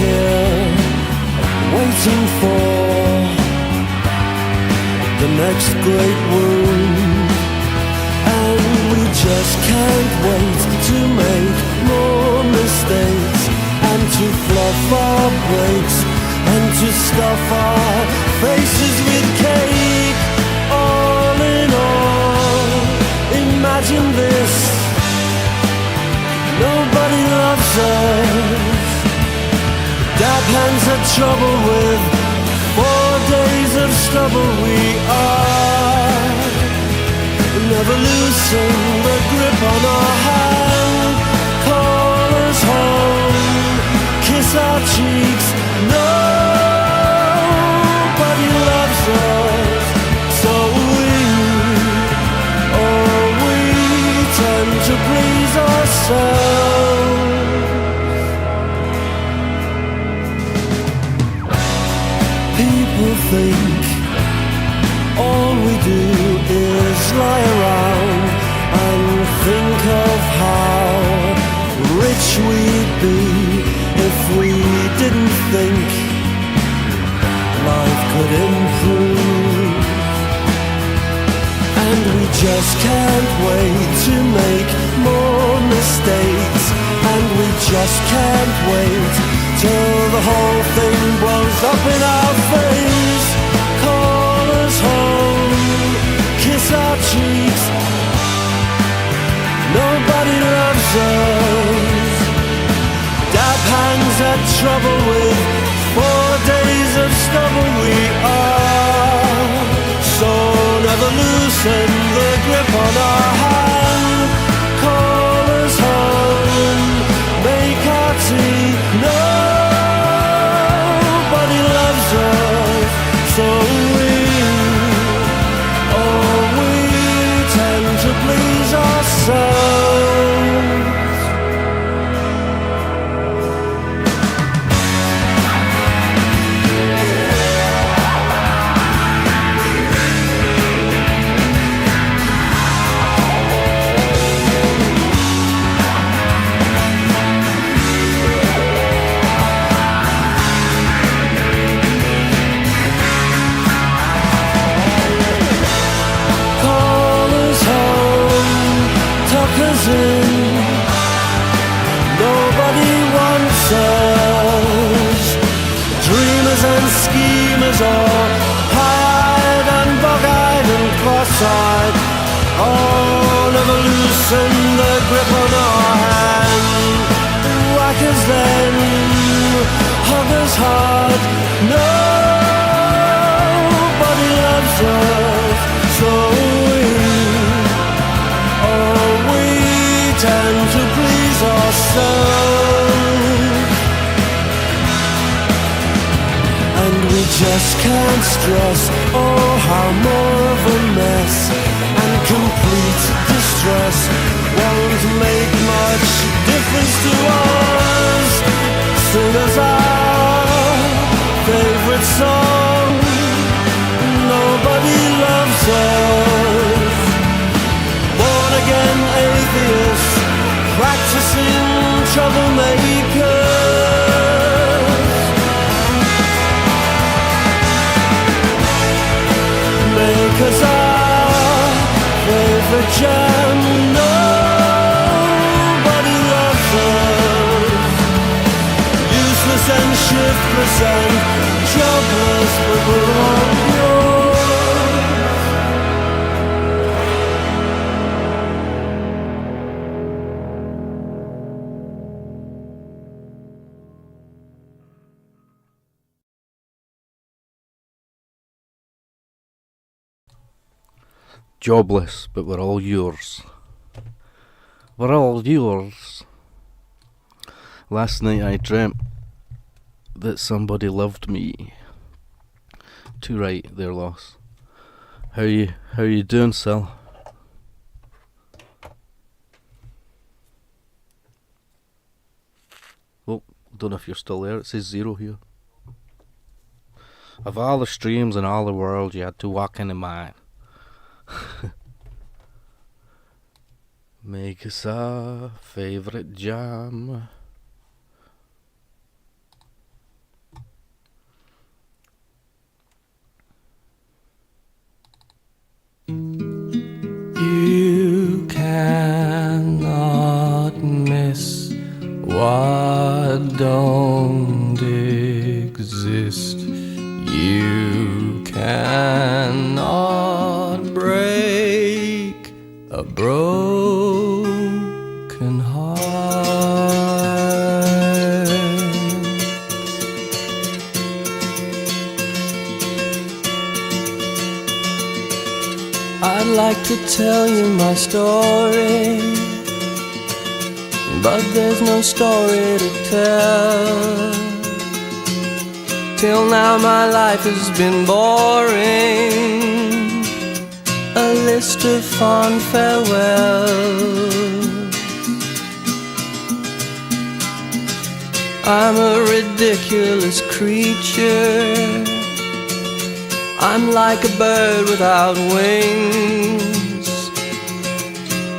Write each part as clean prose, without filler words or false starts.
here, waiting for the next great wound. And we just can't wait to make more mistakes, and to fluff our breaks, and to stuff our faces with cake. All in all, imagine this: nobody loves us. Dab hands had trouble with 4 days of stubble. We are never loosen the grip on our hand. Call us home, kiss our cheeks. Nobody loves us, so we tend to please ourselves. People think all we do is lie around and think of how rich we'd be if we didn't think life could improve. And we just can't wait to make more mistakes, and we just can't wait till the whole thing blows up in our face. Call us home, kiss our cheeks. Nobody loves us. Dab hands had trouble with 4 days of stubble. We are so never loosen the grip on our hand. Call us home, make our tea. Nobody loves us, so we tend to please ourselves. Nobody wants us. Dreamers and schemers, all pie-eyed and bug-eyed and cross-eyed, all never loosen the grip on our hand. Whack us then, hug us hard. Nobody loves us, so we tend to please ourselves. And we just can't stress, oh how more of a mess and complete distress won't make much difference to us. Sing us our favorite song. Nobody loves us. Born again atheists, practicing troublemakers. Make us our favorite jam. Nobody loves us. Useless and shiftless and jobless, but we're all yours. Jobless, but we're all yours. We're all yours. Last night I dreamt that somebody loved me. Too right there, Loss. How you doing, Sil? Oh, don't know if you're still there. It says 0 here. Of all the streams in all the world, you had to walk into mine. Make us our favorite jam. I'd like to tell you my story, but there's no story to tell. Till now my life has been boring, a list of fond farewells. I'm a ridiculous creature, I'm like a bird without wings.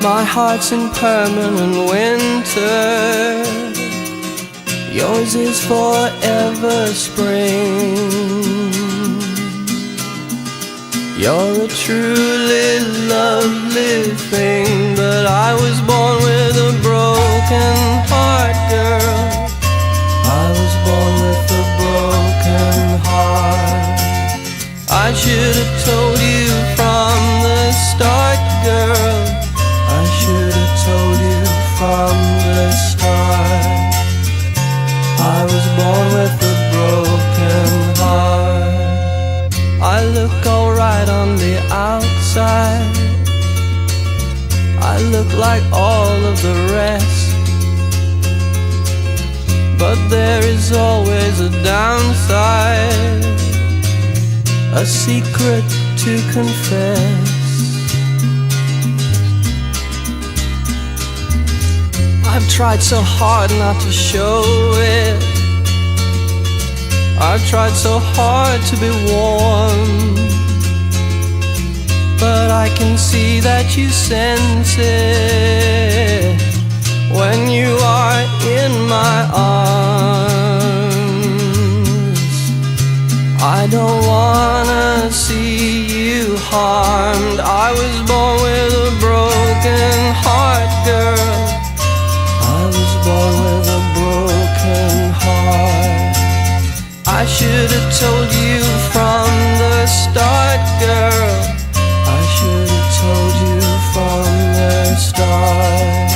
My heart's in permanent winter, yours is forever spring. You're a truly lovely thing, but I was born with a broken heart, girl. I was born with a broken heart. I should have told you from the start, girl. I should have told you from the start. I was born with a broken heart. I look alright on the outside, I look like all of the rest, but there is always a downside, a secret to confess. I've tried so hard not to show it, I've tried so hard to be warm, but I can see that you sense it when you are in my arms. I don't wanna see you harmed. I was born with a broken heart, girl. I was born with a broken heart. I should have told you from the start, girl. I should have told you from the start.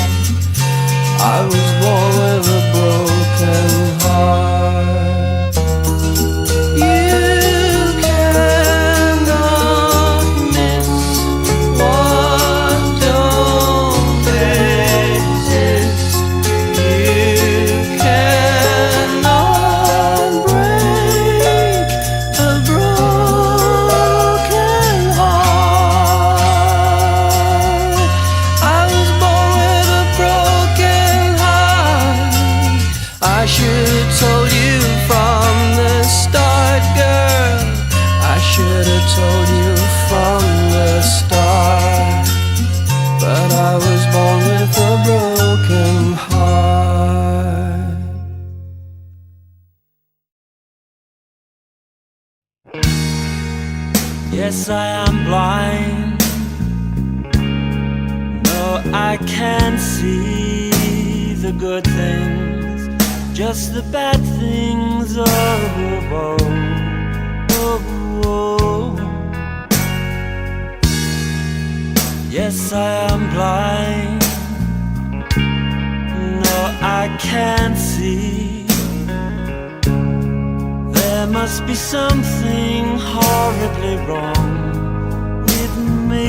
I was born with a broken heart. You cannot miss what don't exist. You cannot break a broken heart. I was born with a broken heart. I should have told you from the start, girl. I should have told you from the start. But I was born with a broken heart. Yes, I am blind. No, I can't see the good things, just the bad things. Oh, oh, oh, oh. Yes, I am blind. No, I can't see. There must be something horribly wrong with me.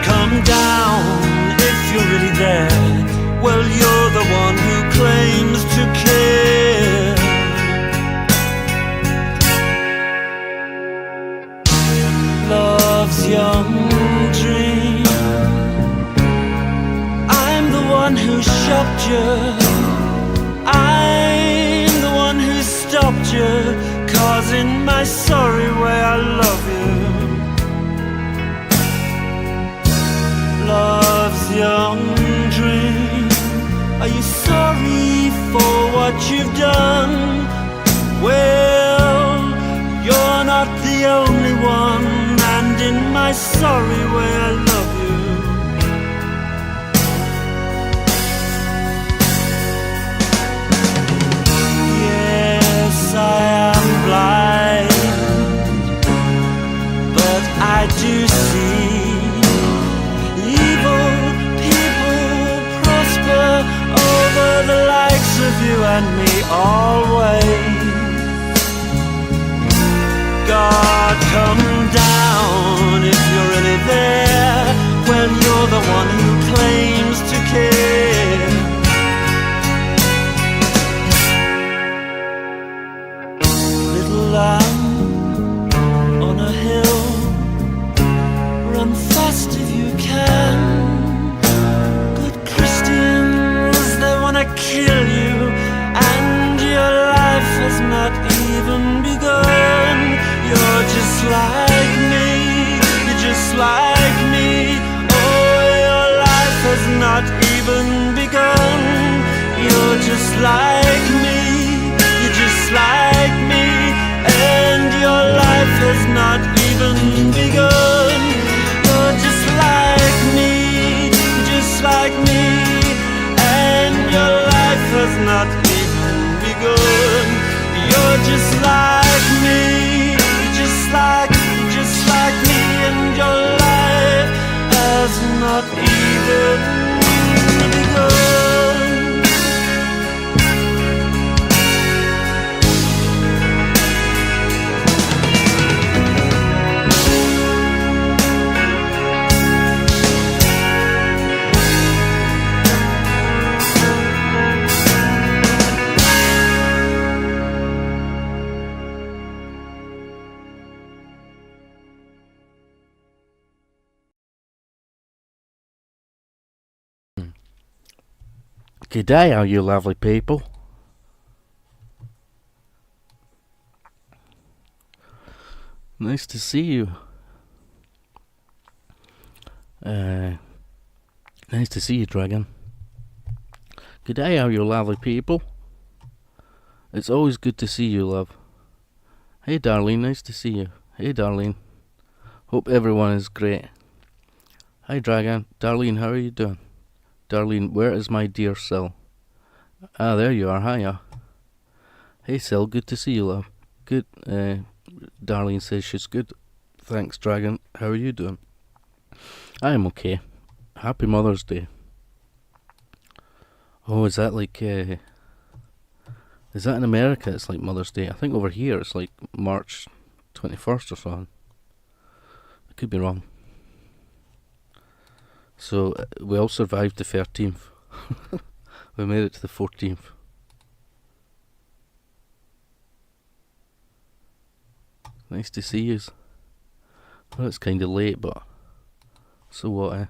Come down if you're really there. Well, you're the one who claims to care. Love's young dream. I'm the one who shocked you. I'm the one who stopped you, 'cause in my sorry way I love you. Love's young dream. Are you sorry for what you've done? Well, you're not the only one, and in my sorry way I love you. you see? Evil people prosper over the likes of you and me always. God, come down if you're really there, when you're the one who claims to care. Little lamb on a hill, run fast if you can. Good Christians, they wanna kill you, and your life has not even begun. You're just like me, you're just like me. Oh, your life has not even begun. You're just like me, you're just like me, and your life has not even begun. You're just like me, you're just like me, and your life has not even begun. You're just like me, just like me, and your life has not even begun. G'day, all you lovely people. Nice to see you. Nice to see you, Dragon. G'day, all you lovely people. It's always good to see you, love. Hey, Darlene, nice to see you. Hey, Darlene. Hope everyone is great. Hi, Dragon. Darlene, how are you doing? Darlene, where is my dear Sil? Ah, there you are. Hiya. Hey, Sil, good to see you, love. Good. Darlene says she's good. Thanks, Dragon. How are you doing? I am okay. Happy Mother's Day. Oh, is that like... is that in America? It's like Mother's Day. I think over here it's like March 21st or something. I could be wrong. So, we all survived the 13th. We made it to the 14th. Nice to see yous. Well, it's kind of late, but so what, eh?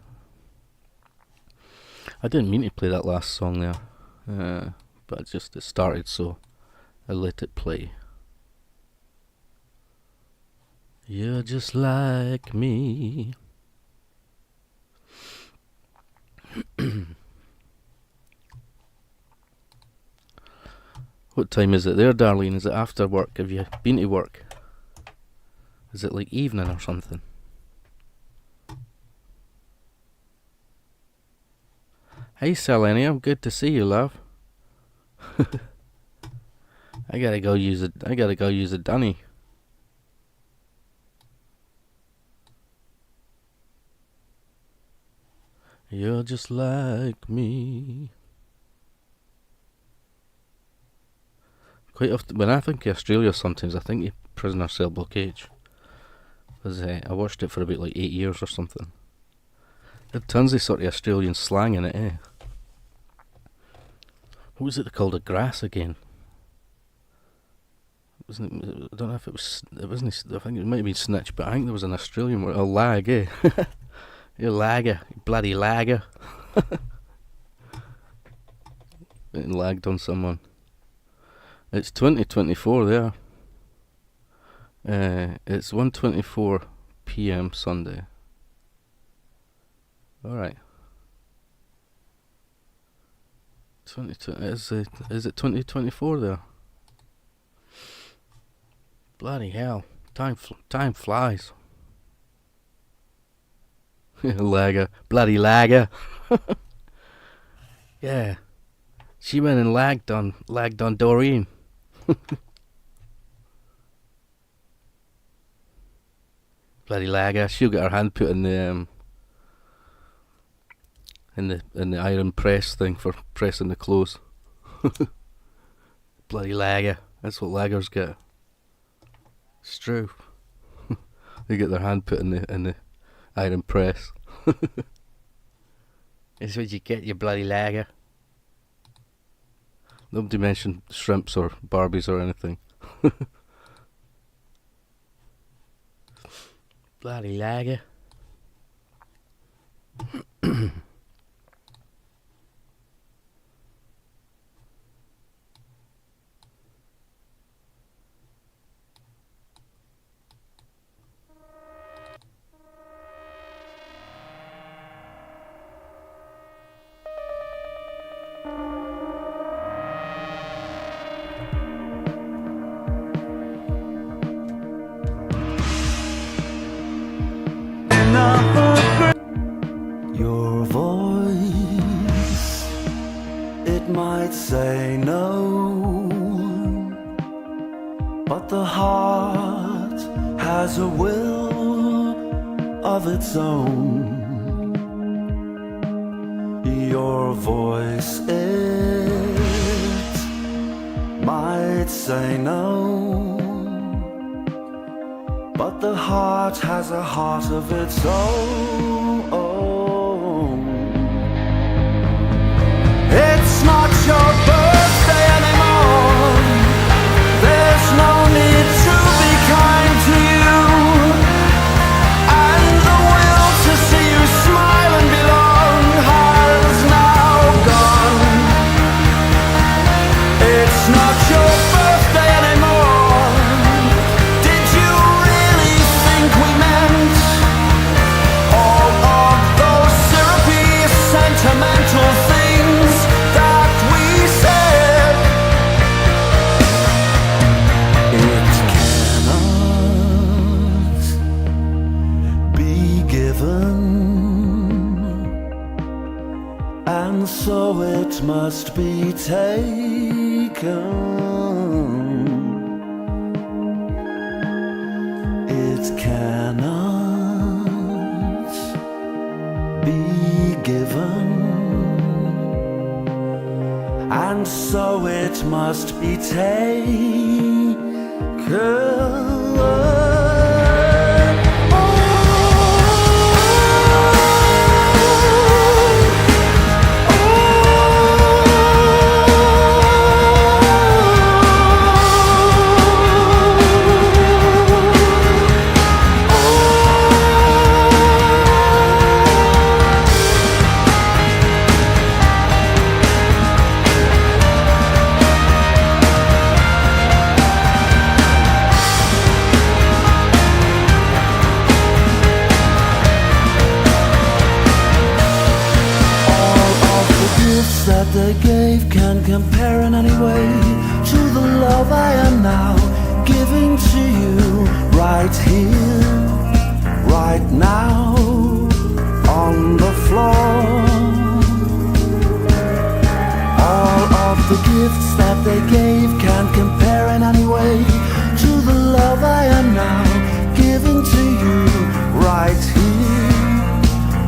I didn't mean to play that last song there, but it started, so I let it play. You're just like me. What time is it there, Darlene? Is it after work? Have you been to work? Is it like evening or something? Hey, Selenium, good to see you, love. I gotta go use a dunny. You're just like me. Quite often, when I think of Australia, sometimes I think of Prisoner Cell Block H. Because I watched it for about like 8 years or something. There had tons of sort of Australian slang in it, eh? What was it called? A grass again? Wasn't it, I don't know if it was. It wasn't. I think it might have been snitch, but I think there was an Australian word. A lag, eh? You lagger, you bloody lagger. Getting lagged on someone. It's 2024 there. It's 1:24 p.m. Sunday. Alright. Is it 2024 there? Bloody hell. Time flies. Lagger. Bloody lagger. Yeah. She went and lagged on Doreen. Bloody lager. She'll get her hand put in the iron press thing for pressing the clothes. Bloody lager. That's what lagers get. It's true. They get their hand put in the iron press. That's what you get, you bloody lager. Nobody mentioned shrimps or Barbies or anything. Bloody lager. Your voice, it might say no, but the heart has a will of its own. Your voice, it might say no, but the heart has a heart of its own. It's not your birthday anymore. There's no need to be kind to you, and the will to see you smile and belong has now gone. It's not your birthday anymore. Did you really think we meant all of those syrupy, sentimental things that we said? It cannot be given, and so it must be taken. It cannot be given, and so it must be taken. That they gave can't compare in any way to the love I am now giving to you right here, right now, on the floor. All of the gifts that they gave can't compare in any way to the love I am now giving to you right here,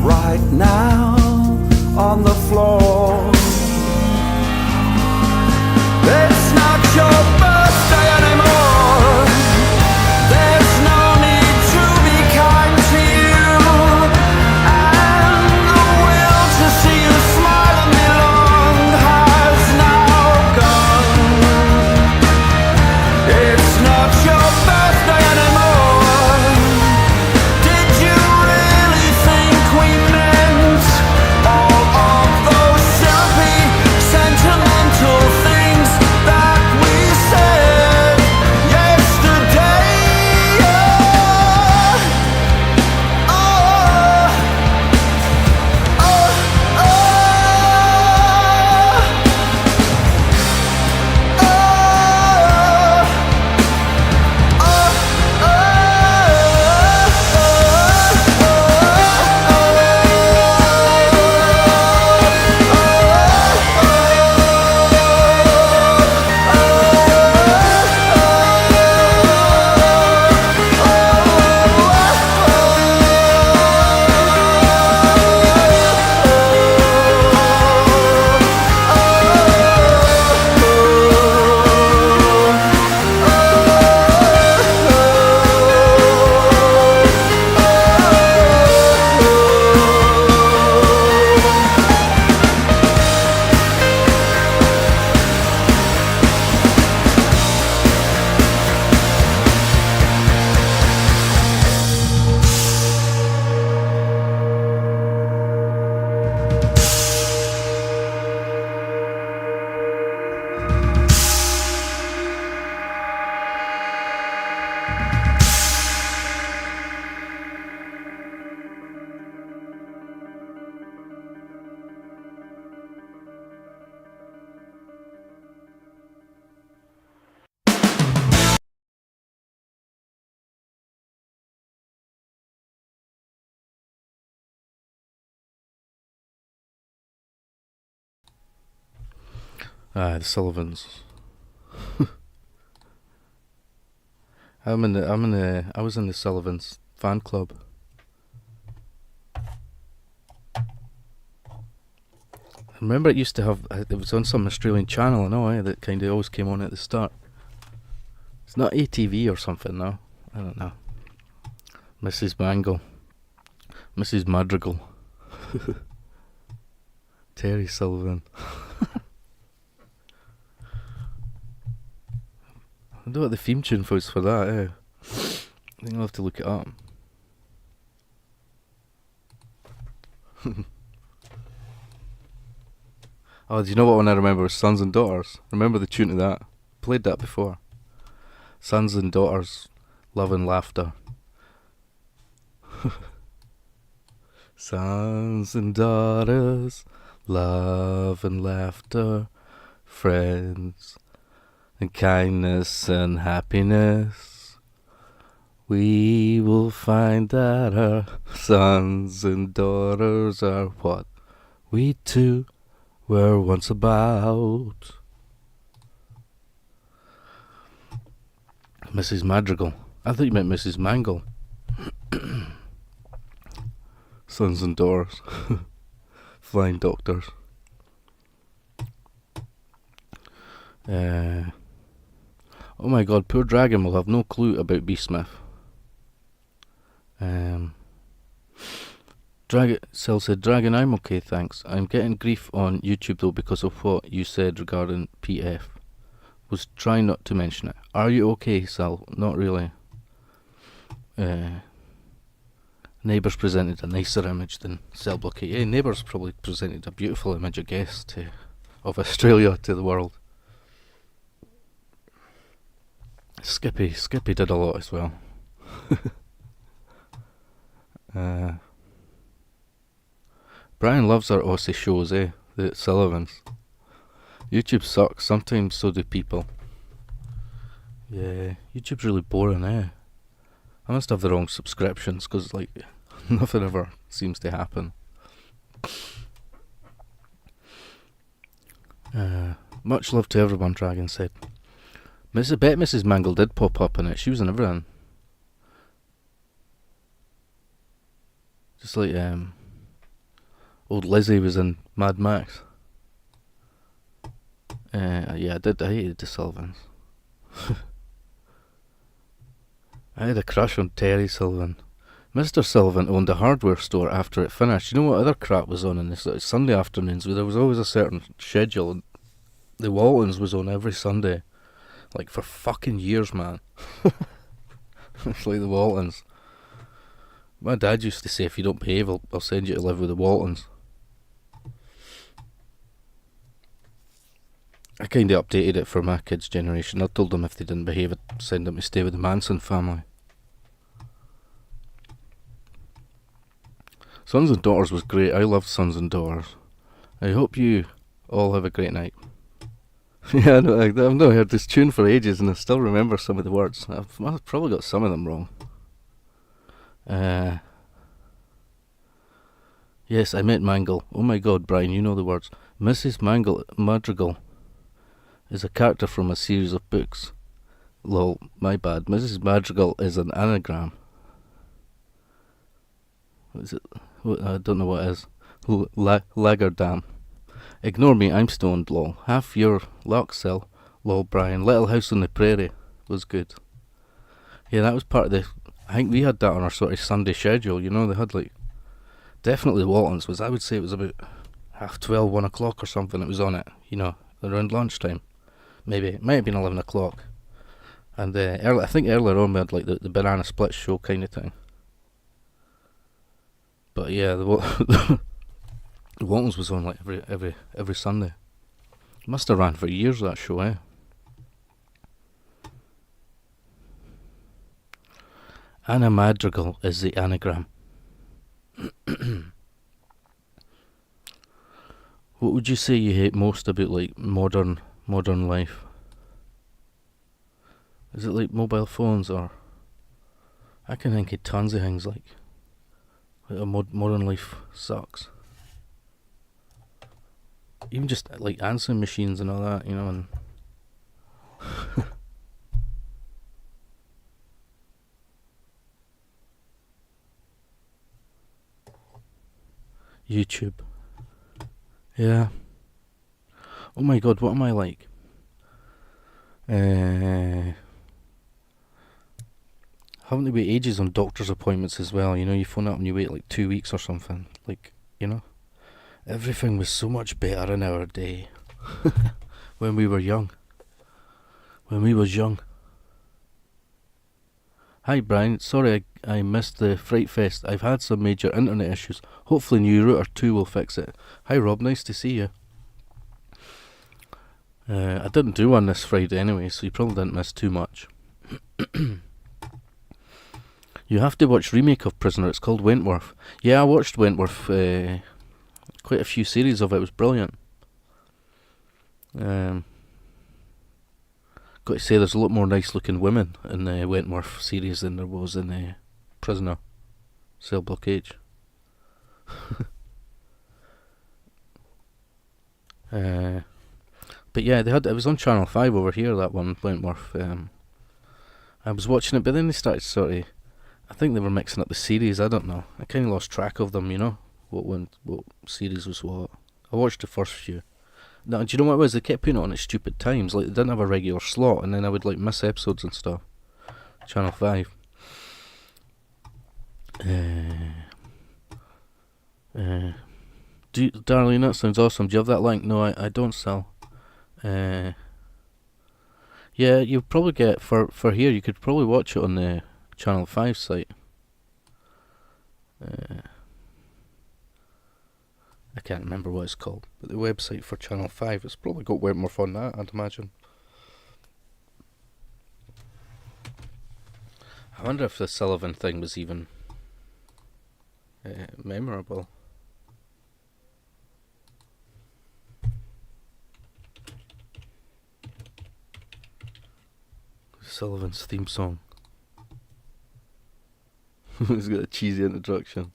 right now, on the floor. It's not your birthday anymore. There's no need to be kind to you, and the will to see you smile and belong has now gone. It's not your birthday anymore. Did you really think we meant all of those syrupy, The Sullivans. I was in the Sullivans fan club. I remember it used to have, it was on some Australian channel, I know, that kind of always came on at the start. It's not ATV or something, no? I don't know. Mrs. Mangle. Mrs. Madrigal. Terry Sullivan. I don't know what the theme tune was for that, I think I'll have to look it up. Oh, do you know what one I remember was Sons and Daughters? Remember the tune to that? Played that before. Sons and Daughters, Love and Laughter. Sons and daughters, love and laughter, friends and kindness and happiness. We will find that our sons and daughters are what we too were once about. Mrs. Madrigal. I thought you meant Mrs. Mangle. Sons and daughters. Flying doctors. Oh my god, poor Dragon will have no clue about B. Smith. Cell said, Dragon, I'm okay, thanks. I'm getting grief on YouTube though because of what you said regarding PF. Was trying not to mention it. Are you okay, Cell? Not really. Neighbours presented a nicer image than Cell Blockade. Yeah, Neighbours probably presented a beautiful image, I guess, of Australia to the world. Skippy did a lot as well. Brian loves our Aussie shows, the Sullivans. YouTube sucks, sometimes so do people. Yeah, YouTube's really boring, I must have the wrong subscriptions, because, like, nothing ever seems to happen. Much love to everyone, Dragon said. Mrs. Mangle did pop up in it, she was in everything. Just like, old Lizzie was in Mad Max. Yeah, I hated the Sullivans. I had a crush on Terry Sullivan. Mr. Sullivan owned a hardware store after it finished. You know what other crap was on in this? Sunday afternoons, there was always a certain schedule, and the Waltons was on every Sunday. Like, for fucking years, man. It's like the Waltons. My dad used to say, if you don't behave, I'll send you to live with the Waltons. I kinda updated it for my kids' generation. I told them if they didn't behave, I'd send them to stay with the Manson family. Sons and Daughters was great. I loved Sons and Daughters. I hope you all have a great night. Yeah, I've not heard this tune for ages and I still remember some of the words. I've probably got some of them wrong. Yes, I meant Mangle. Oh my god, Brian, you know the words. Mrs. Madrigal is a character from a series of books. Lol, my bad. Mrs. Madrigal is an anagram. What is it? I don't know what it is. Lagardam. Ignore me, I'm stoned, lol. Half your luck, Cell. Lol, Brian. Little House on the Prairie was good. Yeah, that was part of the... I think we had that on our sort of Sunday schedule, you know, they had like... Definitely Waltons was, I would say it was about 12:30, 1 o'clock or something it was on it, you know, around lunchtime. Maybe, it might have been 11 o'clock. And I think earlier on we had like the Banana Split show kind of thing. But yeah, the Waltons was on like every Sunday. Must have ran for years, that show, Anna Madrigal is the anagram. What would you say you hate most about like modern life? Is it like mobile phones, or I can think of tons of things like modern life sucks. even just like answering machines and all that, you know, and YouTube. Yeah. Oh my god, what am I like? Having to wait ages on doctor's appointments as well. You know, you phone up and you wait like 2 weeks or something. Like, you know, everything was so much better in our day when we were young. When we was young. Hi Brian, sorry I missed the Fright Fest. I've had some major internet issues. Hopefully new router 2 will fix it. Hi Rob, nice to see you. I didn't do one this Friday anyway, so you probably didn't miss too much. You have to watch remake of Prisoner. It's called Wentworth. Yeah, I watched Wentworth. Quite a few series of it. It was brilliant. Got to say, there's a lot more nice looking women in the Wentworth series than there was in the Prisoner Cell Block H. But yeah, it was on Channel 5 over here, that one, Wentworth. I was watching it, but then they started I think they were mixing up the series, I don't know. I kind of lost track of them, you know, what series was what. I watched the first few. Now, do you know what it was? They kept putting it on at stupid times, like they didn't have a regular slot, and then I would like miss episodes and stuff. Channel 5. Darlene, that sounds awesome. Do you have that link? No, I don't sell. Yeah, you'll probably get, for here, you could probably watch it on the Channel 5 site. I can't remember what it's called, but the website for Channel 5, it's probably got Wentworth on that, I'd imagine. I wonder if the Sullivan thing was even memorable. Sullivan's theme song. It's got a cheesy introduction.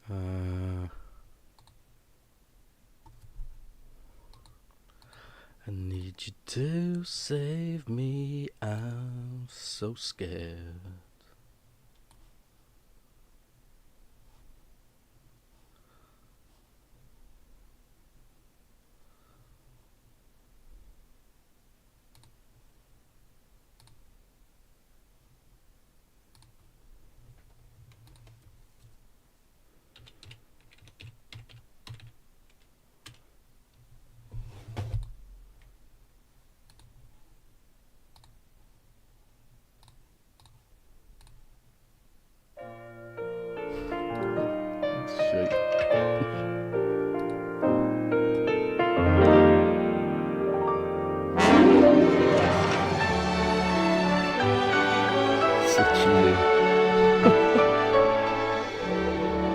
I need you to save me, I'm so scared.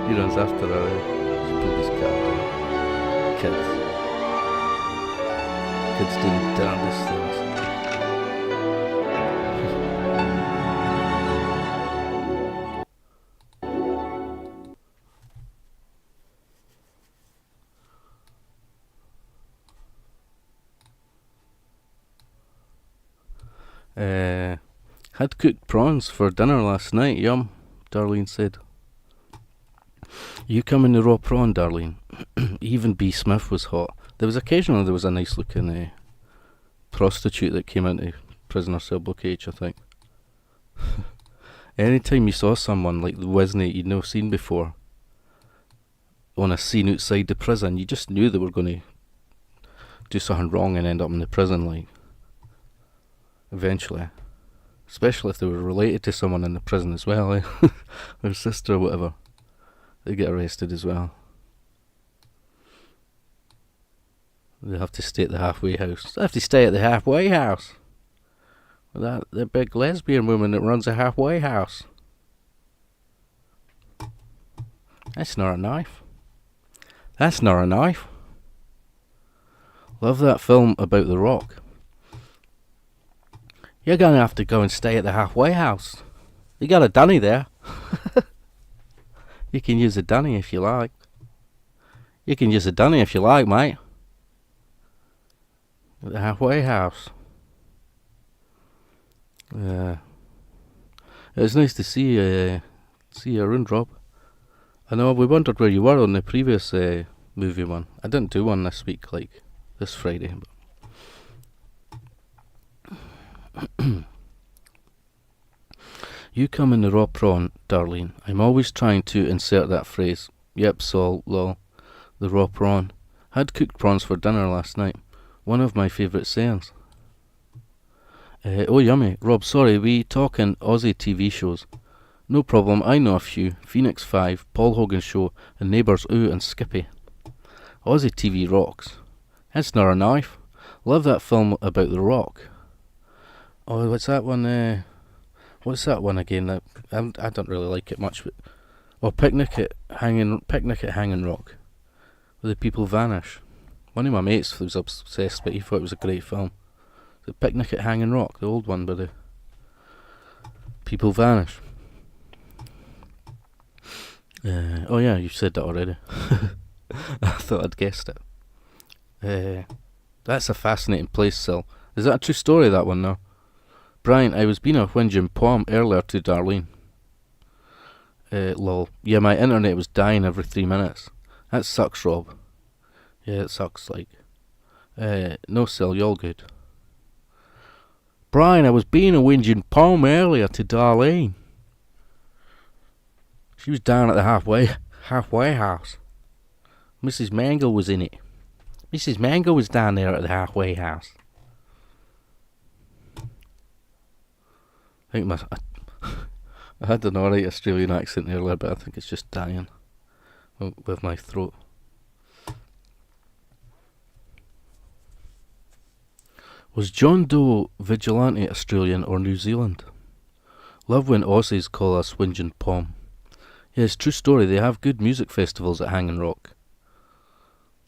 He runs after her, she pulled his cap down. Kids do the darndest things. Had cooked prawns for dinner last night, yum, Darlene said. You come in the raw prawn, Darlene. Even B. Smith was hot. There was a nice looking prostitute that came into Prisoner Cell Block H, I think. Anytime you saw someone like the Wisney you'd never seen before on a scene outside the prison, you just knew they were going to do something wrong and end up in the prison, like, eventually. Especially if they were related to someone in the prison as well, eh? Their sister or whatever. They get arrested as well. They have to stay at the halfway house. They have to stay at the halfway house. With the big lesbian woman that runs a halfway house. That's not a knife. That's not a knife. Love that film about The Rock. You're going to have to go and stay at the halfway house. You got a dunny there. You can use a dunny if you like. You can use a dunny if you like, mate. At the halfway house. It's nice to see you around, Rob. I know we wondered where you were on the previous movie one. I didn't do one this week, like this Friday. But you come in the raw prawn, Darlene. I'm always trying to insert that phrase. Yep, Sol, lol. The raw prawn. Had cooked prawns for dinner last night. One of my favourite sayings. Oh, yummy. Rob, sorry, we talking Aussie TV shows. No problem, I know a few. Phoenix 5, Paul Hogan Show, and Neighbours Ooh and Skippy. Aussie TV rocks. It's not a knife. Love that film about The Rock. Oh, what's that one? What's that one again? I don't really like it much. But, Picnic at Hanging Rock. Where the people vanish. One of my mates was obsessed, but he thought it was a great film. The Picnic at Hanging Rock, the old one, where the people vanish. Oh yeah, you said that already. I thought I'd guessed it. That's a fascinating place, Sil. Is that a true story, that one, now? Brian, I was being a whinging poem earlier to Darlene. Lol. Yeah, my internet was dying every 3 minutes. That sucks, Rob. Yeah, it sucks, like. No, Sil, you're all good. Brian, I was being a whinging poem earlier to Darlene. She was down at the halfway house. Mrs. Mangle was in it. Mrs. Mangle was down there at the halfway house. I think I had an alright Australian accent earlier, but I think it's just dying with my throat. Was John Doe vigilante Australian or New Zealand? Love when Aussies call us whinging pom. Yeah, it's true story. They have good music festivals at Hanging Rock.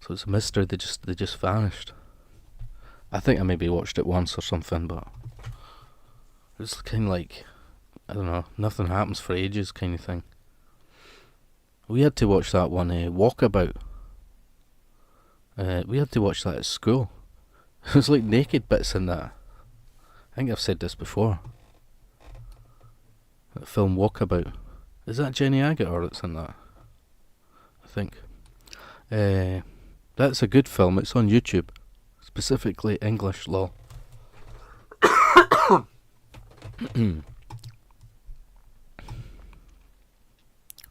So it's a mystery. They just vanished. I think I maybe watched it once or something, but it's kind of like, I don't know, nothing happens for ages kind of thing. We had to watch that one, Walkabout. We had to watch that at school. There's like naked bits in that. I think I've said this before. That film Walkabout. Is that Jenny Agutter that's in that? I think. That's a good film. It's on YouTube. Specifically English law.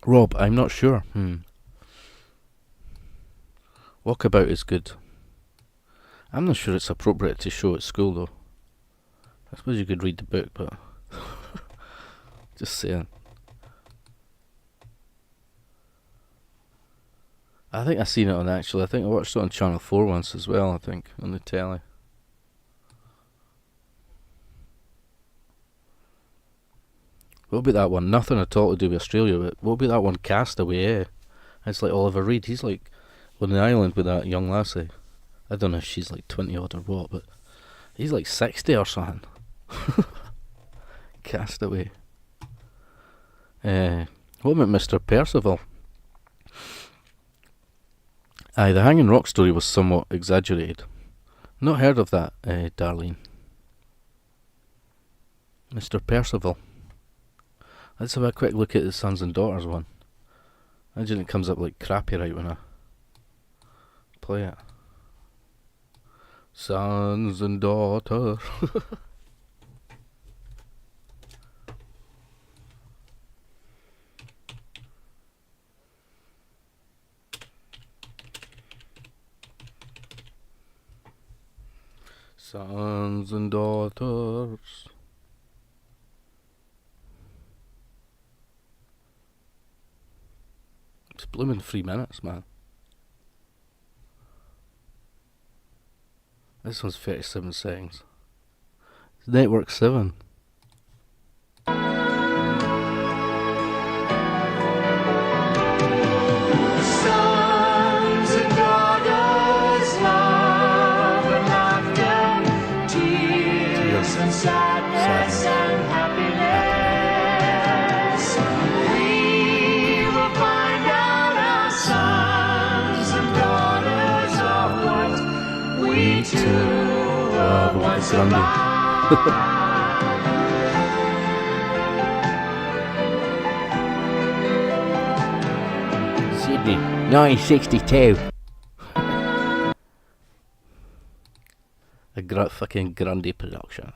Rob, I'm not sure. Walkabout is good. I'm not sure it's appropriate to show at school though. I suppose you could read the book, but just saying. I think I seen it on I think I watched it on Channel 4 once as well, I think, on the telly. What about that one? Nothing at all to do with Australia, but what about that one, Castaway, It's like Oliver Reed. He's like on the island with that young lassie. I don't know if she's like 20 odd or what, but he's like 60 or something. Castaway. What about Mr. Percival? Aye, the Hanging Rock story was somewhat exaggerated. Not heard of that, Darlene. Mr. Percival. Let's have a quick look at the Sons and Daughters one. Imagine it comes up like crappy right when I play it. Sons and Daughters. Sons and Daughters. It's blooming 3 minutes, man. This one's 37 seconds. It's Network 7. Sons and daughters, love and laughter, tears and sadness and happiness. Grundy. Sydney, 1962. A fucking Grundy production.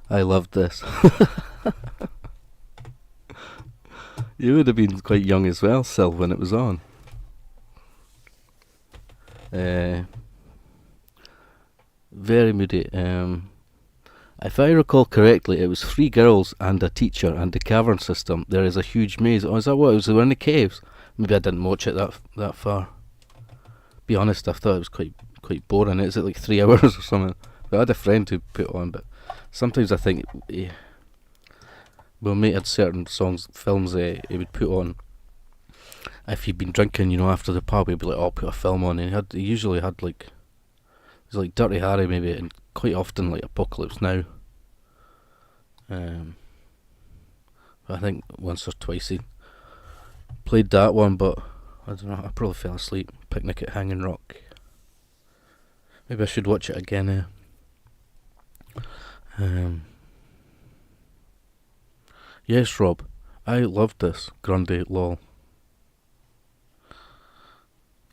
I loved this. You would have been quite young as well, Sil, when it was on. Very moody. If I recall correctly, it was 3 girls and a teacher and the cavern system. There is a huge maze. Oh, is that what it was? They were in the caves. Maybe I didn't watch it that far. Be honest, I thought it was quite boring. Is it like 3 hours or something? I had a friend who put it on, but sometimes I think well, mate had certain films he would put on. If he'd been drinking, after the pub, he'd be like, "Oh, I'll put a film on." And he usually had like, it was like Dirty Harry maybe, and quite often like Apocalypse Now. I think once or twice he played that one, but I don't know. I probably fell asleep. Picnic at Hanging Rock. Maybe I should watch it again. Yes, Rob, I loved this Grundy lol.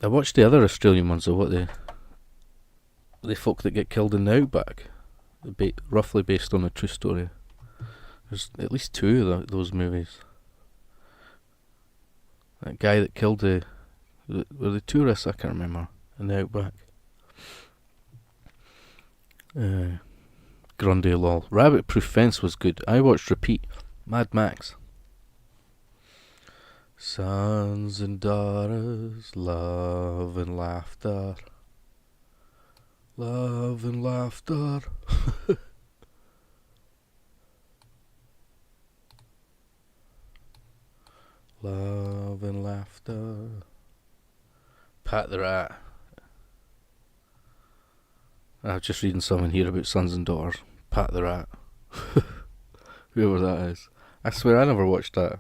I watched the other Australian ones, though. What the folk that get killed in the outback, roughly based on a true story. There's at least 2 of those movies. That guy that killed were the tourists, I can't remember, in the outback. Grundy lol. Rabbit Proof Fence was good. I watched repeat. Mad Max. Sons and daughters, love and laughter. Love and laughter. Love and laughter. Pat the Rat. I was just reading something here about Sons and Daughters. Pat the Rat. Whoever that is. I swear I never watched that.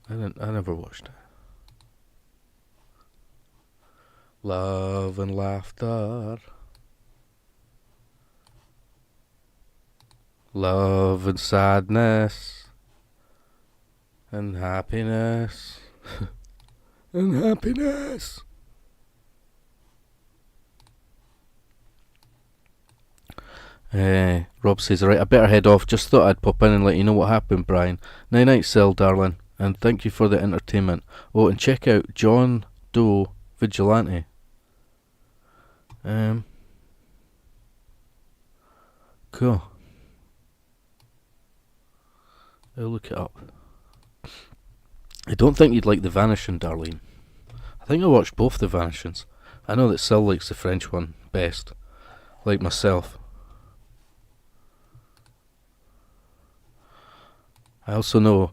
I never watched it. Love and laughter. Love and sadness. And happiness. And happiness. Rob says, right, I better head off. Just thought I'd pop in and let you know what happened, Brian. Night night, Sil, darling. And thank you for the entertainment. Oh, and check out John Doe Vigilante. Cool. I'll look it up. I don't think you'd like The Vanishing, Darlene. I think I watched both The Vanishings. I know that Sil likes the French one best, like myself. I also know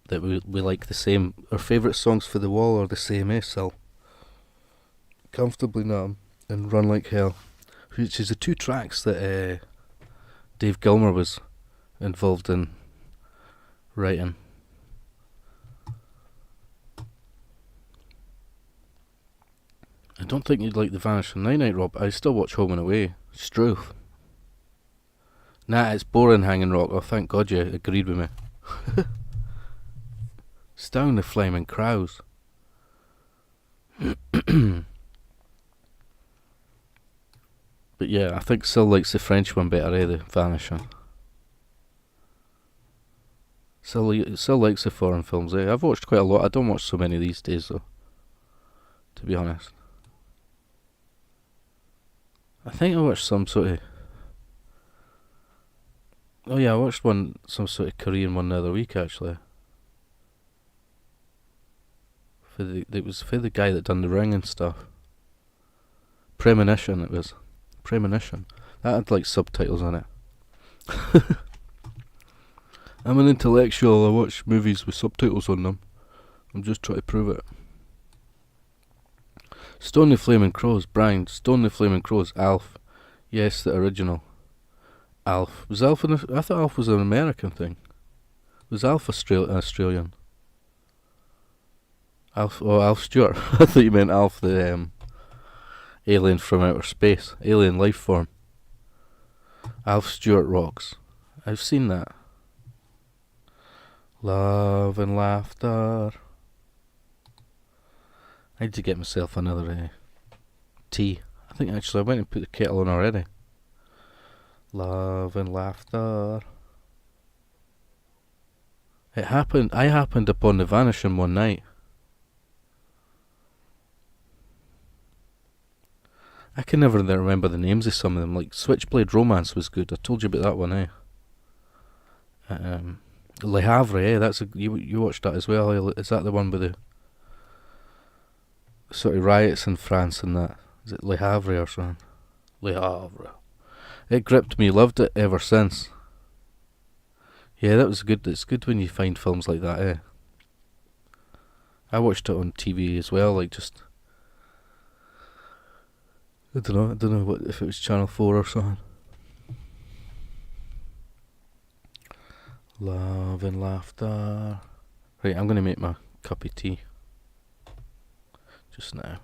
that we like the same. Our favourite songs for the wall are the same, Sil? Comfortably Numb and Run Like Hell, which is the 2 tracks that Dave Gilmour was involved in writing. I don't think you'd like The Vanishing. Night night, Rob. I still watch Home and Away. Struth. Nah, it's boring, Hanging Rock. Oh, thank God you agreed with me. Stone the Flaming Crows. But yeah, I think Sil likes the French one better, The Vanishing. Sil likes the foreign films, I've watched quite a lot. I don't watch so many these days, though, to be honest. I think I watched some sort of... Oh yeah, I watched some sort of Korean one the other week, actually. It was for the guy that done The Ring and stuff. Premonition, it was. Premonition. That had like subtitles on it. I'm an intellectual. I watch movies with subtitles on them. I'm just trying to prove it. Stone the Flaming Crows, Brian. Stone the Flaming Crows, Alf. Yes, the original. Alf. Was Alf I thought Alf was an American thing. Was Alf Australian? Alf Stewart. I thought you meant Alf, the alien from outer space, alien life form. Alf Stewart rocks. I've seen that. Love and laughter. I need to get myself another tea. I think actually I went and put the kettle on already. Love and laughter. It happened. I happened upon The Vanishing one night. I can never remember the names of some of them. Like Switchblade Romance was good. I told you about that one, Le Havre, that's you watched that as well. Is that the one with the sort of riots in France and that? Is it Le Havre or something? Le Havre. It gripped me. Loved it ever since. Yeah, that was good. It's good when you find films like that, I watched it on TV as well, like just I don't know what if it was Channel 4 or something. Love and laughter. Right, I'm gonna make my cup of tea just now.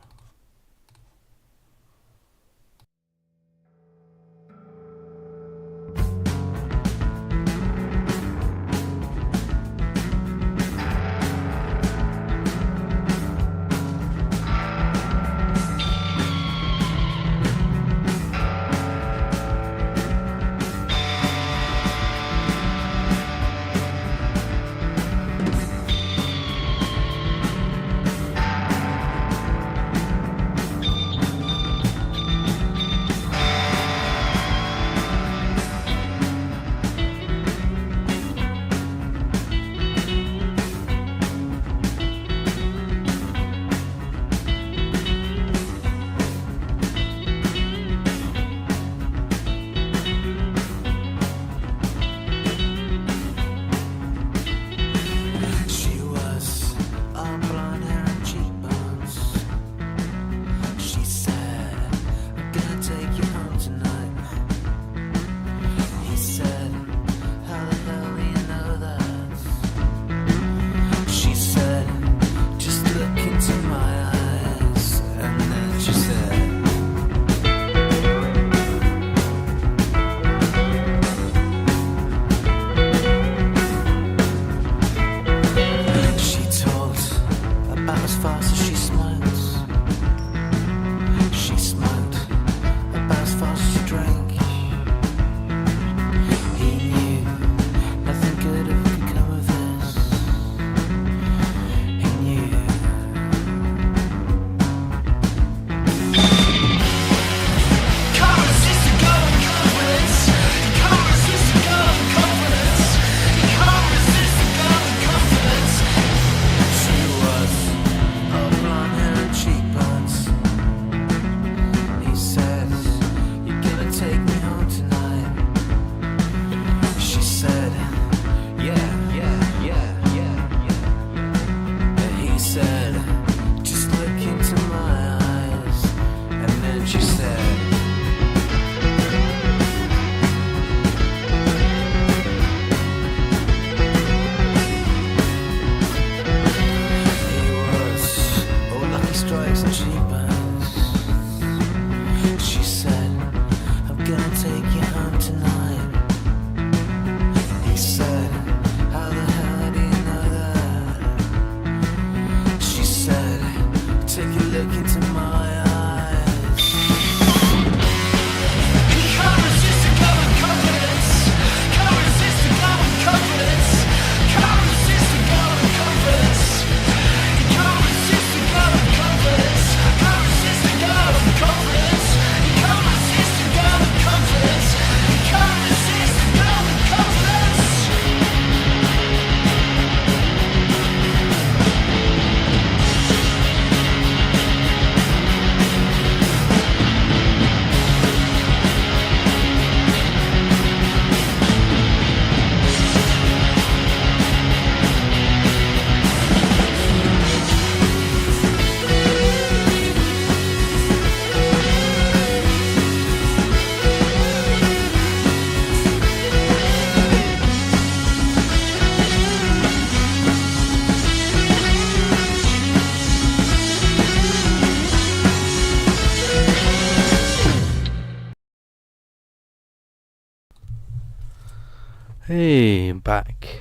Hey, I'm back.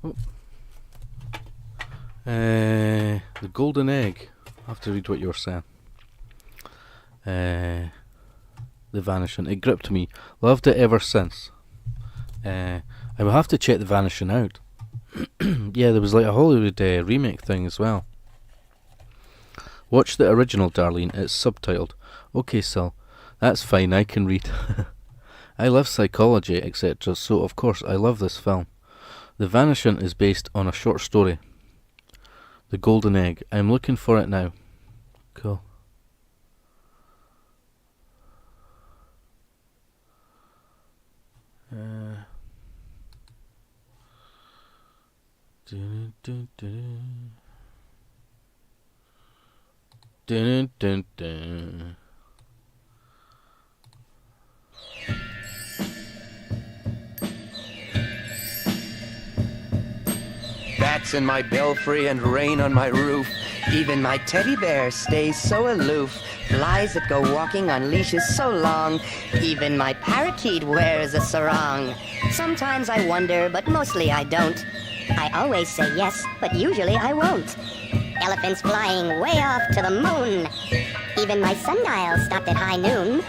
Oh. The Golden Egg. I have to read what you were saying. The Vanishing. It gripped me. Loved it ever since. I will have to check The Vanishing out. Yeah, there was like a Hollywood remake thing as well. Watch the original, Darlene. It's subtitled. Okay, Sil. That's fine. I can read. I love psychology, etc., so of course I love this film. The Vanishing is based on a short story. The Golden Egg. I'm looking for it now. Cool. Dun, dun, dun. Dun, dun, dun. Bats in my belfry and rain on my roof. Even my teddy bear stays so aloof. Flies that go walking on leashes so long. Even my parakeet wears a sarong. Sometimes I wonder, but mostly I don't. I always say yes, but usually I won't. Elephants flying way off to the moon. Even my sundial stopped at high noon.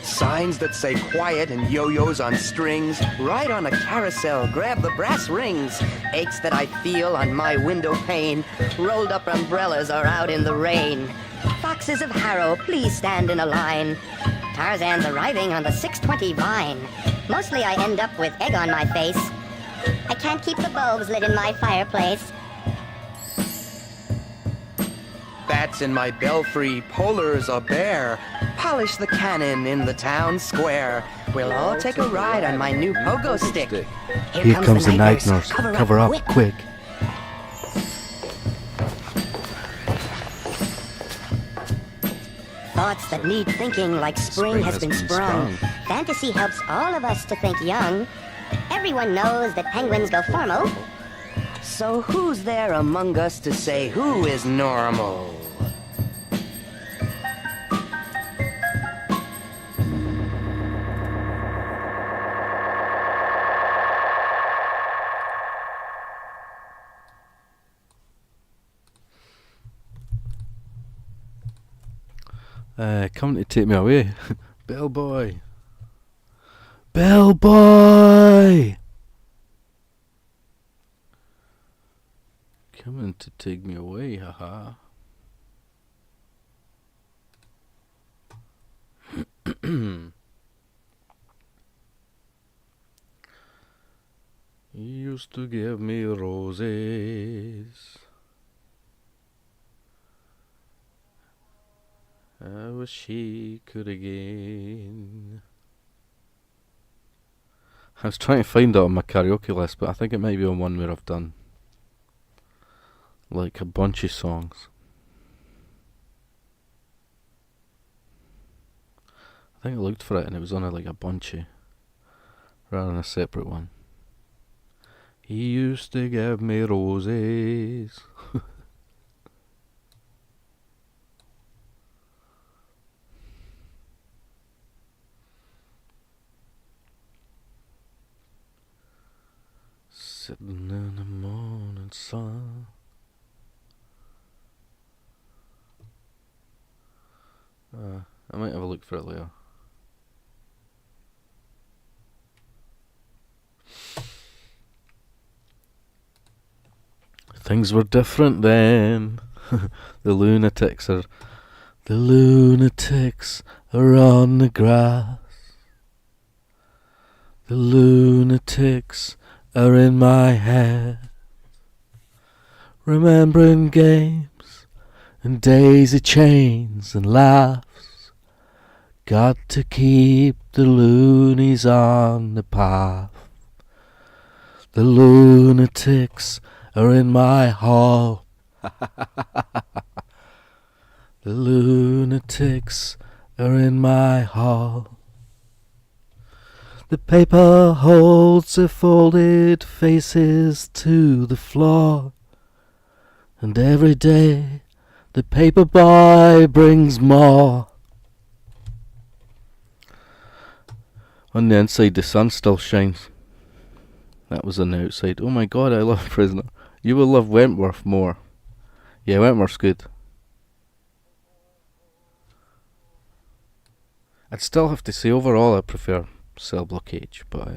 Signs that say quiet and yo-yos on strings. Ride on a carousel, grab the brass rings. Aches that I feel on my window pane. Rolled up umbrellas are out in the rain. Foxes of Harrow, please stand in a line. Tarzan's arriving on the 620 vine. Mostly I end up with egg on my face. I can't keep the bulbs lit in my fireplace. Bats in my belfry, polars a bear. Polish the cannon in the town square. We'll all take a ride on my new pogo stick. Here comes the night nurse. Cover up quick. Thoughts that need thinking like spring has been sprung. Fantasy helps all of us to think young. Everyone knows that penguins go formal. So who's there among us to say who is normal? Come to take me away. Bellboy. Bellboy! Coming to take me away, haha. He used to give me roses. I wish he could again. I was trying to find it on my karaoke list, but I think it might be on one where I've done like a bunch of songs. I think I looked for it and it was on like a bunchy rather than a separate one. He used to give me roses. Sitting in the morning sun. I might have a look for it later. Things were different then. The lunatics are on the grass. The lunatics are in my head, remembering games and daisy chains and laughs. Got to keep the loonies on the path. The lunatics are in my hall. The lunatics are in my hall. The paper holds their folded faces to the floor, and every day the paper boy brings more. On the inside, the sun still shines. That was on the outside. Oh my god, I love Prisoner. You will love Wentworth more. Yeah, Wentworth's good. I'd still have to say overall I prefer Cell Block H, but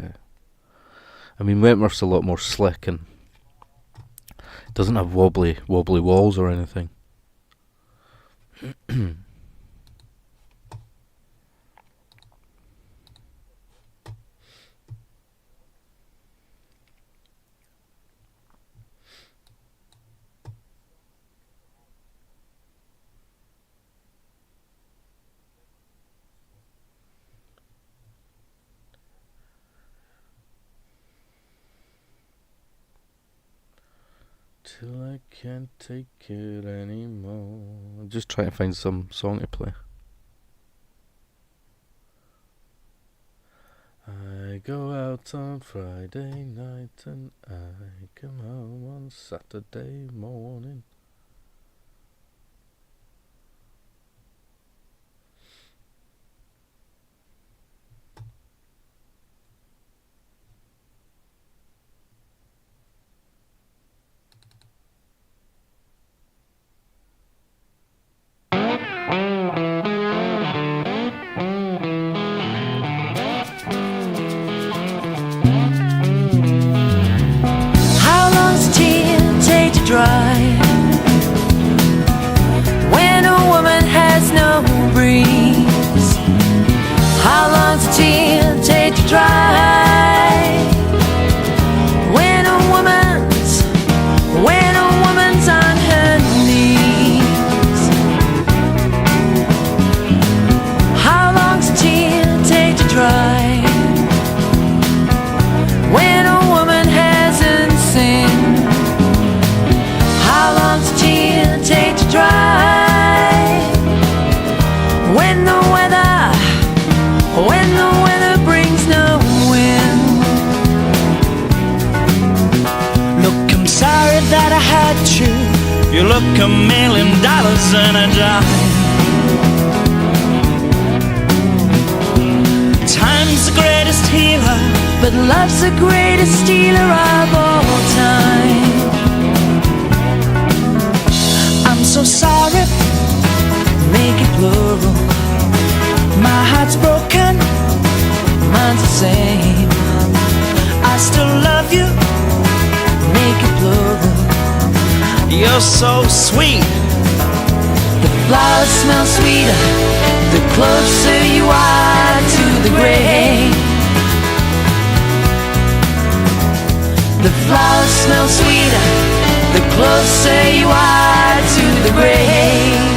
I mean Wentworth's a lot more slick and it doesn't have wobbly walls or anything. Till I can't take it anymore. I'm just trying to find some song to play. I go out on Friday night and I come home on Saturday morning. How long's a tear take to dry when a woman has no breeze? How long's a tear take to dry when a woman's on her knees? How long's a tear take to dry when a woman hasn't sinned? How long's a tear take to dry when the weather brings no wind? Look, I'm sorry that I had you. You look $1 million in a dime. Time's the greatest healer, But love's the greatest stealer of all time. I'm so sorry, make it plural. My heart's broken, mine's the same. I still love you, make it plural. you're so sweet. The flowers smell sweeter the closer you are to the grave. The flowers smell sweeter the closer you are to the grave.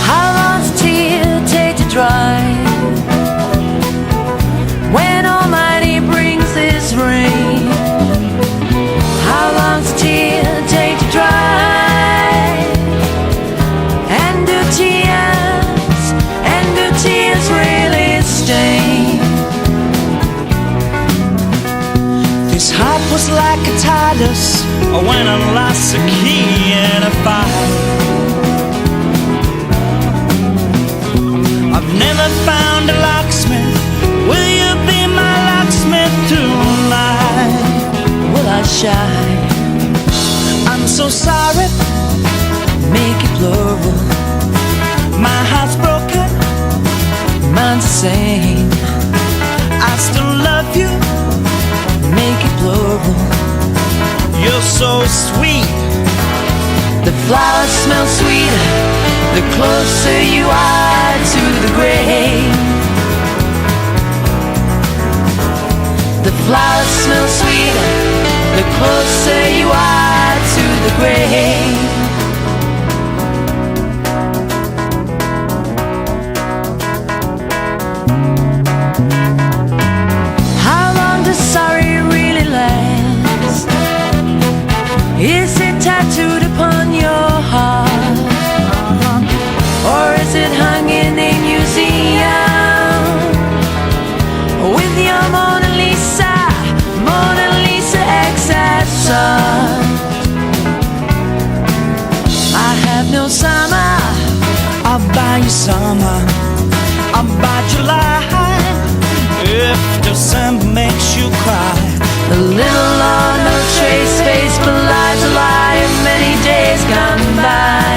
How long's a tear take to dry when Almighty brings His rain? How long's a tear take to dry? And do tears really stain? This heart was like a TARDIS when I lost a key in a fire. I've never found a locksmith. Will you be my locksmith tonight? Will I shine? I'm so sorry, make it plural. My heart's broken, Mine's the same. I still love you. Make it plural. You're so sweet. The flowers smell sweeter the closer you are to the grave. The flowers smell sweeter the closer you are to the grave. How long does sorry really last? Is it tattooed upon your heart? Or is it hung in a museum with your Mona Lisa excess art? summer, or by July, if December makes you cry. A little or no trace, face belies a lie of many days gone by.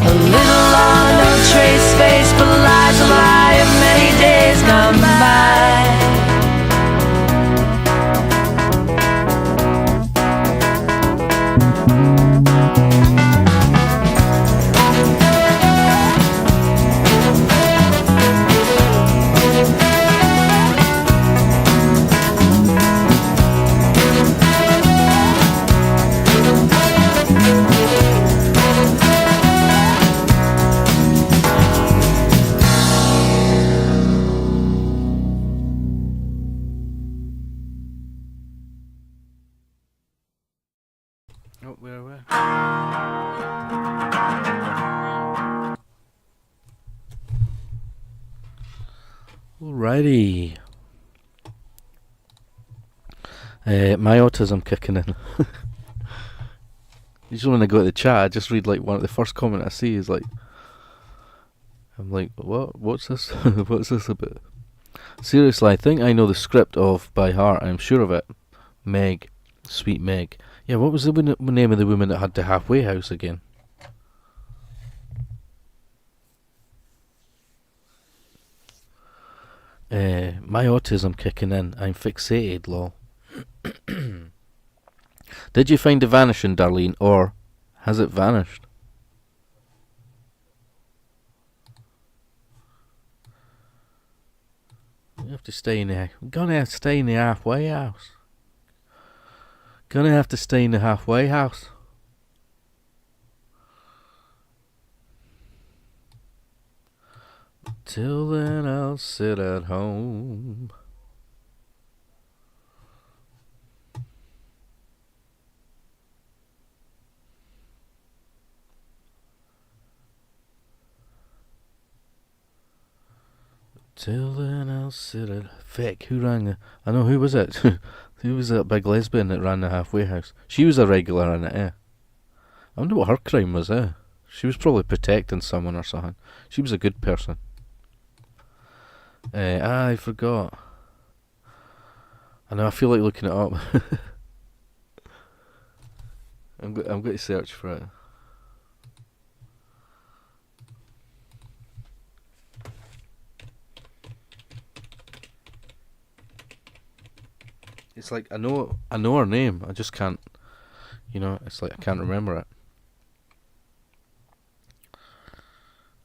A little or no trace, face belies a lie of many days gone by. Oh, where are we? Alrighty. My autism kicking in. Usually when I go to the chat, I just read like one of the first comment I see is like, I'm like, what? What's this? What's this about? Seriously, I think I know the script of by heart. I'm sure of it. Meg, Sweet Meg. Yeah, what was the name of the woman that had the halfway house again? My autism kicking in. I'm fixated, lol. Did you find the vanishing, Darlene, or has it vanished? You have to stay in the. Gonna have to stay in the halfway house. Gonna have to stay in the halfway house. Till then, I'll sit at home. Till then, I'll sit at. Vic, who rang the. I know, who was it? Who was that big lesbian that ran the halfway house? She was a regular in it, eh? I wonder what her crime was, eh? She was probably protecting someone or something. She was a good person. I forgot. I know, I feel like looking it up. I'm going to search for it. It's like I know her name. I just can't. You know, it's like I can't remember it.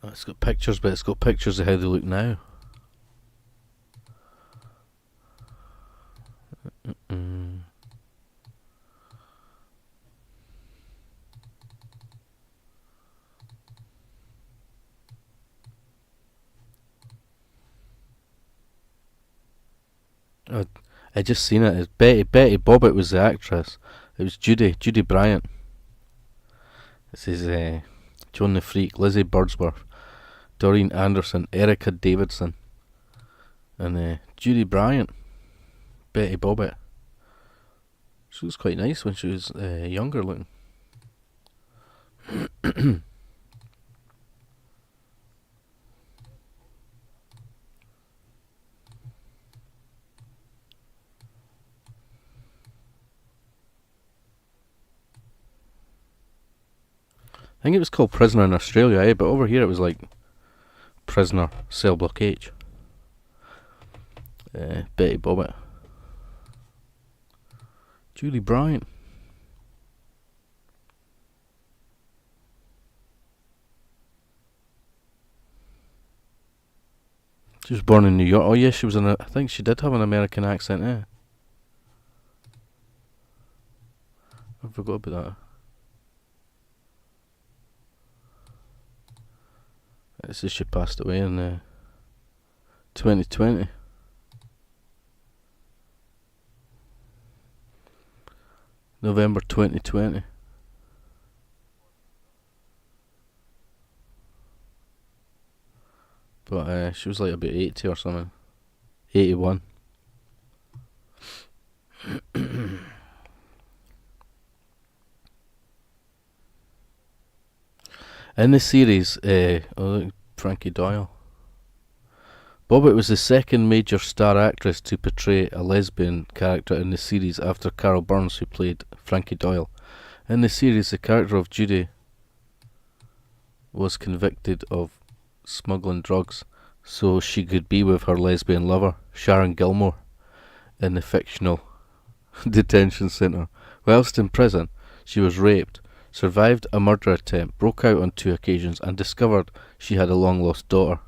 Oh, it's got pictures, but it's got pictures of how they look now. Oh, I just seen it. It's Betty Bobbitt was the actress. It was Judy Bryant. This is Joan the Freak, Lizzie Birdsworth, Doreen Anderson, Erica Davidson, and Judy Bryant. Betty Bobbitt. She was quite nice when she was younger looking. I think it was called Prisoner in Australia, eh? But over here it was like Prisoner, Cell Block H. Betty Bobbitt. Julie Bryant. She was born in New York. Oh yeah, she was I think she did have an American accent, eh? I forgot about that. It says she passed away in 2020. November 2020. But she was like about 80 or something. 81. In the series, Frankie Doyle. Bobbitt was the second major star actress to portray a lesbian character in the series after Carol Burns, who played Frankie Doyle. In the series, the character of Judy was convicted of smuggling drugs so she could be with her lesbian lover, Sharon Gilmore, in the fictional detention centre. Whilst in prison, she was raped, survived a murder attempt, broke out on 2 occasions, and discovered she had a long-lost daughter.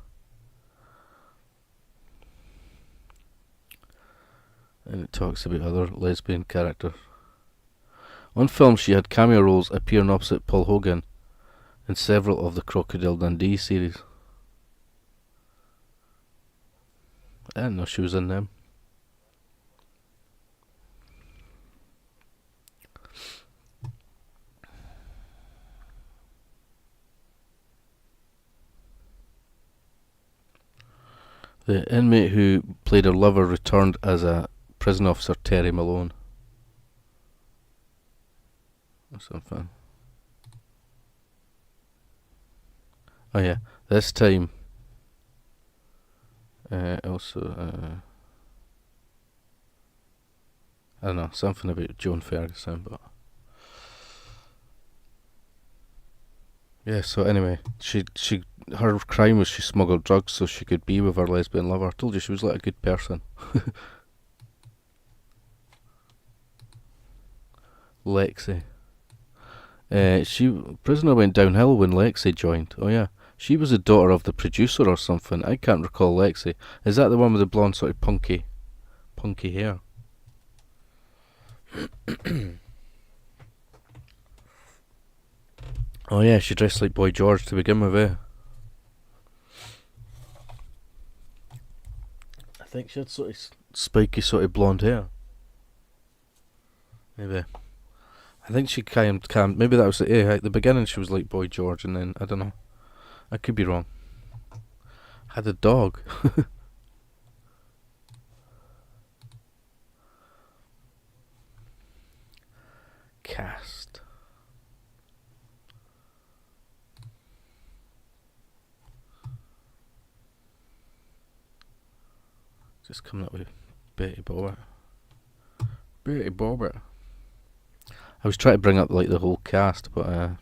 And it talks about other lesbian characters. On film, she had cameo roles appearing opposite Paul Hogan in several of the Crocodile Dundee series. I didn't know she was in them. The inmate who played her lover returned as a prison officer, Terry Malone. Or something. Oh yeah, this time also I don't know, something about Joan Ferguson, but yeah, so anyway, her crime was she smuggled drugs so she could be with her lesbian lover. I told you she was like a good person. Lexi. Prisoner went downhill when Lexi joined. Oh yeah. She was the daughter of the producer or something. I can't recall Lexi. Is that the one with the blonde sort of punky hair? Oh yeah, she dressed like Boy George to begin with, eh? I think she had sort of spiky sort of blonde hair. Maybe. I think she kind maybe that was at the beginning she was like Boy George, and then I don't know. I could be wrong. Had a dog. Cast. Just coming up with Betty Bobbitt. Betty Bobbitt. I was trying to bring up like the whole cast, but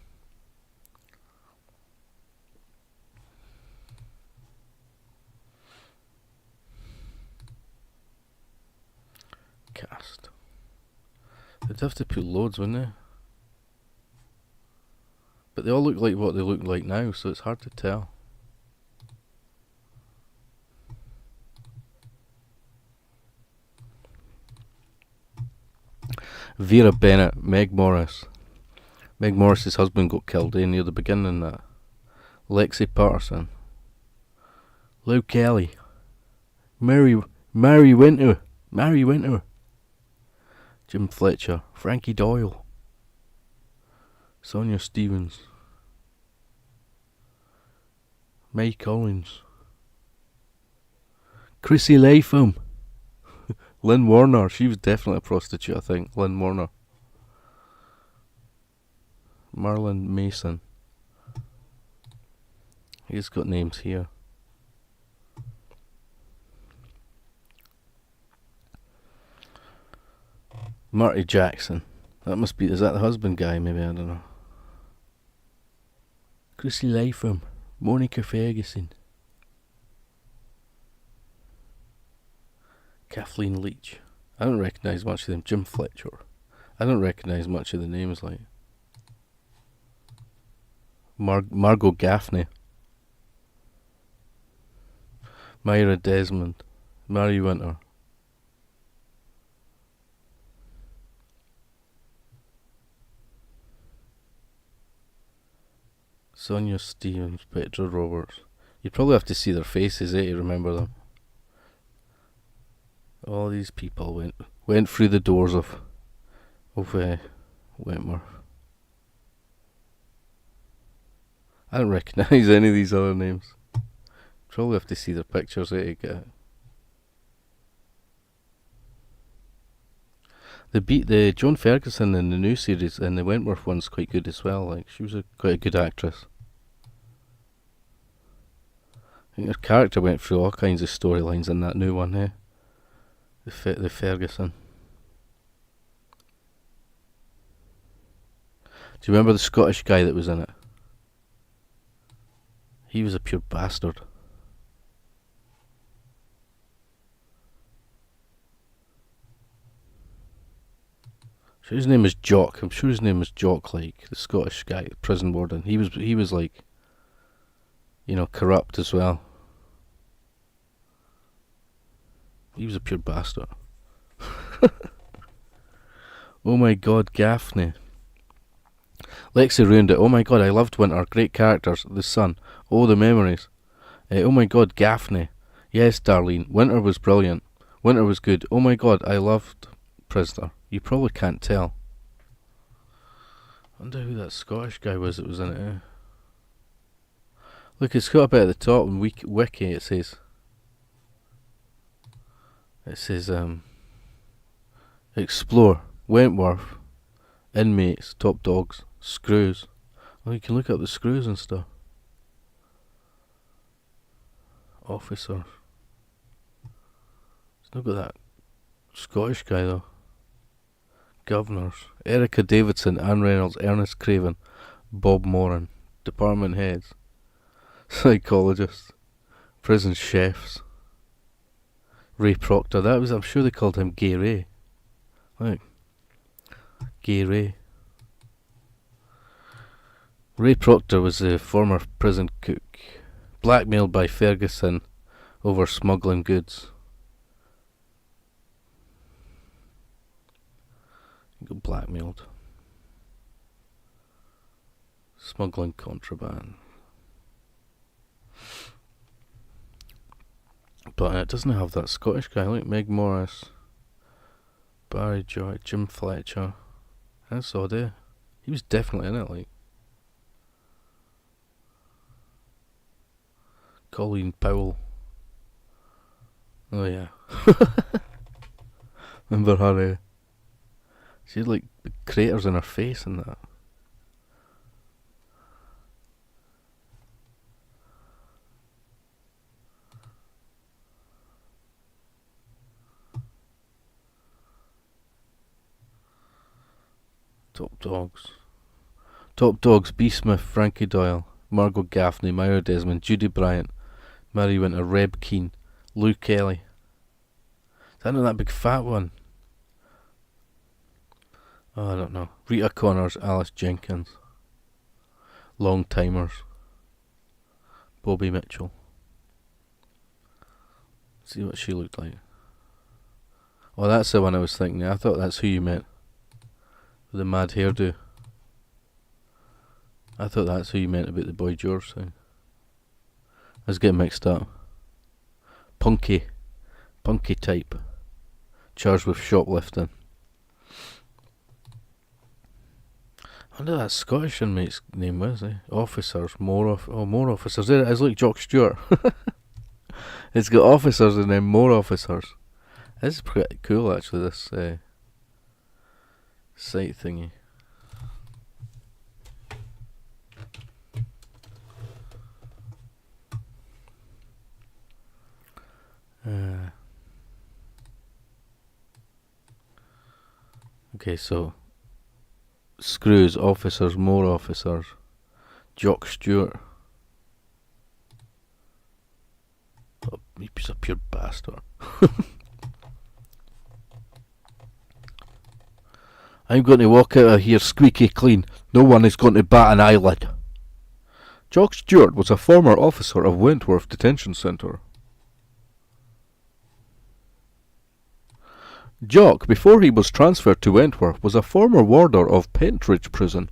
cast. They'd have to put loads, wouldn't they? But they all look like what they look like now, so it's hard to tell. Vera Bennett, Meg Morris. Meg Morris's husband got killed near the beginning of that. Lexi Patterson. Lou Kelly. Mary Winter. Jim Fletcher. Frankie Doyle. Sonia Stevens. May Collins. Chrissy Latham. Lynn Warner, she was definitely a prostitute, I think. Lynn Warner. Marlon Mason. He's got names here. Marty Jackson. That must be, is that the husband guy? Maybe, I don't know. Chrissy Latham. Monica Ferguson. Kathleen Leach. I don't recognise much of them. Jim Fletcher. I don't recognise much of the names like. Margot Gaffney. Myra Desmond. Mary Winter. Sonia Stevens, Petra Roberts. You'd probably have to see their faces, to remember them. All these people went through the doors of Wentworth. I don't recognise any of these other names. Probably have to see their pictures, to get it. The Joan Ferguson in the new series and the Wentworth one's quite good as well. Like, she was quite a good actress. I think her character went through all kinds of storylines in that new one, eh? The Ferguson. Do you remember the Scottish guy that was in it? He was a pure bastard. I'm sure his name was Jock. I'm sure his name was Jock, like the Scottish guy, the prison warden. He was like, you know, corrupt as well. He was a pure bastard. Oh my god, Gaffney. Lexi ruined it. Oh my god, I loved Winter. Great characters. The sun. Oh, the memories. Oh my god, Gaffney. Yes, Darlene. Winter was brilliant. Winter was good. Oh my god, I loved Prisoner. You probably can't tell. I wonder who that Scottish guy was that was in it. Eh? Look, it's got a bit at the top in Wiki. It says, explore, Wentworth, inmates, top dogs, screws. Oh, you can look up the screws and stuff. Officers. It's not got that Scottish guy though. Governors. Erica Davidson, Anne Reynolds, Ernest Craven, Bob Moran. Department heads. Psychologists. Prison chefs. Ray Proctor. That was, I'm sure they called him Gay Ray. Look. Gay Ray. Ray Proctor was a former prison cook. Blackmailed by Ferguson over smuggling goods. Got blackmailed. Smuggling contraband. But it doesn't have that Scottish guy. Like Meg Morris, Barry Joy, Jim Fletcher. That's odd, eh? He was definitely in it, like. Colleen Powell. Oh yeah. Remember her, she had like big craters in her face and that. Top dogs. Top dogs, B. Smith, Frankie Doyle, Margot Gaffney, Myra Desmond, Judy Bryant, Mary Winter, Reb Keane, Lou Kelly. Is that not that big fat one? Oh, I don't know. Rita Connors, Alice Jenkins. Long timers. Bobby Mitchell. See what she looked like. Oh, that's the one I was thinking. I thought that's who you meant. With the mad hairdo. I thought that's who you meant about the Boy George thing. I was getting mixed up. Punky type. Charged with shoplifting. I wonder that Scottish inmate's name was, eh? Officers, more officers. There it is, like Jock Stewart. It's got officers and then more officers. This is pretty cool actually, this site thingy. Okay, so Screws, officers, more officers. Jock Stewart. Oh, he's a pure bastard. I'm going to walk out of here squeaky clean. No one is going to bat an eyelid. Jock Stewart was a former officer of Wentworth Detention Centre. Jock, before he was transferred to Wentworth, was a former warder of Pentridge Prison,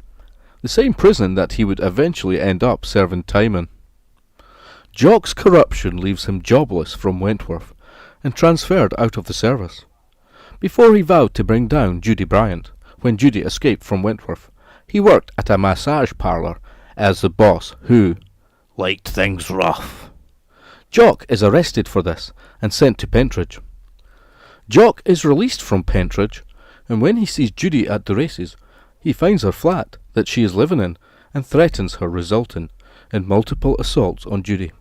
the same prison that he would eventually end up serving time in. Jock's corruption leaves him jobless from Wentworth and transferred out of the service. Before he vowed to bring down Judy Bryant, when Judy escaped from Wentworth, he worked at a massage parlour as the boss who liked things rough. Jock is arrested for this and sent to Pentridge. Jock is released from Pentridge, and when he sees Judy at the races, he finds her flat that she is living in and threatens her, resulting in multiple assaults on Judy.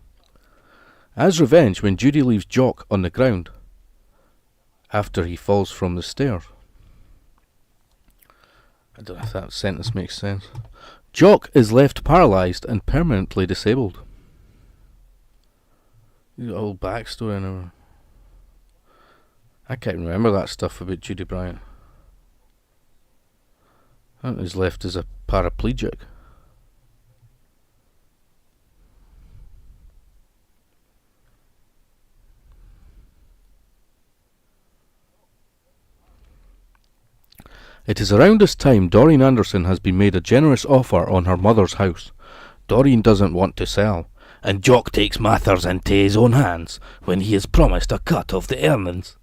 As revenge, when Judy leaves Jock on the ground after he falls from the stairs. I don't know if that sentence makes sense. Jock is left paralysed and permanently disabled. The old backstory and everything. I can't remember that stuff about Judy Bryant. I think he's left as a paraplegic. It is around this time Doreen Anderson has been made a generous offer on her mother's house. Doreen doesn't want to sell, and Jock takes matters into his own hands when he is promised a cut of the earnings.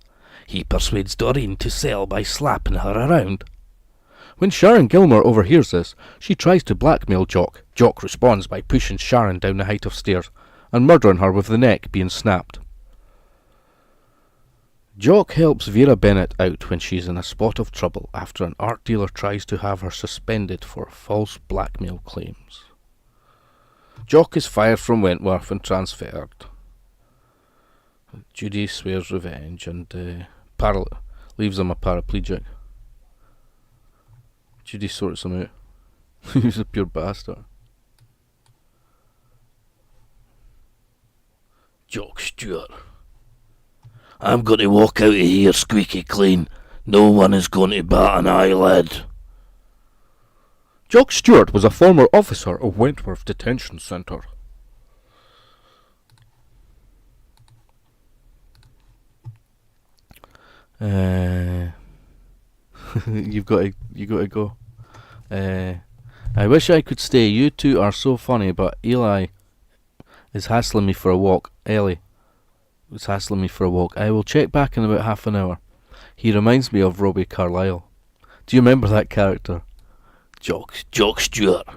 He persuades Doreen to sell by slapping her around. When Sharon Gilmore overhears this, she tries to blackmail Jock. Jock responds by pushing Sharon down the height of stairs and murdering her with the neck being snapped. Jock helps Vera Bennett out when she's in a spot of trouble after an art dealer tries to have her suspended for false blackmail claims. Jock is fired from Wentworth and transferred. Judy swears revenge and leaves him a paraplegic. Judy sorts him out. He's a pure bastard. Jock Stewart. I'm going to walk out of here squeaky clean. No one is going to bat an eyelid. Jock Stewart was a former officer of Wentworth Detention Centre. You've got to go. I wish I could stay. You two are so funny, but Eli is hassling me for a walk. Ellie was hassling me for a walk. I will check back in about half an hour. He reminds me of Robbie Carlyle. Do you remember that character? Jock Stewart.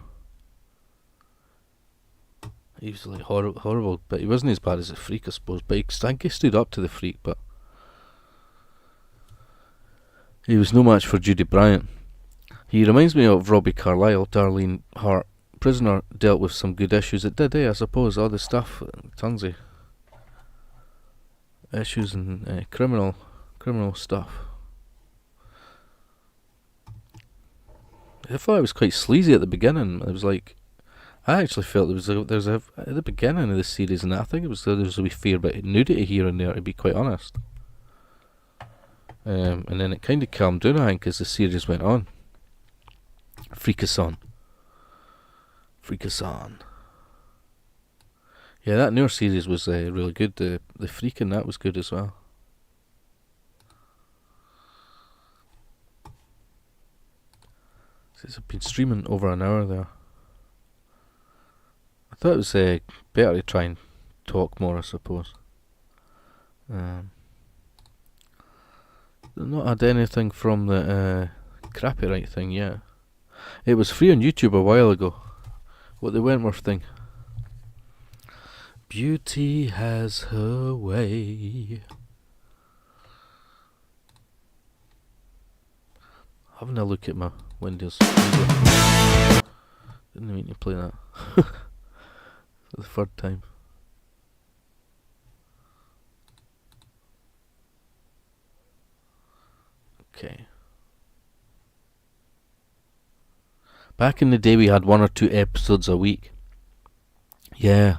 He was like horrible, but he wasn't as bad as the Freak, I suppose. But I think he stood up to the Freak, but he was no match for Judy Bryant. He reminds me of Robbie Carlyle. Darlene Hart, Prisoner, dealt with some good issues. It did, I suppose. All the stuff, tons of issues and criminal stuff. I thought it was quite sleazy at the beginning. It was like, I actually felt there's at the beginning of the series, and I think there was a wee fair bit of nudity here and there, to be quite honest. And then it kind of calmed down, I think, as the series went on. Freakathon. Yeah, that newer series was really good. The Freak in that was good as well. It's been streaming over an hour there. I thought it was better to try and talk more, I suppose. Not had anything from the copyright thing yet. It was free on YouTube a while ago. What the Wentworth thing. Beauty has her way. Having a look at my Windows. Didn't mean to play that. For the third time. Okay. Back in the day we had 1 or 2 episodes a week. Yeah.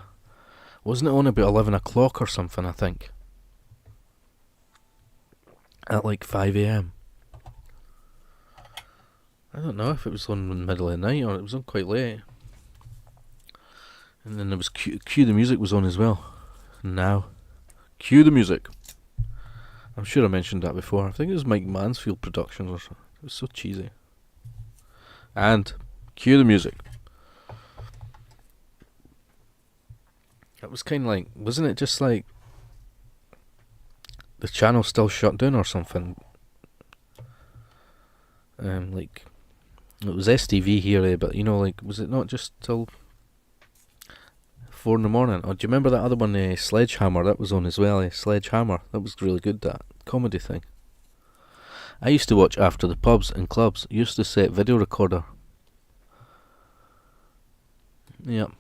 Wasn't it on about 11 o'clock or something, I think? At like 5 a.m. I don't know if it was on in the middle of the night or it was on quite late. And then there was Cue the Music was on as well. Now. Cue the Music. I'm sure I mentioned that before. I think it was Mike Mansfield Productions or something. It was so cheesy. And Cue the Music. It was kind of like, wasn't it just like the channel still shut down or something? Like it was STV here, but you know, like, was it not just till 4 in the morning? Or do you remember that other one, Sledgehammer? That was on as well. Sledgehammer. That was really good. That comedy thing. I used to watch after the pubs and clubs. Used to set video recorder. Yep.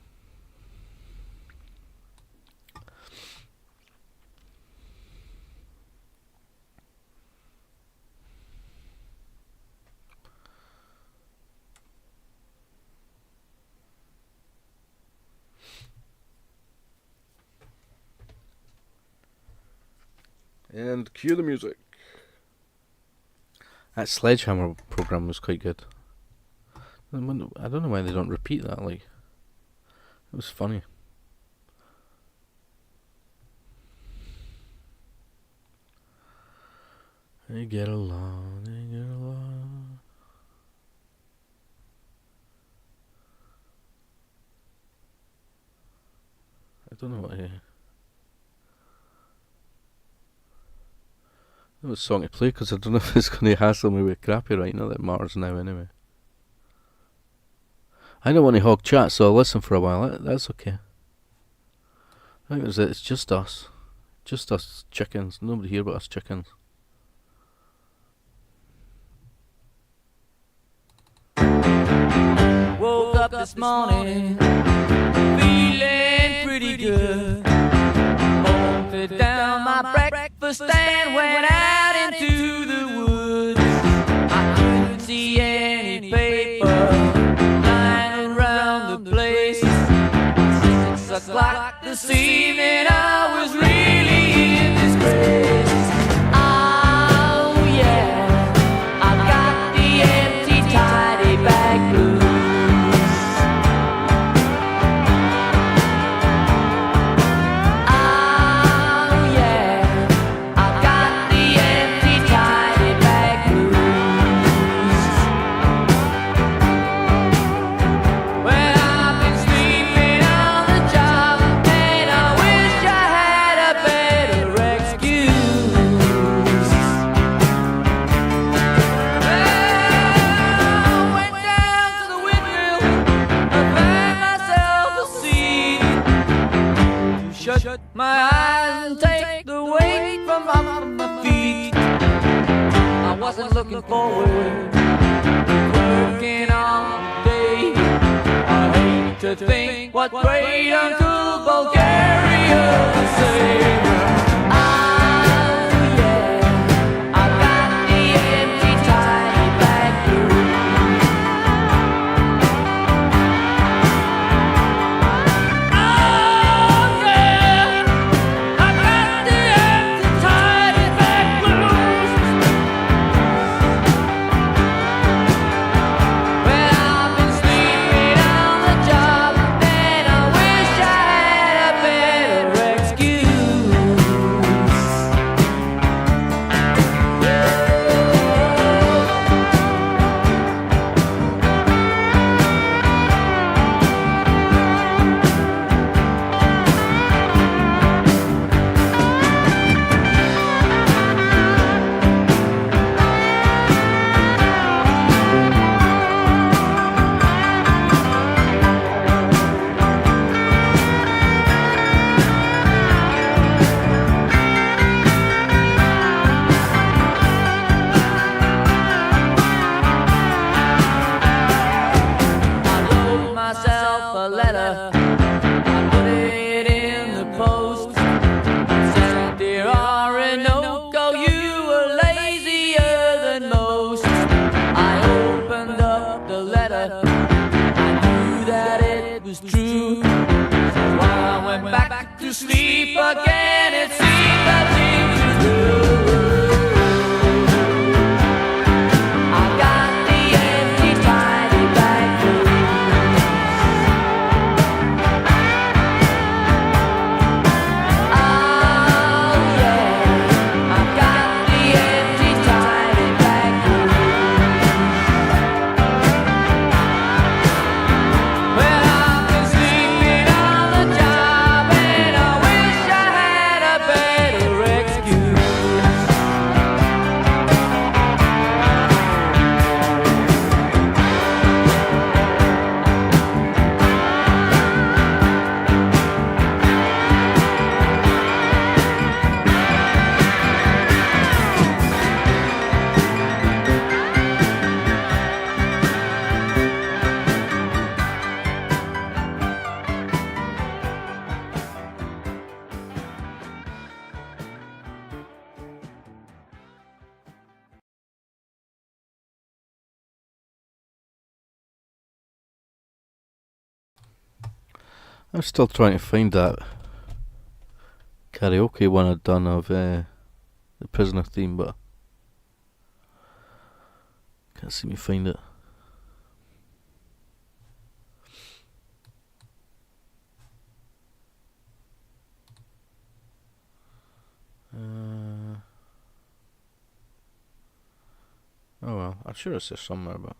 And cue the music. That Sledgehammer program was quite good. I don't know why they don't repeat that. Like, it was funny. They get along. They get along. I don't know what song to play, because I don't know if it's going to hassle me with crappy right now that matters now anyway. I don't want to hog chat, so I'll listen for a while. That's okay. I think it's just us. Just us chickens. Nobody here but us chickens. Woke up this morning feeling pretty good. Bolted down my breakfast and went out into the woods. I couldn't see any paper lying around the place. 6 o'clock this evening I was really in disgrace. Oh yeah, I've got the empty tidy bag blues. Shut my eyes and take the weight from off my feet. I wasn't looking forward to working all day. I hate to think what great Uncle Bulgaria would say. Oh yeah, I got the empty tidy bag blues. Sleep again, it seemed that things to do. I got the empty tidy bag blues. Oh yeah, I got the empty tidy bag blues. Well, I've been sleeping on the job and I wish I had a better excuse. I'm still trying to find that karaoke one I'd done of the Prisoner theme, but can't see me find it. Oh well, I'm sure it's there somewhere, but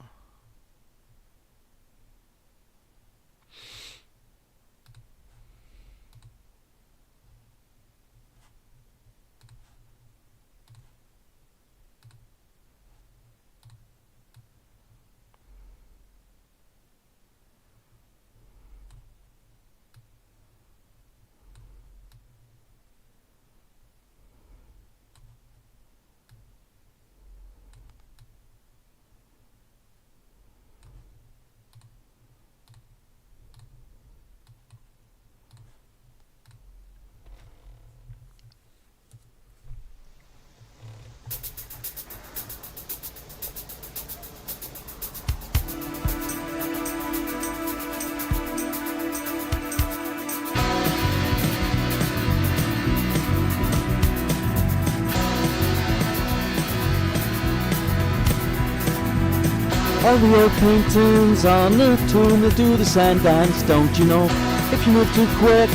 all the old paintings on the tomb, they do the sand dance, don't you know? If you move too quick,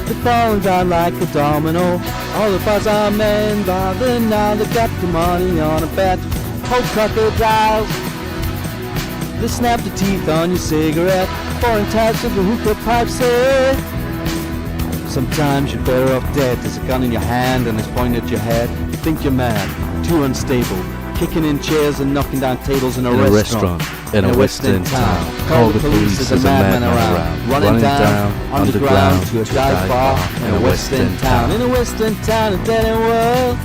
they're falling down like a domino. All the bazaar men bother now, they got the money on a bet. Hold crocodiles, they snap the teeth on your cigarette. Foreign types of the hookah pipes say, sometimes you're better off dead. There's a gun in your hand and it's pointed at your head. You think you're mad, too unstable, kicking in chairs and knocking down tables in a restaurant in a western town. Call the police, there's a madman around, running down underground to a dive bar in a western town. In a western town, a dead end world.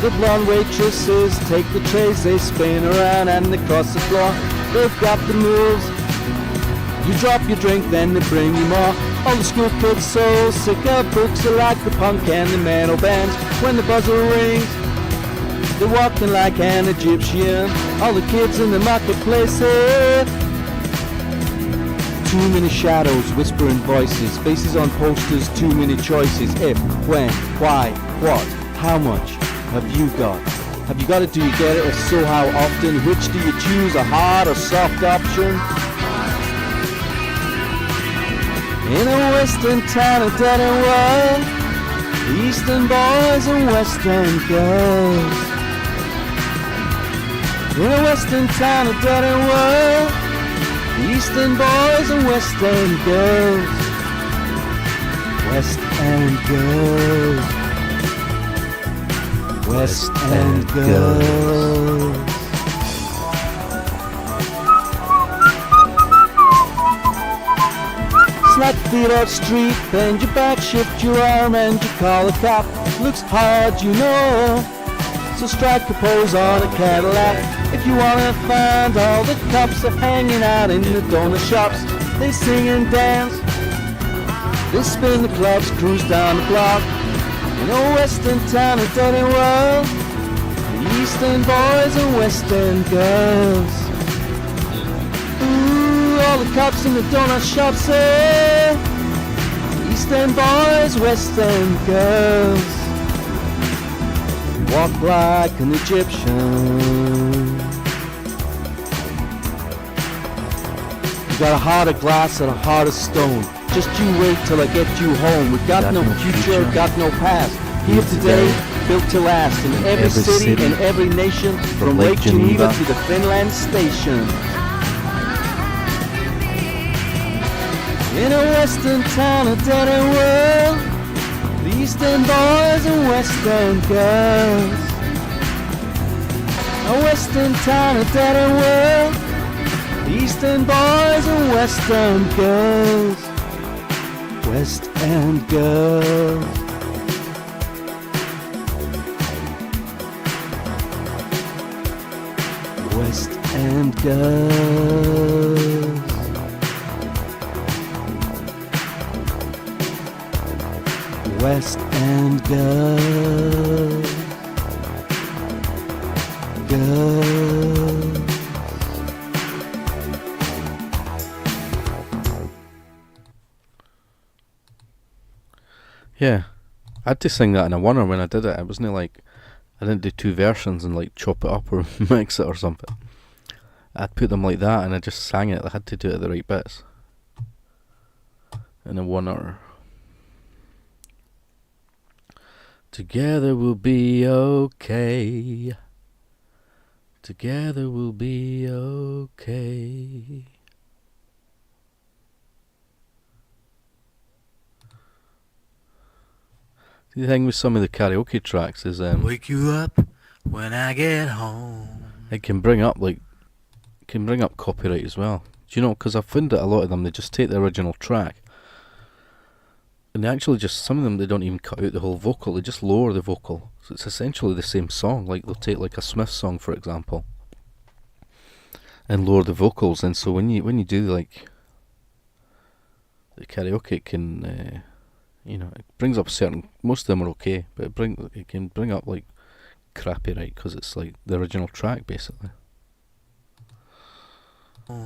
The blonde waitresses take the trays, they spin around and they cross the floor. They've got the moves. You drop your drink, then they bring you more. All the school kids so sick of books, they like the punk and the metal bands. When the buzzer rings, they're walking like an Egyptian. All the kids in the marketplace, too many shadows, whispering voices, faces on posters, too many choices. If, when, why, what, how much have you got? Have you got it? Do you get it? If so, how often? Which do you choose, a hard or soft option? In a western town, a dead end world, eastern boys and western girls. In a western town, a dead end world, eastern boys and western girls. West End girls. West End girls. Slap feet off street, bend your back, shift your arm and you call a cop. Looks hard, you know, so strike a pose on a Cadillac. If you wanna find all the cops are hanging out in the donut shops. They sing and dance, they spin the clubs, cruise down the block. In a western town, a dead end world, the eastern boys and western girls. Ooh, all the cops in the donut shops say, eastern boys, western girls. Walk like an Egyptian. You got a heart of glass and a heart of stone. Just you wait till I get you home. We got no future, got no past. Here today, built to last. In every city, in every nation, from Lake Geneva to the Finland station. In a western town, a dead end world, the eastern boys and western girls. A western town, a dead end world, the eastern boys and western girls. West End girls. West End girls. West End girls. Girls. Yeah, I had to sing that in a oneer when I did it. It wasn't like I didn't do two versions and like chop it up or mix it or something. I'd put them like that and I just sang it. I had to do it at the right bits. In a oneer. Together we'll be okay. Together we'll be okay. The thing with some of the karaoke tracks is Wake you up when I get home. it can bring up copyright as well. Do you know? Because I've found that a lot of them, they just take the original track and they actually just, some of them, they don't even cut out the whole vocal. They just lower the vocal, so it's essentially the same song. Like they'll take like a Smith song, for example, and lower the vocals. And so when you do like the karaoke, it can it brings up certain, most of them are okay, but it can bring up like crappy, right, because it's like the original track basically. You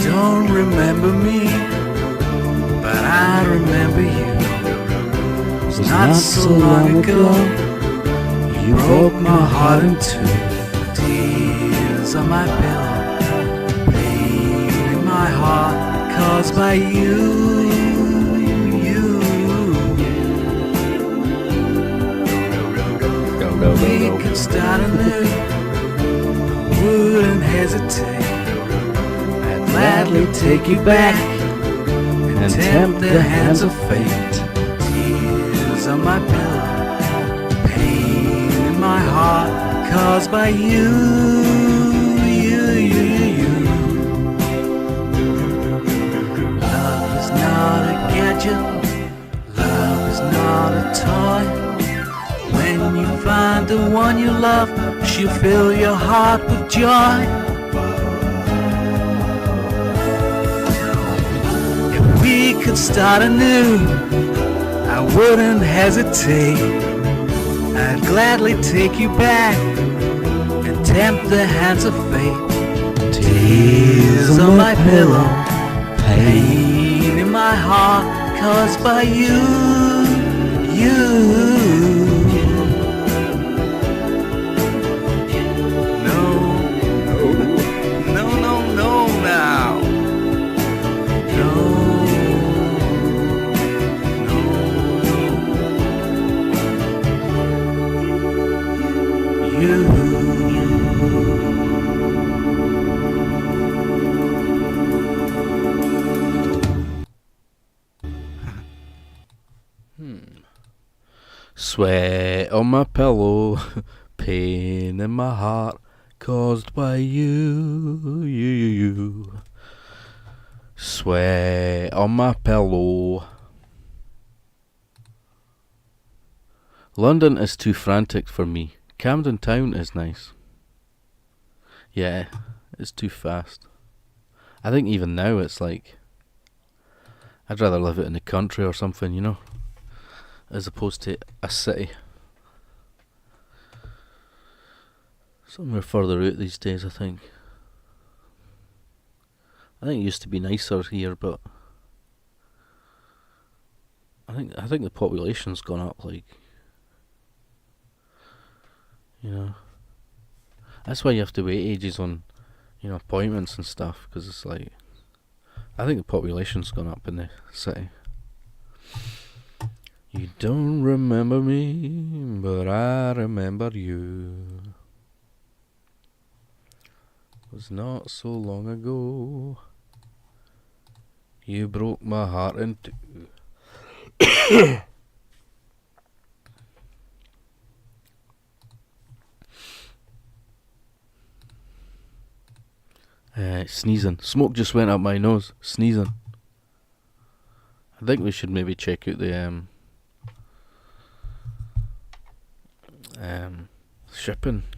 don't remember me, but I remember you. It's not so long ago, you broke my heart in two. Tears on my pillow, pain in my heart caused by you. We could start anew, wouldn't hesitate. I'd gladly take you back and tempt the hands of fate. Tears on my pillow, pain in my heart caused by you. Love is not a gadget, love is not a toy. When you find the one you love, she'll fill your heart with joy. If we could start anew, I wouldn't hesitate. I'd gladly take you back and tempt the hands of fate. Tears on my pillow, pain in my heart caused by you. Sweat on my pillow, pain in my heart caused by you. Sweat on my pillow. London is too frantic for me. Camden Town is nice. Yeah, it's too fast. I think even now it's like, I'd rather live it in the country or something, you know, as opposed to a city. Somewhere further out these days, I think. I think it used to be nicer here, but I think the population's gone up, like, you know. That's why you have to wait ages on, you know, appointments and stuff, because it's like, I think the population's gone up in the city. You don't remember me, but I remember you. It was not so long ago, you broke my heart in two. Sneezing. Smoke just went up my nose. Sneezing. I think we should maybe check out the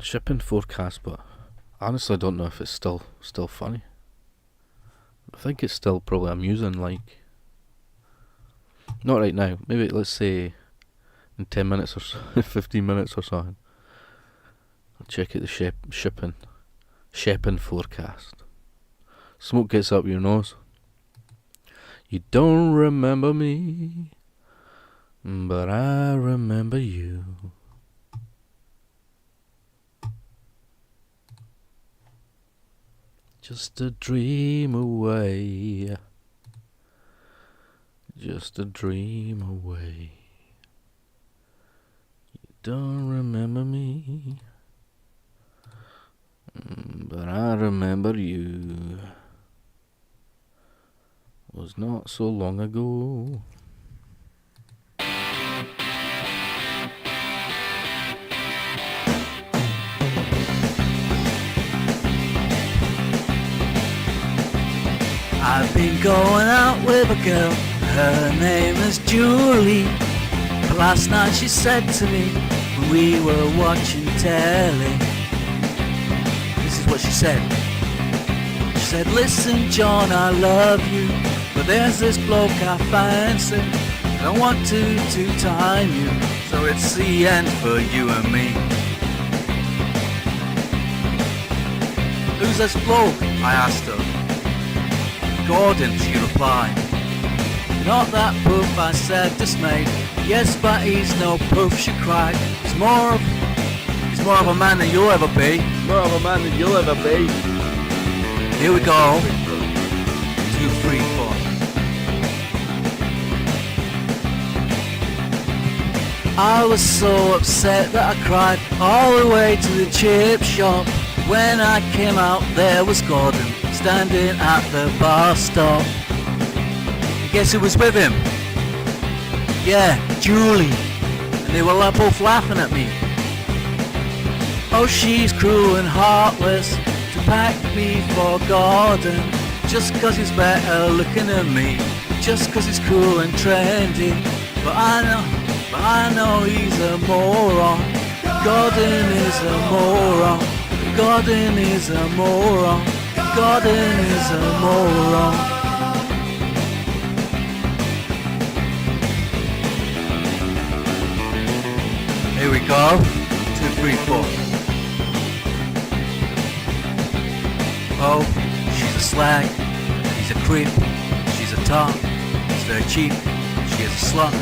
shipping forecast, but honestly I don't know if it's still funny. I think it's still probably amusing, like, not right now. Maybe let's say in 10 minutes or so, 15 minutes or something. I'll check out the shipping forecast. Smoke gets up your nose. You don't remember me, but I remember you. Just a dream away. Just a dream away. You don't remember me, but I remember you. Was not so long ago. I've been going out with a girl, her name is Julie. But last night she said to me, when we were watching telly, this is what she said. She said, listen John, I love you, but there's this bloke I fancy. I don't want to time you, so it's the end for you and me. Who's this bloke? I asked her. Gordon, she replied. Not that poof, I said, dismayed. Yes, but he's no poof, she cried. He's more of a man than you'll ever be. More of a man than you'll ever be. Here we go. 2, 3, 4. I was so upset that I cried all the way to the chip shop. When I came out, there was Gordon standing at the bar stop. Guess who was with him? Yeah, Julie. And they were both laughing at me. Oh, she's cruel and heartless to pack me for Gordon, just 'cause he's better looking than me, just 'cause he's cool and trendy. But I know he's a moron. Gordon is a moron. Gordon is a moron. Gordon is a moron. Here we go. 2, 3, 4. Oh, she's a slag. He's a creep. She's a tart. He's very cheap. She is a slut. He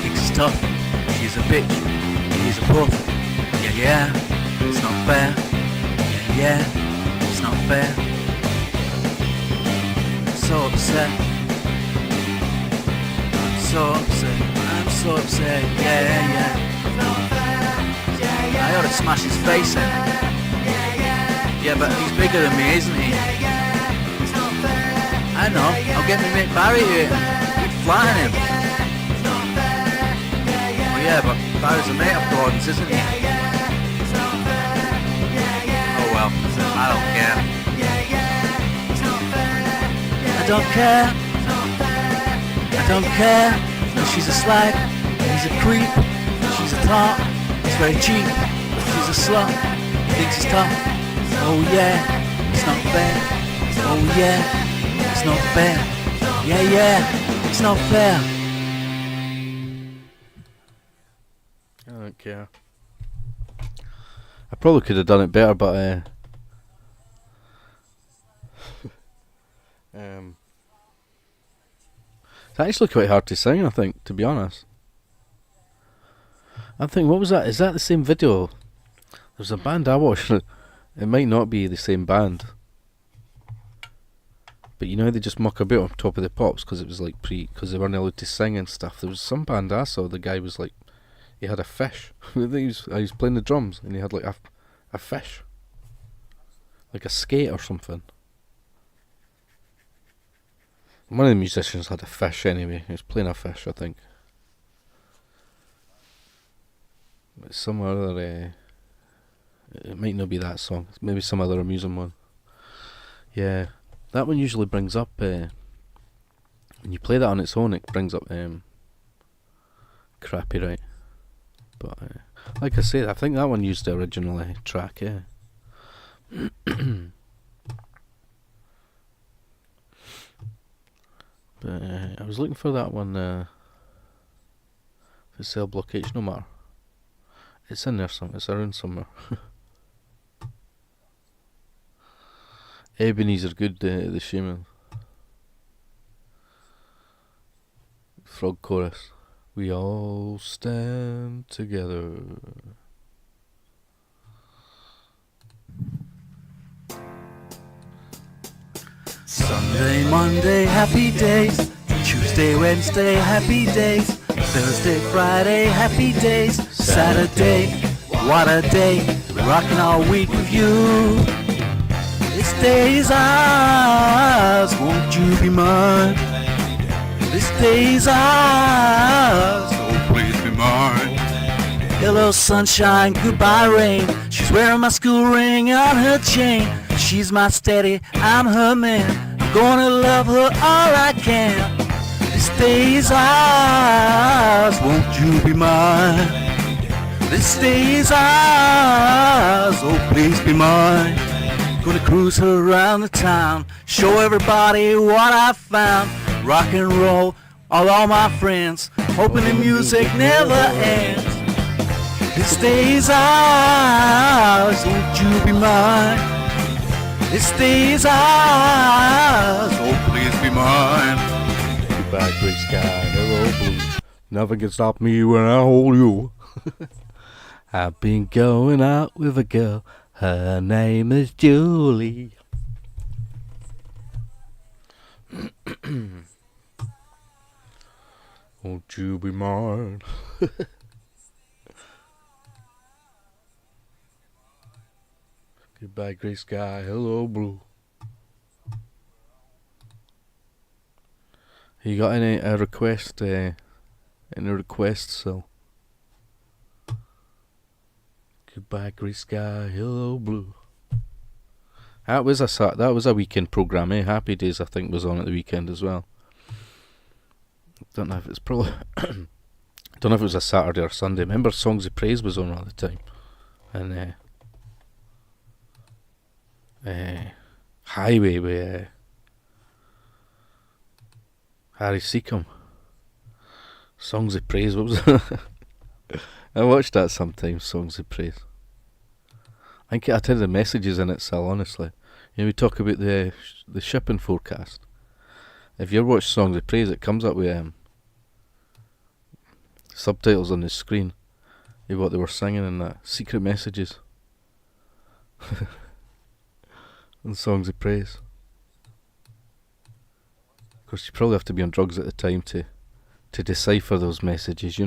thinks he's tough. She's a bitch. He's a puff. Yeah, it's not fair. Yeah, it's not fair. I'm so upset. I'm so upset. I'm so upset. Yeah. I ought to smash his face in. Yeah, but he's bigger than me, isn't he? I know. I'll get me mate Barry here. We'd flatten him. Oh yeah, but Barry's a mate of Gordon's, isn't he? Oh well, I don't care. I don't care. I don't care. She's a slag. He's a creep. She's a tart. He's very cheap. She's a slut. He thinks he's tough. Oh yeah, it's not fair. Oh yeah, it's not fair. Yeah, it's not fair. I don't care. I probably could have done it better, but it's actually quite hard to sing, I think, to be honest. I think, what was that? Is that the same video? There's a band I watched. It might not be the same band, but you know they just muck about on top of the pops because it was like because they weren't allowed to sing and stuff. There was some band I saw. The guy was like, he had a fish. he was playing the drums and he had like a fish, like a skate or something. One of the musicians had a fish anyway. He was playing a fish, I think. But some other, it might not be that song. It's maybe some other amusing one. Yeah, that one usually brings up, when you play that on its own, it brings up crappy, right? But like I said, I think that one used the original track, yeah. But I was looking for that one. I The cell block H, no matter. It's in there somewhere, it's around somewhere. Ebenezer Good, the Shaman. Frog chorus. We all stand together. Sunday, Monday, happy days. Tuesday, Wednesday, happy days. Thursday, Friday, happy days. Saturday, what a day. Rocking all week with you. This day is ours, won't you be mine? This day is ours, oh please be mine. Hello sunshine, goodbye rain. She's wearing my school ring on her chain. She's my steady, I'm her man. I'm gonna love her all I can. This day is ours, won't you be mine? This day is ours, oh please be mine. Gonna cruise her around the town, show everybody what I found. Rock and roll, all my friends, hoping the music never ends. This day is ours, won't you be mine? This day is ours, oh please be mine. Goodbye, gray sky, hello blue. Nothing can stop me when I hold you. I've been going out with a girl. Her name is Julie. Won't you be mine? Goodbye, grey sky. Hello, blue. You got any request? Any requests? So. Goodbye, grey sky. Hello, blue. That was a weekend program. Happy Days, I think, was on at the weekend as well. Don't know if it's probably. Don't know if it was a Saturday or Sunday. Remember, Songs of Praise was on all the time, and Highway with Harry Seacombe. Songs of Praise. What was that? I watched that sometimes. Songs of Praise. I think I tell you the messages in it, Sal. Honestly, we talk about the shipping forecast. If you watch Songs of Praise, it comes up with subtitles on the screen of what they were singing and that. Secret messages. And Songs of Praise. Of course, you probably have to be on drugs at the time to decipher those messages,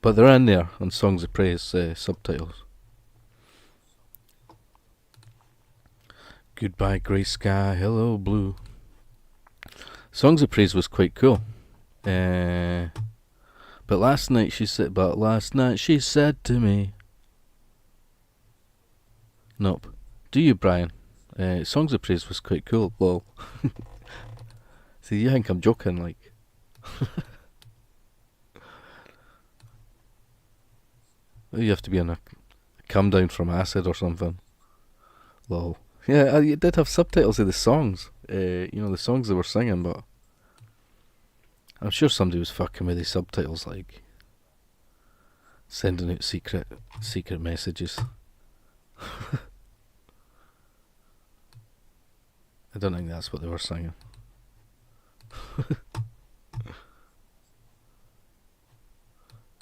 but they're in there on Songs of Praise subtitles. Goodbye, grey sky, hello, blue. Songs of Praise was quite cool. But last night she said to me, nope. Do you, Brian? Songs of Praise was quite cool. Lol. See, you think I'm joking, like. You have to be on a come down from acid or something. Lol. Yeah, you did have subtitles of the songs. The songs they were singing, but I'm sure somebody was fucking with the subtitles, like sending out secret messages. I don't think that's what they were singing.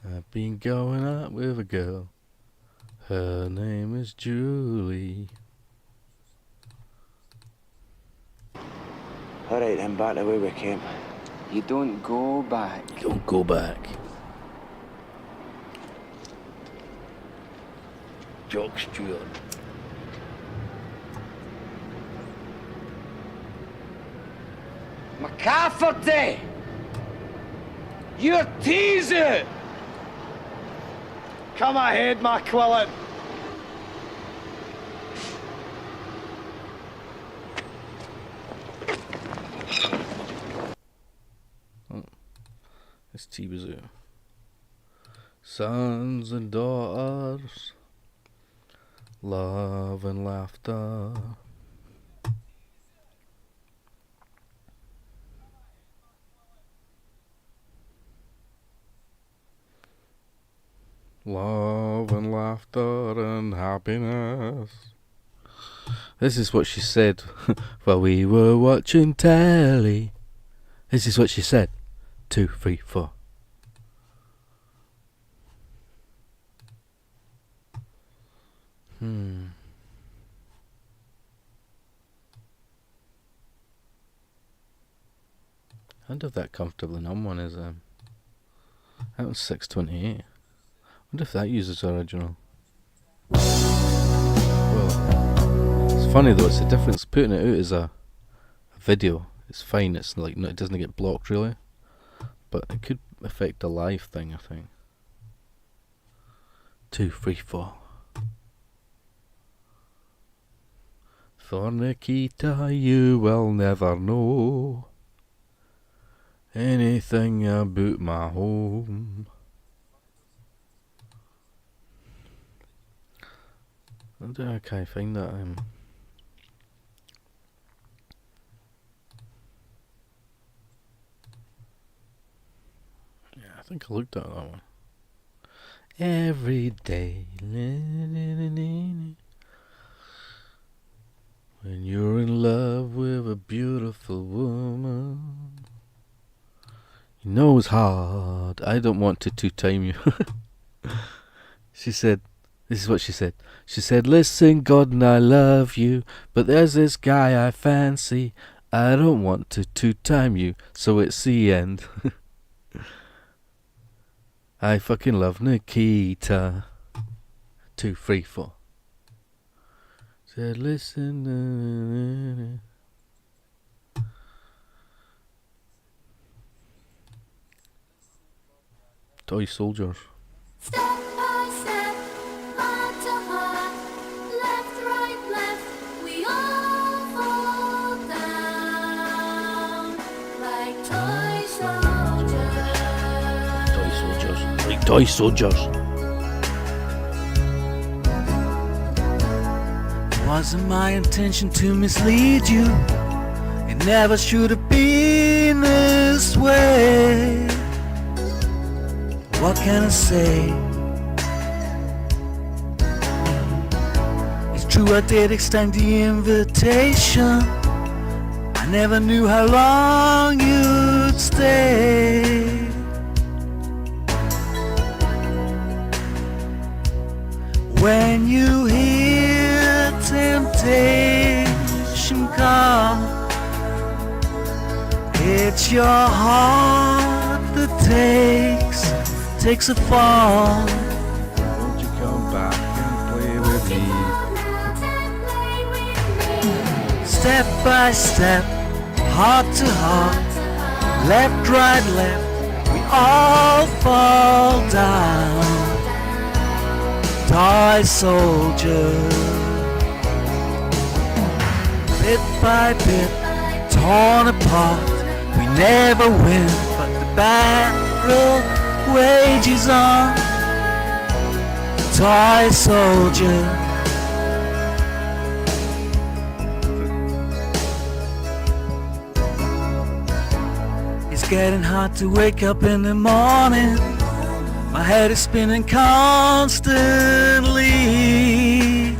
I've been going out with a girl. Her name is Julie. Alright then, back the way we came. You don't go back. You don't go back. Jock Stewart. McCafferty! You're teasing! Come ahead, McQuillan. This tea was out. Sons and daughters, love and laughter. love and laughter and happiness. This is what she said while we were watching telly. This is what she said. 2, 3, 4. I wonder if that Comfortably Numb one is that was 628. I wonder if that uses original. Well, it's funny though, it's the difference putting it out as a video. It's fine, it's like it doesn't get blocked really, but it could affect a live thing, I think. 2, 3, 4. For Nikita, you will never know anything about my home. I don't know, I can't find that. Yeah, I think I looked at that one. Every day, when you're in love with a beautiful woman. You know it's hard. I don't want to two-time you. She said, this is what she said. She said, listen, Gordon, I love you, but there's this guy I fancy. I don't want to two-time you, so it's the end. I fucking love Nikita. 2, 3, 4. Said, listen. Toy Soldiers. Step by step, heart to heart, left, right, left, we all fall down like toy soldiers. Toy Soldiers. Like Toy Soldiers. It wasn't my intention to mislead you. It never should have been this way. What can I say? It's true I did extend the invitation. I never knew how long you'd stay. When you hear temptation come, it's your heart that takes a fall. Won't you come back and play with me? Step by step, heart to heart, left, right, left, we all fall down. Toy soldier, bit by bit, torn apart. We never win, but the battle wages on. Toy soldier. It's getting hard to wake up in the morning. My head is spinning constantly.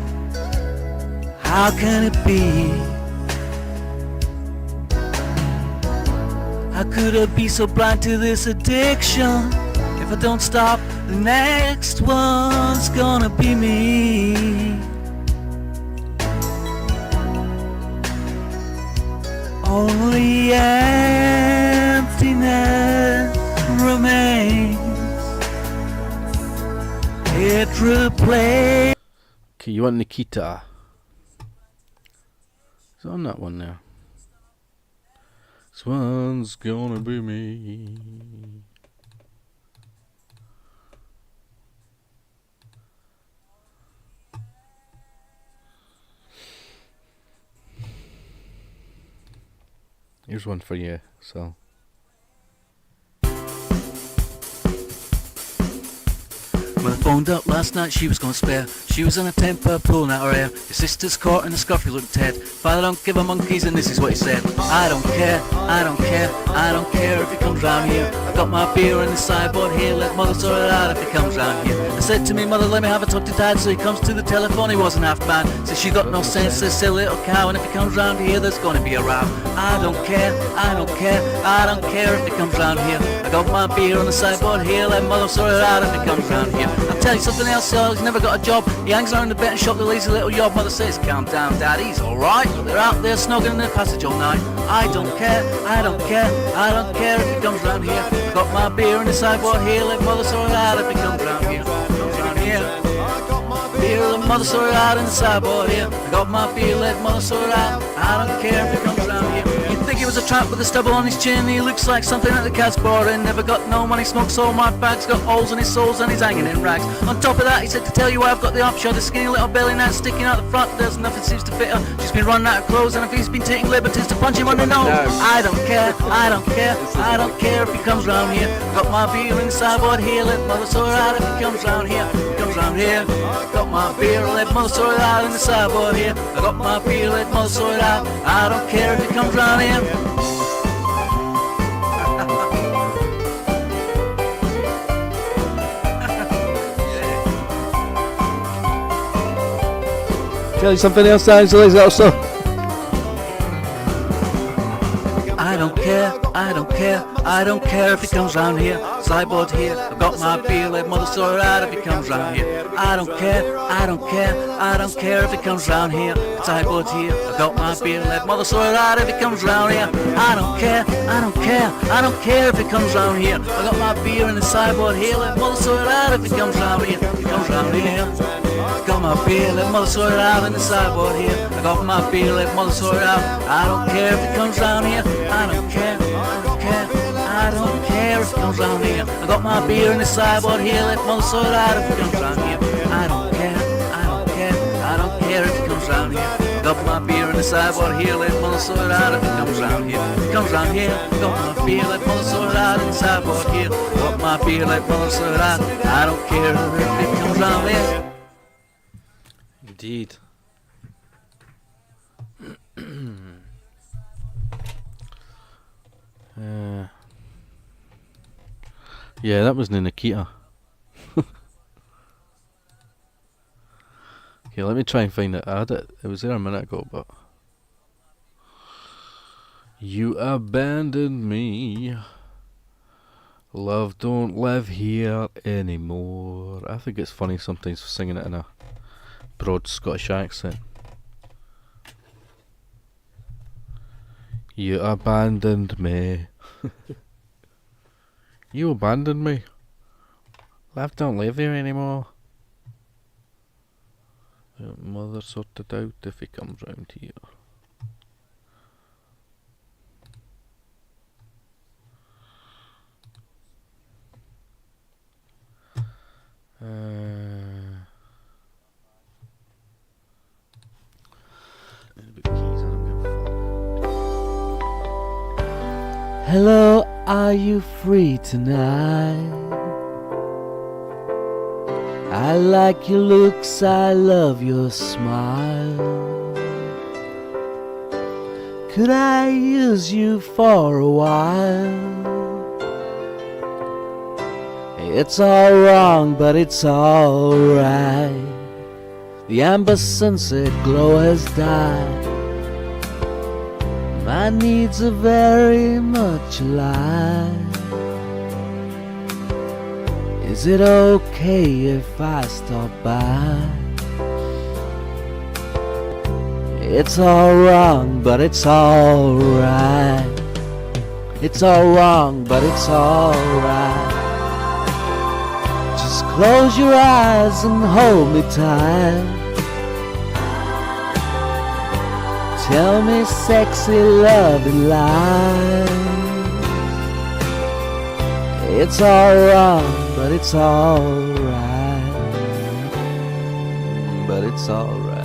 How can it be? How could I be so blind to this addiction? If I don't stop, the next one's gonna be me. Only emptiness remains. It replaces. Okay, you want Nikita? It's on that one now. This one's gonna be me. Here's one for you, so. When I phoned up last night, she was gonna spare. She was in a temper, pulling out her hair. Your sister's caught in a scruffy looked head. Father don't give her monkeys, and this is what he said. I don't care, I don't care, I don't care if he comes round here. I got my beer in the sideboard here, let mother sort it out if he comes round here. I said to me, mother, let me have a talk to dad, so he comes to the telephone, he wasn't half man. Says she got no sense, says silly little cow, and if he comes round here, there's gonna be a row. I don't care, I don't care, I don't care if he comes round here. I got my beer on the sideboard here, let mother sort it out if he comes round here. I'll tell you something else, he's never got a job. He hangs around the betting shop, the lazy little yob. Mother says, calm down, dad, he's alright. They're out there snogging in the passage all night. I don't care, I don't care, I don't care if he comes round here. I got my beer in the sideboard here, let mother sort it out if he comes round here. Comes round here. Beer, let mother sort it out in the sideboard here. I got my beer, let mother sort it out. I don't care if he comes round here. You'd think he was a tramp with a stubble on his chin. He looks like something at the cat's border. Never got no money, smokes all my bags. Got holes in his soles and he's hanging in rags. On top of that, he said to tell you why I've got the option. The skinny little belly now sticking out the front. There's nothing seems to fit her. She's been running out of clothes, and if he's been taking liberties to punch him on the nose. I don't care, I don't care, I don't care if he comes round here. Got my beer in the sideboard here, let mother sort it out if he comes round here. He comes round here. Got my beer, let mother sort it out in the sideboard here. I got my beer, let mother sort it out. I don't care if he comes round here. Tell you something else, sounds also. I don't care, I don't care, I don't care if he comes round here. Sideboard here, I've got my beer, let mother sort it out if he comes round here. I don't care, I don't care, I don't care if he comes round here. Sideboard here, I've got my beer, let mother sort it out if he comes round here. I don't care, I don't care, I don't care if he comes round here. I got my beer in the sideboard here, let mother sort it out if he comes round here. He comes round here. Got my beer, let mother sort it out in the sideboard here. I got my beer, let mother sort it out. I don't care if it comes round here. I don't care, I don't care, I don't care if it comes round here. I got my beer in the sideboard here, let mother sort it out if it comes round here. I don't care, I don't care, I don't care if it comes round here. I got my beer in the sideboard here, let mother sort it out if it comes round here. It comes round here. I got my beer, let mother sort it out in the sideboard here. I got my beer, let mother sort it out. I don't care if it comes round here. Indeed. Yeah, that was Nikita. Okay, let me try and find it. I had it. It was there a minute ago, but you abandoned me. Love don't live here anymore. I think it's funny sometimes singing it in a broad Scottish accent. You abandoned me. You abandoned me. Love don't live here anymore. Mother sort it out if he comes round here. Hello, are you free tonight? I like your looks, I love your smile. Could I use you for a while? It's all wrong, but it's all right. The amber sunset glow has died. My needs are very much alive. Is it okay if I stop by? It's all wrong, but it's all right. It's all wrong, but it's all right. Just close your eyes and hold me tight. Tell me sexy loving lies. It's all wrong, but it's all right. But it's all right.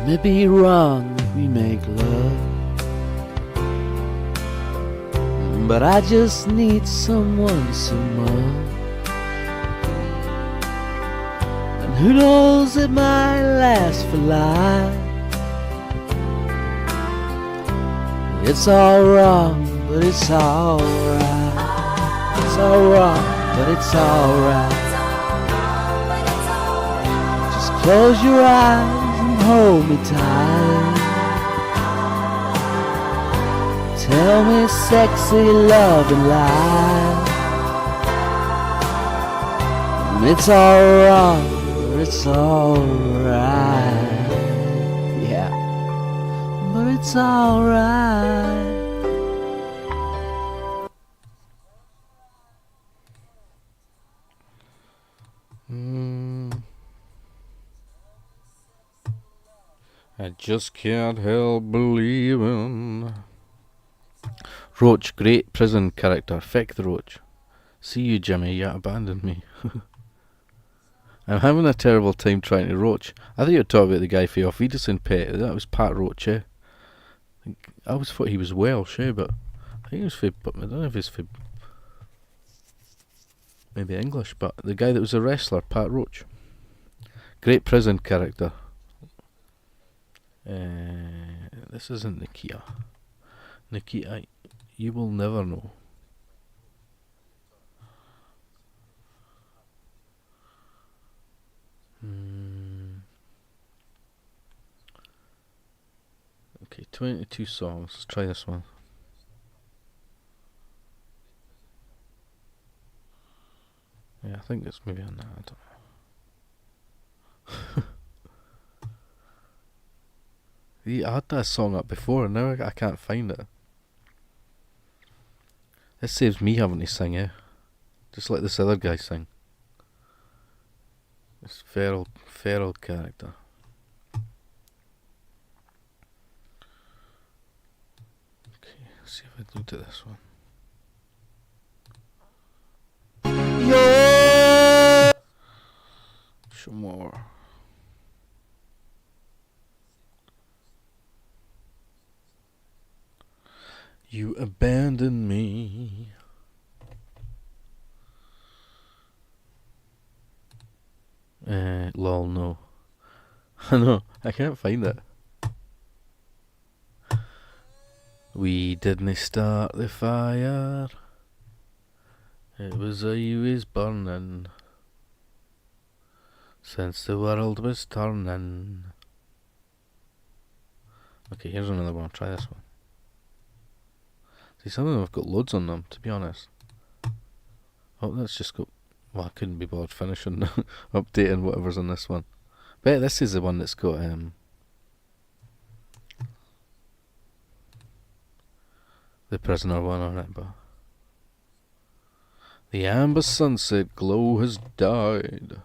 Maybe wrong if we make love. but I just need someone some more. And who knows, it might last for life. It's all wrong, but it's alright. It's all wrong, but it's alright. Just close your eyes and hold me tight. Tell me sexy love and lie. And it's all wrong, but it's alright. Yeah, but it's alright. I just can't help believing. Roach, great prison character. Feck the Roach. See you, Jimmy, you abandoned me. I'm having a terrible time trying to Roach. I thought you were talking about the guy for Off Edison Pet. That was Pat Roach, eh? I always thought he was Welsh, eh? But I think he was but I don't know if he's maybe English, but the guy that was a wrestler, Pat Roach. Great prison character. This isn't Nikita. Nikita, you will never know. Okay, 22 songs. Let's try this one. Yeah, I think it's maybe on that. I don't know. I had that song up before, and now I can't find it. This saves me having to sing, eh? Just let this other guy sing. This feral character. Okay, let's see if I looked at this one. Yeah. Some more. You abandoned me. Lol, no. I know, I can't find it. We didn't start the fire. It was I was burning. Since the world was turning. Okay, here's another one. Try this one. See, some of them have got loads on them, to be honest. Oh, that's just got... Well, I couldn't be bothered finishing, updating whatever's on this one. Bet this is the one that's got, the prisoner one on it, but... The amber sunset glow has died.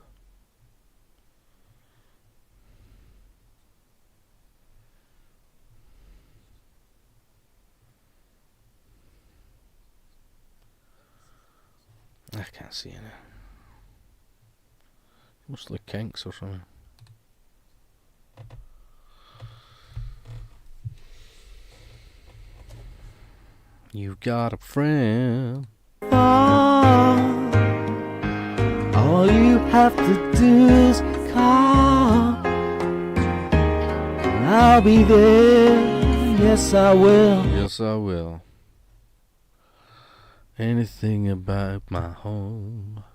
I can't see any. Mostly kinks or something. You've got a friend. All you have to do is call, and I'll be there. Yes, I will. Yes, I will. Anything about my home.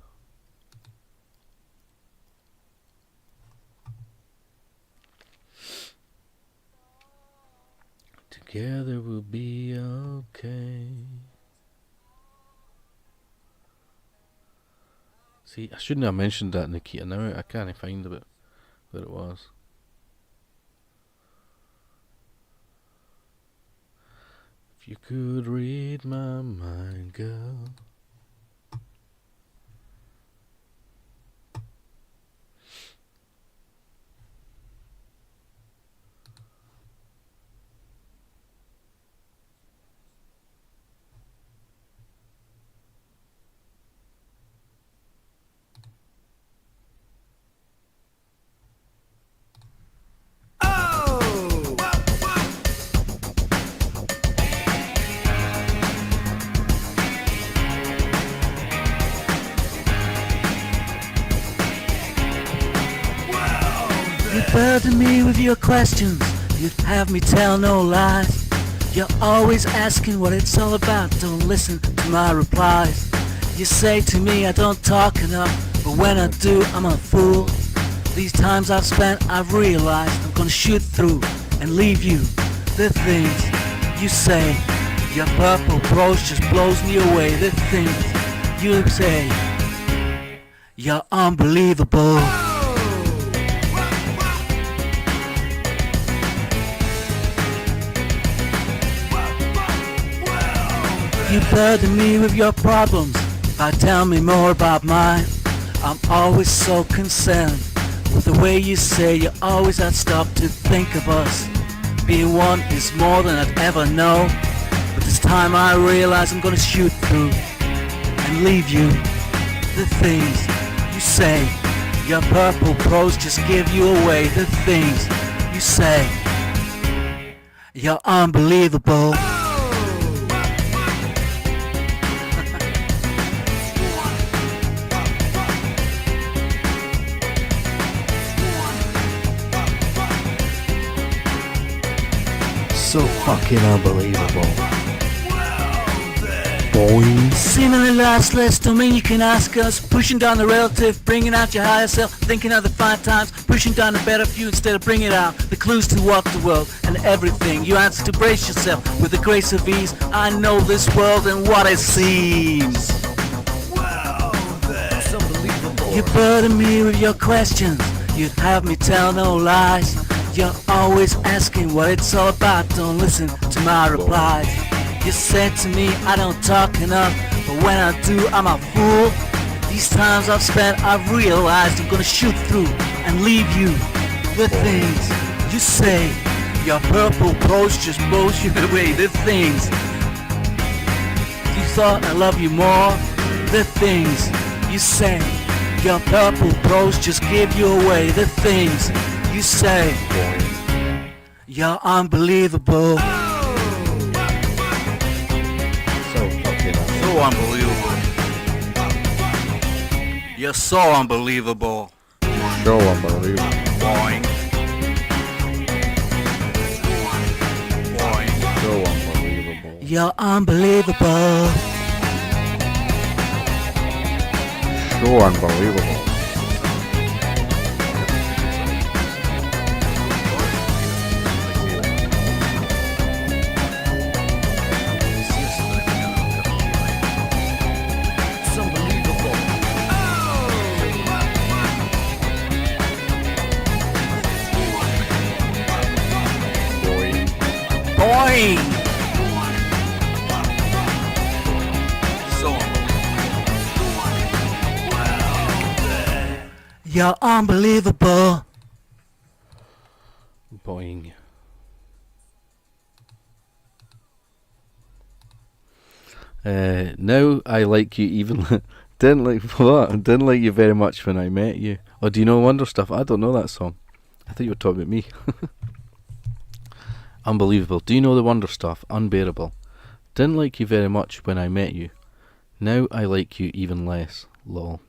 Together we'll be okay. See, I shouldn't have mentioned that, Nikita. Now I can't find it where it was. If you could read my mind, girl. burden me with your questions, you'd have me tell no lies. You're always asking what it's all about, don't listen to my replies. You say to me I don't talk enough, but when I do I'm a fool. These times I've spent I've realized I'm gonna shoot through and leave you. The things you say, your purple prose just blows me away. The things you say, you're unbelievable. You burden me with your problems, tell me more about mine. I'm always so concerned with the way you say you always had stopped to think of us. Being one is more than I'd ever know, but this time I realize I'm gonna shoot through and leave you. The things you say, your purple prose just give you away. The things you say, you're unbelievable. So fucking unbelievable. Boing. Seemingly lossless, don't mean you can ask us. Pushing down the relative, bringing out your higher self. Thinking of the fine times, pushing down the better few instead of bringing out the clues to walk the world and everything. You answer to brace yourself with the grace of ease. I know this world and what it seems. You burden me with your questions, you'd have me tell no lies. You're always asking what it's all about, don't listen to my replies. You said to me I don't talk enough, but when I do I'm a fool. These times I've spent I've realized I'm gonna shoot through and leave you. The things you say, your purple prose just blows you away. The things you thought I love you more. The things you say, your purple prose just give you away. The things you say, you're unbelievable. So unbelievable. You're so unbelievable. So unbelievable. Boing. Boing. So unbelievable. You're unbelievable. So unbelievable. Boing. So you're unbelievable. Boing. Now I like you even didn't like what? Didn't like you very much when I met you. Oh, do you know Wonder Stuff? I don't know that song. I thought you were talking about me. Unbelievable. Do you know the Wonder Stuff? Unbearable. Didn't like you very much when I met you. Now I like you even less. Lol.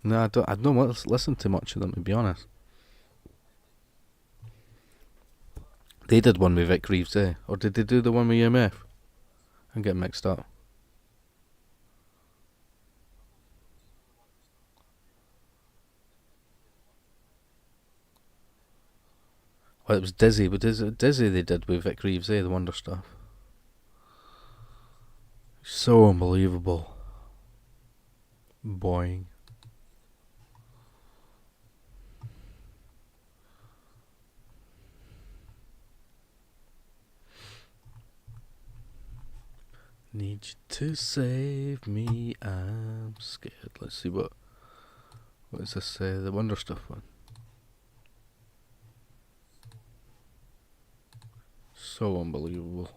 No, I don't listen to much of them, to be honest. They did one with Vic Reeves, eh? Or did they do the one with EMF? I'm getting mixed up. Well, it was Dizzy, but Dizzy they did with Vic Reeves, eh? The Wonder Stuff. So unbelievable. Boing. Need you to save me, I'm scared. Let's see what does this say? The Wonder Stuff one. So unbelievable.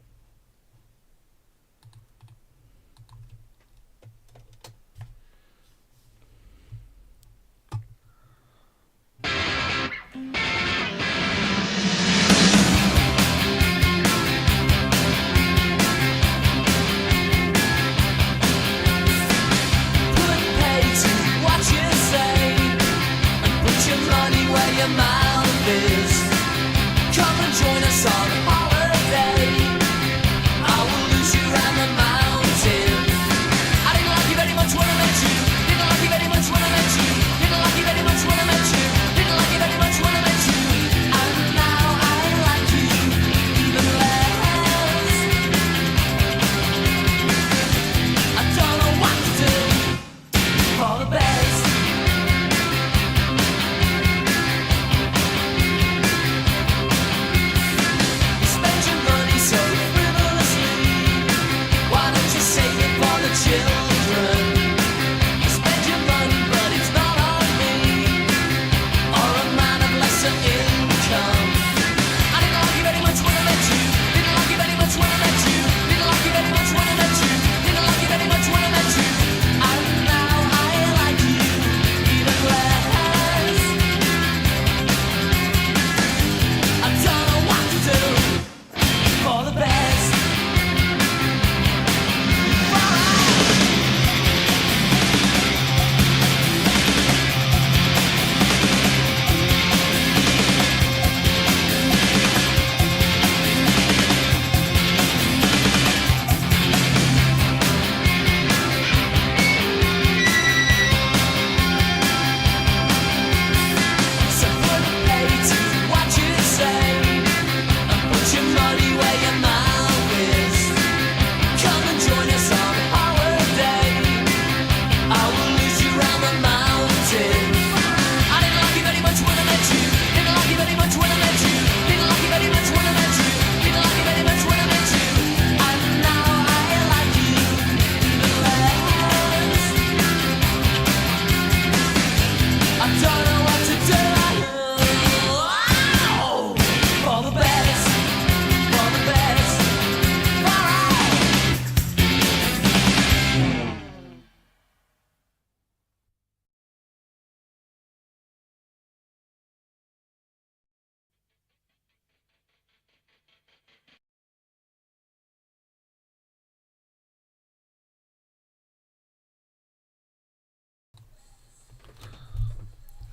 Put pay to what you say and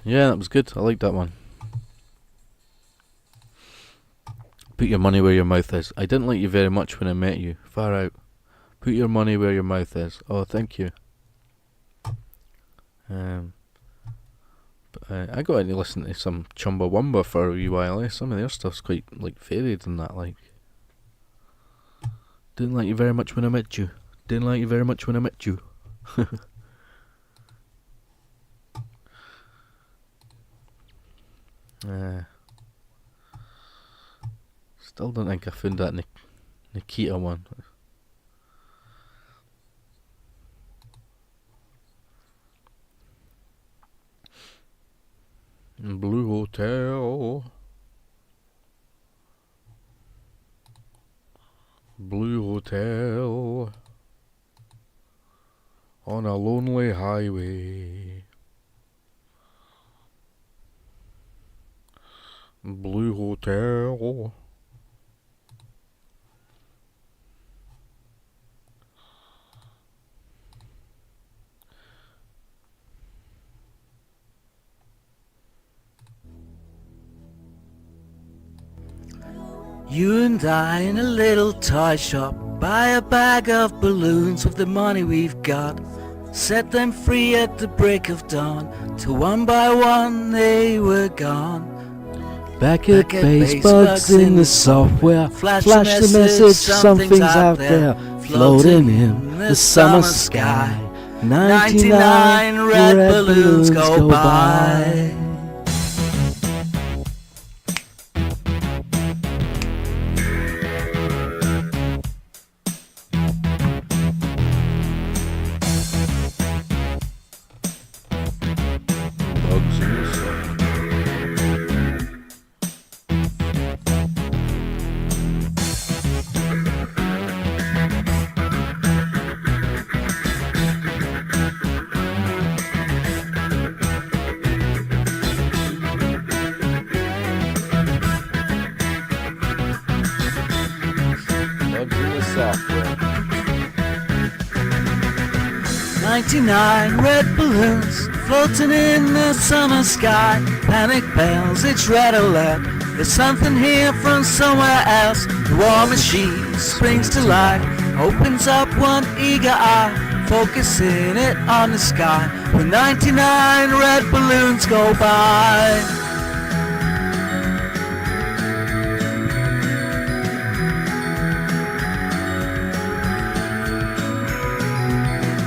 Yeah, that was good. I liked that one. Put your money where your mouth is. I didn't like you very much when I met you. Far out. Put your money where your mouth is. Oh, thank you. I got to listen to some Chumbawamba for a wee while. Some of their stuff's quite like varied and that. Like, didn't like you very much when I met you. Didn't like you very much when I met you. Still don't think I found that Nikita one. Blue Hotel. Blue Hotel. On a lonely highway. Blue Hotel. You and I in a little toy shop, buy a bag of balloons with the money we've got, set them free at the break of dawn, till one by one they were gone. Back at base bugs in the software, flash the message, something's out there, floating in the summer sky. 99 red balloons go by. Bugs in the sun. 99 red balloons floating in the summer sky. Panic bells, it's red alert. There's something here from somewhere else. The war machine springs to life, opens up one eager eye, focusing it on the sky. When 99 red balloons go by.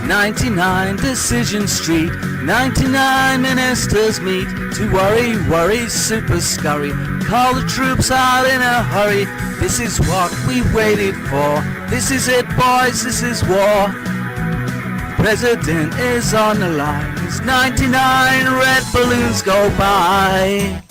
99 Decision Street, 99 ministers meet to worry, super scurry. Call the troops out in a hurry. This is what we waited for. This is it, boys, this is war. President is on the line as 99 red balloons go by.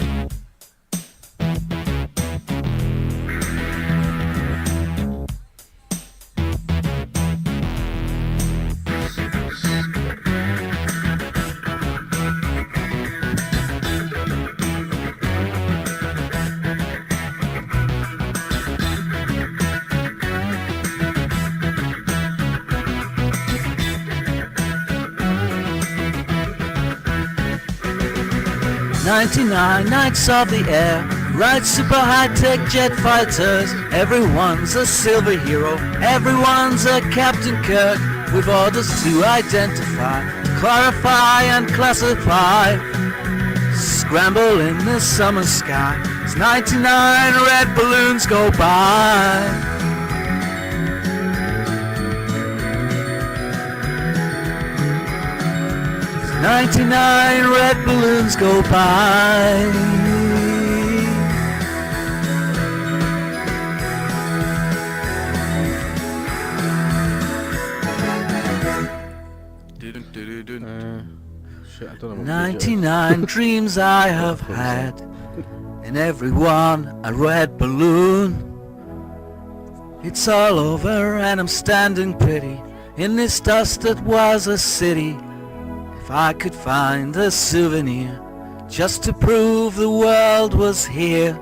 Knights of the air, ride super high-tech jet fighters. Everyone's a silver hero, everyone's a Captain Kirk, with orders to identify, clarify and classify. Scramble in the summer sky as 99 red balloons go by. 99 red balloons go by. Shit, I don't know what 99 dreams I have had, and every one a red balloon. It's all over and I'm standing pretty in this dust that was a city. If I could find a souvenir just to prove the world was here.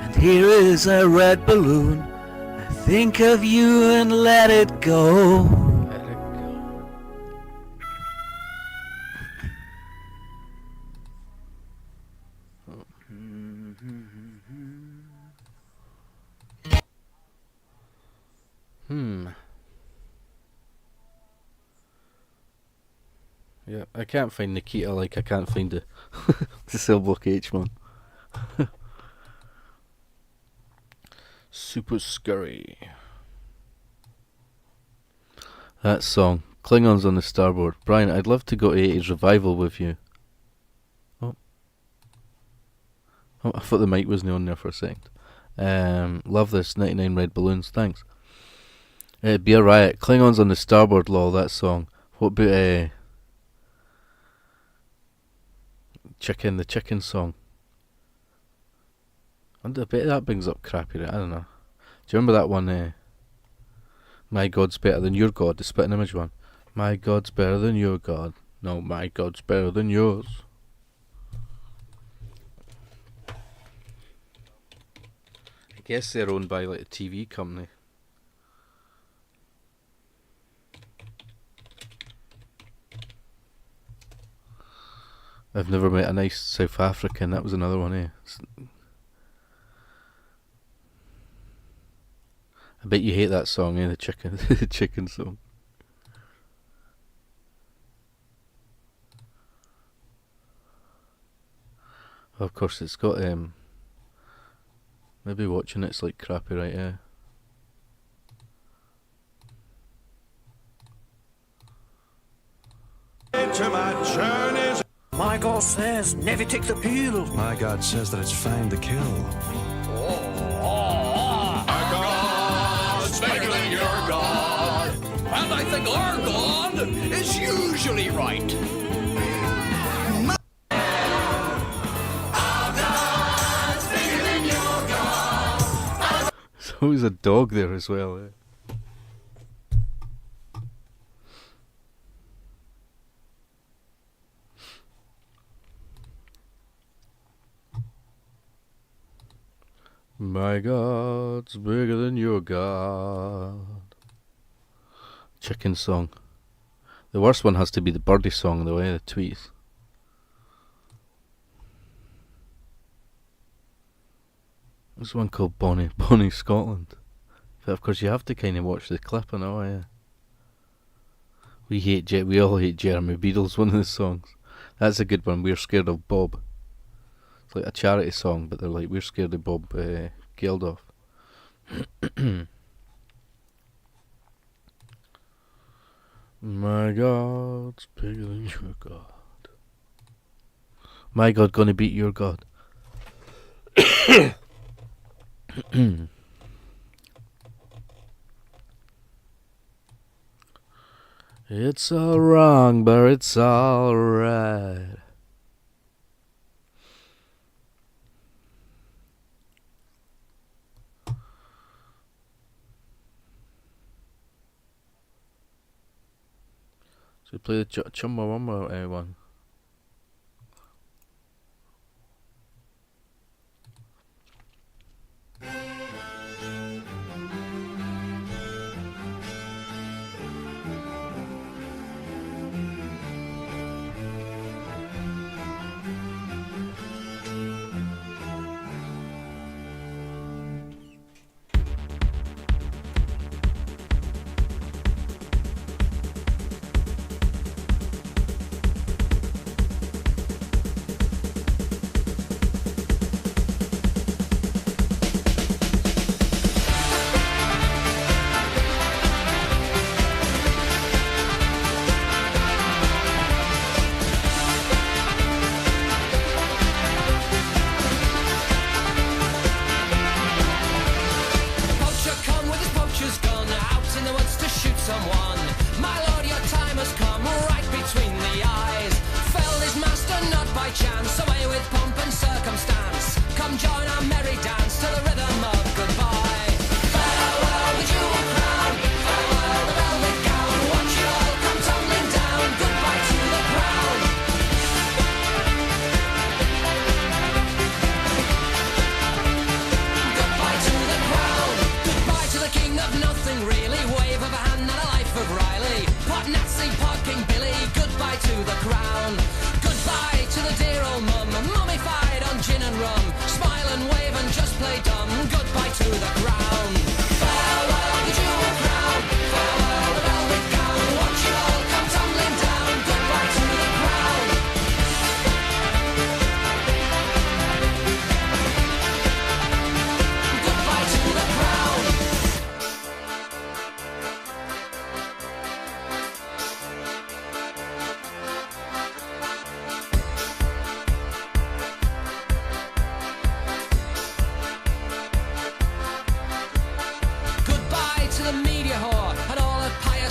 And here is a red balloon. I think of you and let it go. Yeah, I can't find Nikita like I can't find the the Cell Block H man. Super scurry. That song, Klingons on the Starboard. Brian, I'd love to go to 80s revival with you. Oh, I thought the mic wasn't on there for a second. Love this, 99 Red Balloons, thanks. It'd be a riot. Klingons on the Starboard, lol, that song. What about the chicken song? I bet that brings up crappy, right? I don't know. Do you remember that one, My God's Better Than Your God, the spitting image one? My God's better than your God. No, my God's better than yours. I guess they're owned by like a TV company. I've never met a nice South African. That was another one, I bet you hate that song, the chicken, the chicken song. Of course, it's got maybe watching it's like crappy, right? Yeah. Into my journeys. My God says, never take the pill. My God says that it's fine to kill. Our God's bigger than your God. And I think our God is usually right. There's always a dog there as well, My God's bigger than your God. Chicken song. The worst one has to be the birdie song, the way the tweets. There's one called Bonnie Scotland. But of course you have to kind of watch the clip, I know, yeah. We all hate Jeremy Beadle's one of the songs. That's a good one, We're Scared of Bob. It's like a charity song, but they're like, we're scared of Bob Geldof. My God's bigger than your God. My God gonna beat your God. It's all wrong, but it's all right. So we play the Chumbawamba one. Mummified on gin and rum. Smile and wave and just play dumb. Goodbye to the crowd.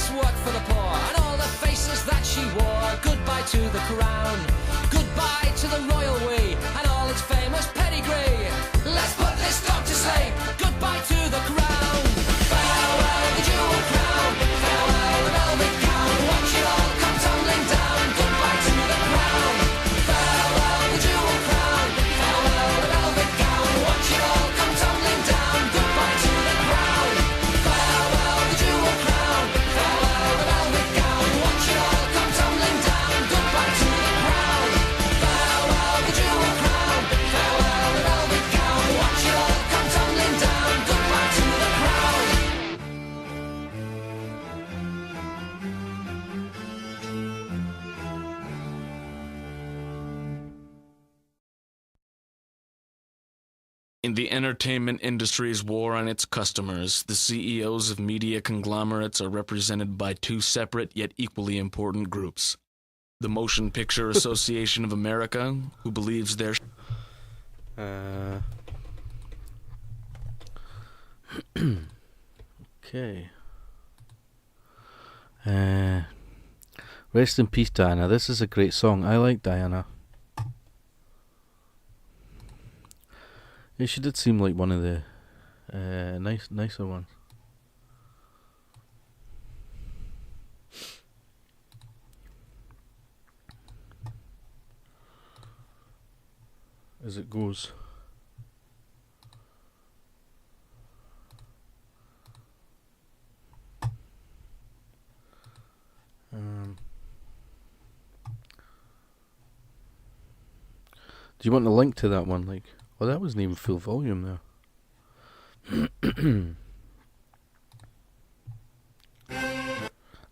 less work for the poor, and all the faces that she wore. Goodbye to the crown, goodbye to the royal we, and all its famous pedigree. Let's put this dog to sleep. Goodbye to the crown. Farewell the jewel crown, farewell the velvet gown. Watch it all come tumbling down. Goodbye to the crown. Farewell the jewel crown, farewell the velvet gown. Watch it all come tumbling down. Goodbye to the crown. Farewell the jewel crown, farewell the velvet gown. Watch it all come tumbling down. Goodbye to the crown. Farewell the jewel crown, farewell the velvet gown. Watch it all come tumbling down. Goodbye to the crown. In the entertainment industry's war on its customers, the CEOs of media conglomerates are represented by two separate yet equally important groups. The Motion Picture Association of America, who believes their Okay. Rest in peace, Diana. This is a great song. I like Diana. Yeah, she did seem like one of the nicer ones. As it goes. Do you want the link to that one? Like, well, that wasn't even full volume there.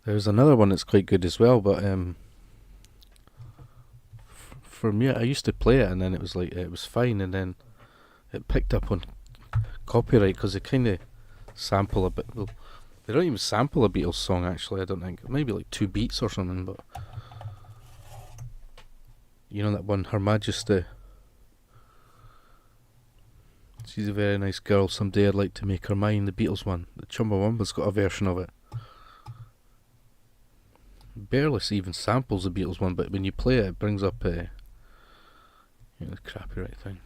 There's another one that's quite good as well, but for me, I used to play it, and then it was like it was fine, and then it picked up on copyright because they kind of sample a bit. Well, they don't even sample a Beatles song actually. I don't think, maybe like 2 beats or something. But you know that one, Her Majesty. She's a very nice girl. Someday I'd like to make her mine. The Beatles one. The Chumbawamba's got a version of it. Barely even samples the Beatles one, but when you play it, it brings up the copyright thing.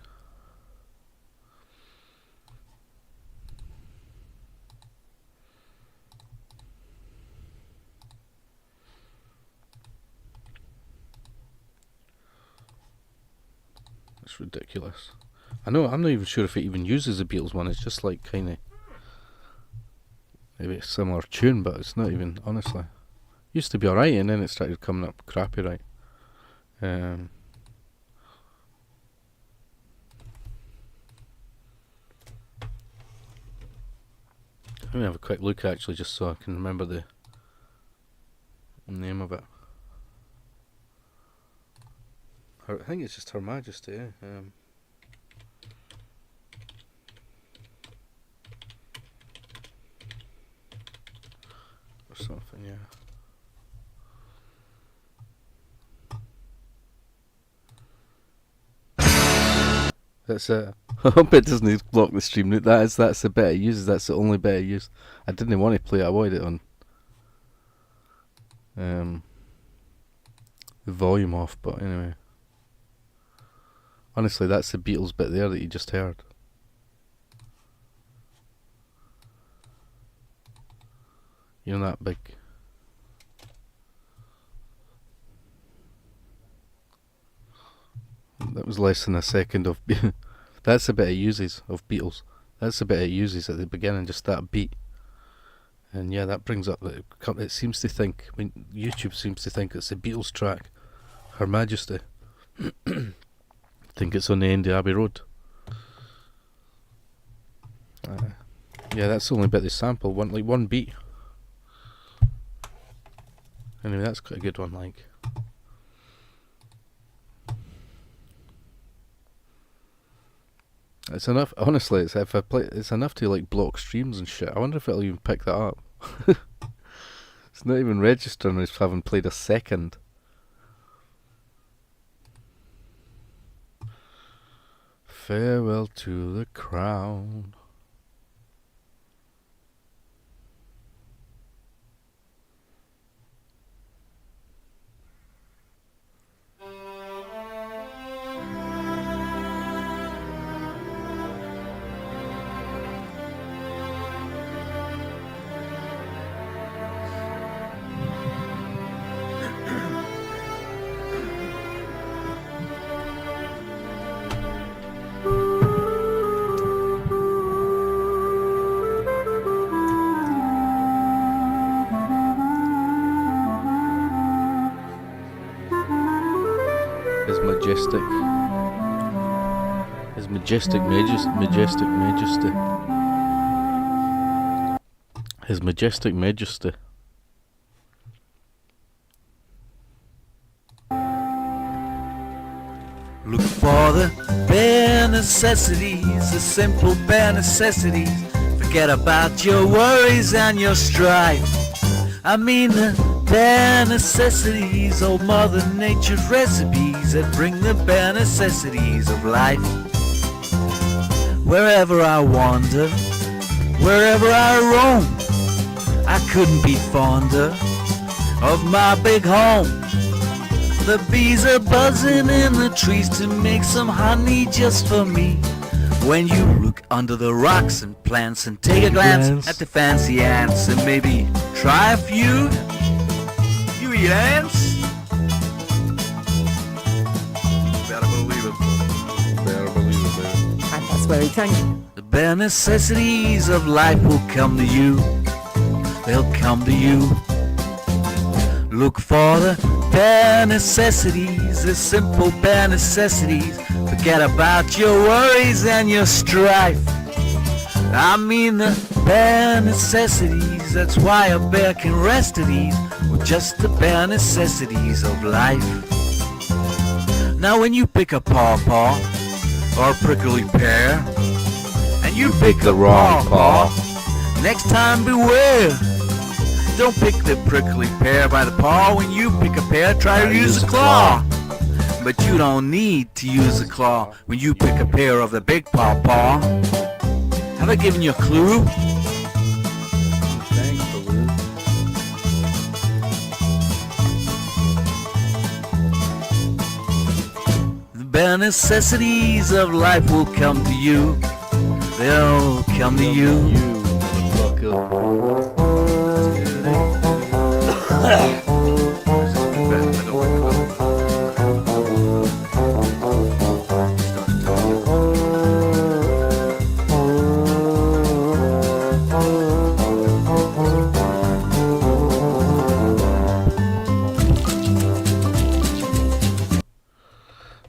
It's ridiculous. I know, I'm not even sure if it even uses the Beatles one. It's just like kind of maybe a similar tune, but it's not even, honestly. Used to be alright, and then it started coming up crappy, right? Let me have a quick look actually, just so I can remember the name of it. I think it's just Her Majesty, yeah. Or something, yeah. That's it. I hope it doesn't block the stream. That's the bit it uses. That's the only bit I use. I didn't want to play it. I wanted it on the volume off, but anyway. Honestly, that's the Beatles bit there that you just heard. You know that big. That was less than a second of. That's the bit it uses of Beatles. That's the bit it uses at the beginning, just that beat. And yeah, that brings up that it seems to think. I mean, YouTube seems to think it's the Beatles track, Her Majesty. Think it's on the end of Abbey Road. Yeah, that's the only bit they sample. One beat. Anyway, that's quite a good one. Like. It's enough, honestly. It's enough to like block streams and shit. I wonder if it'll even pick that up. It's not even registering as having played a second. Farewell to the crown. majestic. His majestic majesty. His majestic majesty. Look for the bare necessities, the simple bare necessities. Forget about your worries and your strife. I mean the bare necessities, old Mother Nature's recipes that bring the bare necessities of life. Wherever I wander, wherever I roam, I couldn't be fonder of my big home. The bees are buzzing in the trees to make some honey just for me. When you look under the rocks and plants and take a glance at the fancy ants and maybe try a few. You eat ants? Better believe it. Better believe it, baby. And that's where he can. The bare necessities of life will come to you. They'll come to you. Look for the bare necessities, the simple bare necessities. Forget about your worries and your strife. I mean the bare necessities. That's why a bear can rest at ease with just the bare necessities of life. Now when you pick a pawpaw or a prickly pear, and you pick the wrong paw, next time beware. Don't pick the prickly pear by the paw. When you pick a pear, try to use a claw. But you don't need to use a claw when you pick a pear of the big pawpaw. Have I given you a clue? Thanks, Baloo. The bare necessities of life will come to you. They'll come to you. Motherfucker.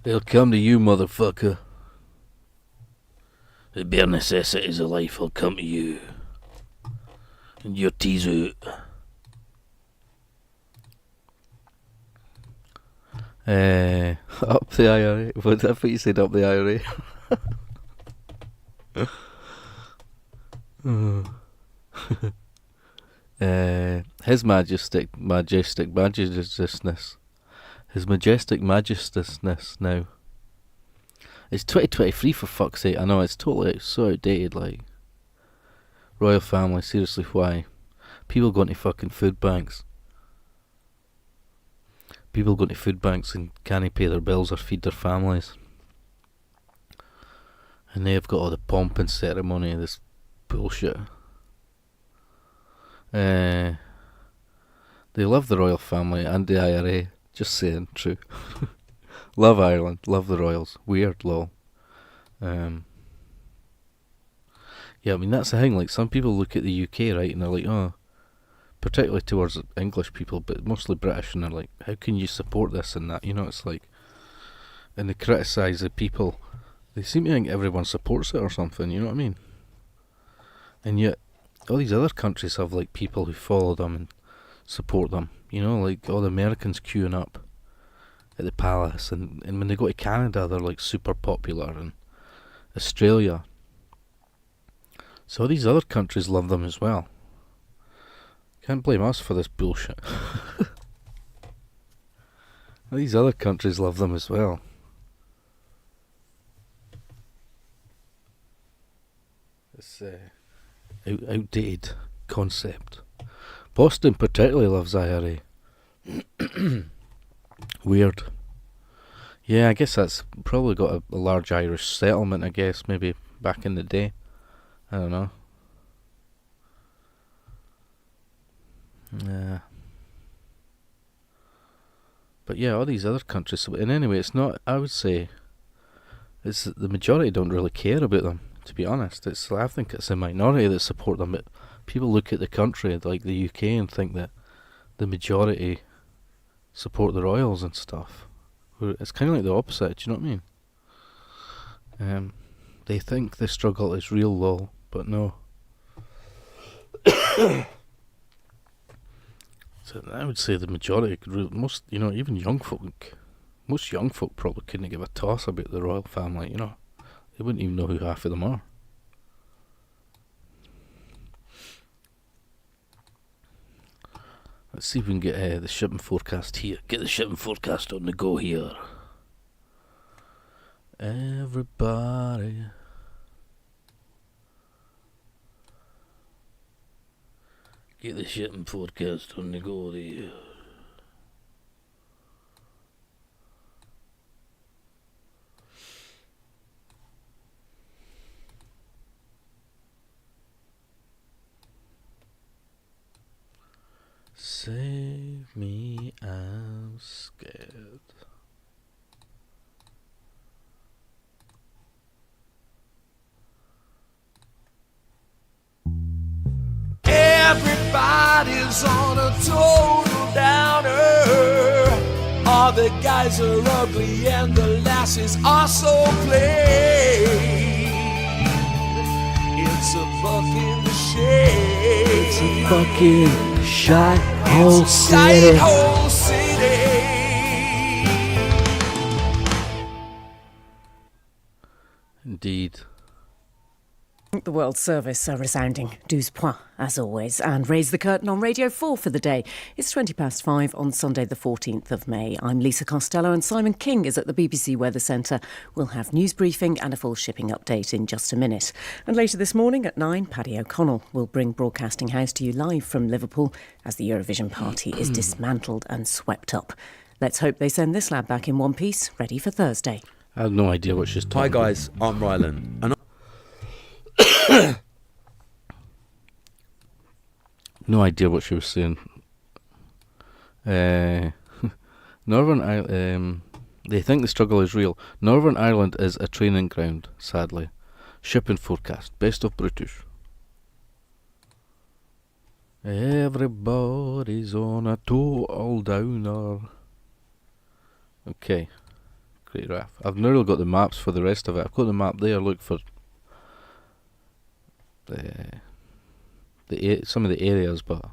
They'll come to you, motherfucker. The bare necessities of life will come to you. And your tea's out. Up the IRA. What I thought you said up the IRA. His majesticness. His majestic majesticness now. It's 2023 for fuck's sake. I know it's totally so outdated. Like royal family. Seriously, why? People going to fucking food banks. People going to food banks and can't pay their bills or feed their families. And they've got all the pomp and ceremony of this bullshit. They love the royal family and the IRA. Just saying, true. Love Ireland, love the royals. Weird, lol. Yeah, I mean, that's the thing. Like, some people look at the UK, right, and they're like, oh, particularly towards English people, but mostly British, and they're like, how can you support this and that? You know, it's like, and they criticise the people. They seem to think everyone supports it or something, you know what I mean? And yet, all these other countries have, like, people who follow them and support them. You know, like, all the Americans queuing up at the palace, and when they go to Canada, they're, like, super popular, and Australia. So all these other countries love them as well. Can't blame us for this bullshit. These other countries love them as well. It's outdated concept. Boston particularly loves IRA. Weird. Yeah, I guess that's probably got a large Irish settlement, I guess, maybe back in the day. I don't know. Yeah. But yeah, all these other countries, and anyway, it's not, I would say, it's the majority don't really care about them, to be honest. I think it's a minority that support them, but people look at the country, like the UK, and think that the majority support the royals and stuff, It's kind of like the opposite, do you know what I mean? They think the struggle is real, lol, but no. So I would say the majority, most, even young folk, most young folk probably couldn't give a toss about the royal family, They wouldn't even know who half of them are. Let's see if we can get the shipping forecast here. Get the shipping forecast on the go here. Everybody. Get the shipping forecast on the go here. Save me, I'm scared. Everybody's on a total downer. All the guys are ugly and the lasses are so plain. It's a fucking shame. It's a fucking shite hole Shite city. hole city. Indeed. The World Service a resounding 12 points, as always, and raise the curtain on Radio 4 for the day. It's 5:20 on Sunday the 14th of May. I'm Lisa Costello and Simon King is at the BBC Weather Centre. We'll have news briefing and a full shipping update in just a minute. And later this morning at 9, Paddy O'Connell will bring Broadcasting House to you live from Liverpool as the Eurovision party is dismantled and swept up. Let's hope they send this lad back in one piece, ready for Thursday. I have no idea what she's talking Hi guys, I'm Rylan, and No idea what she was saying. Northern Ireland. They think the struggle is real. Northern Ireland is a training ground, sadly. Shipping forecast. Best of British. Everybody's on a total downer. Okay. Great, Raf. I've nearly got the maps for the rest of it. I've got the map there. Look for some of the areas, but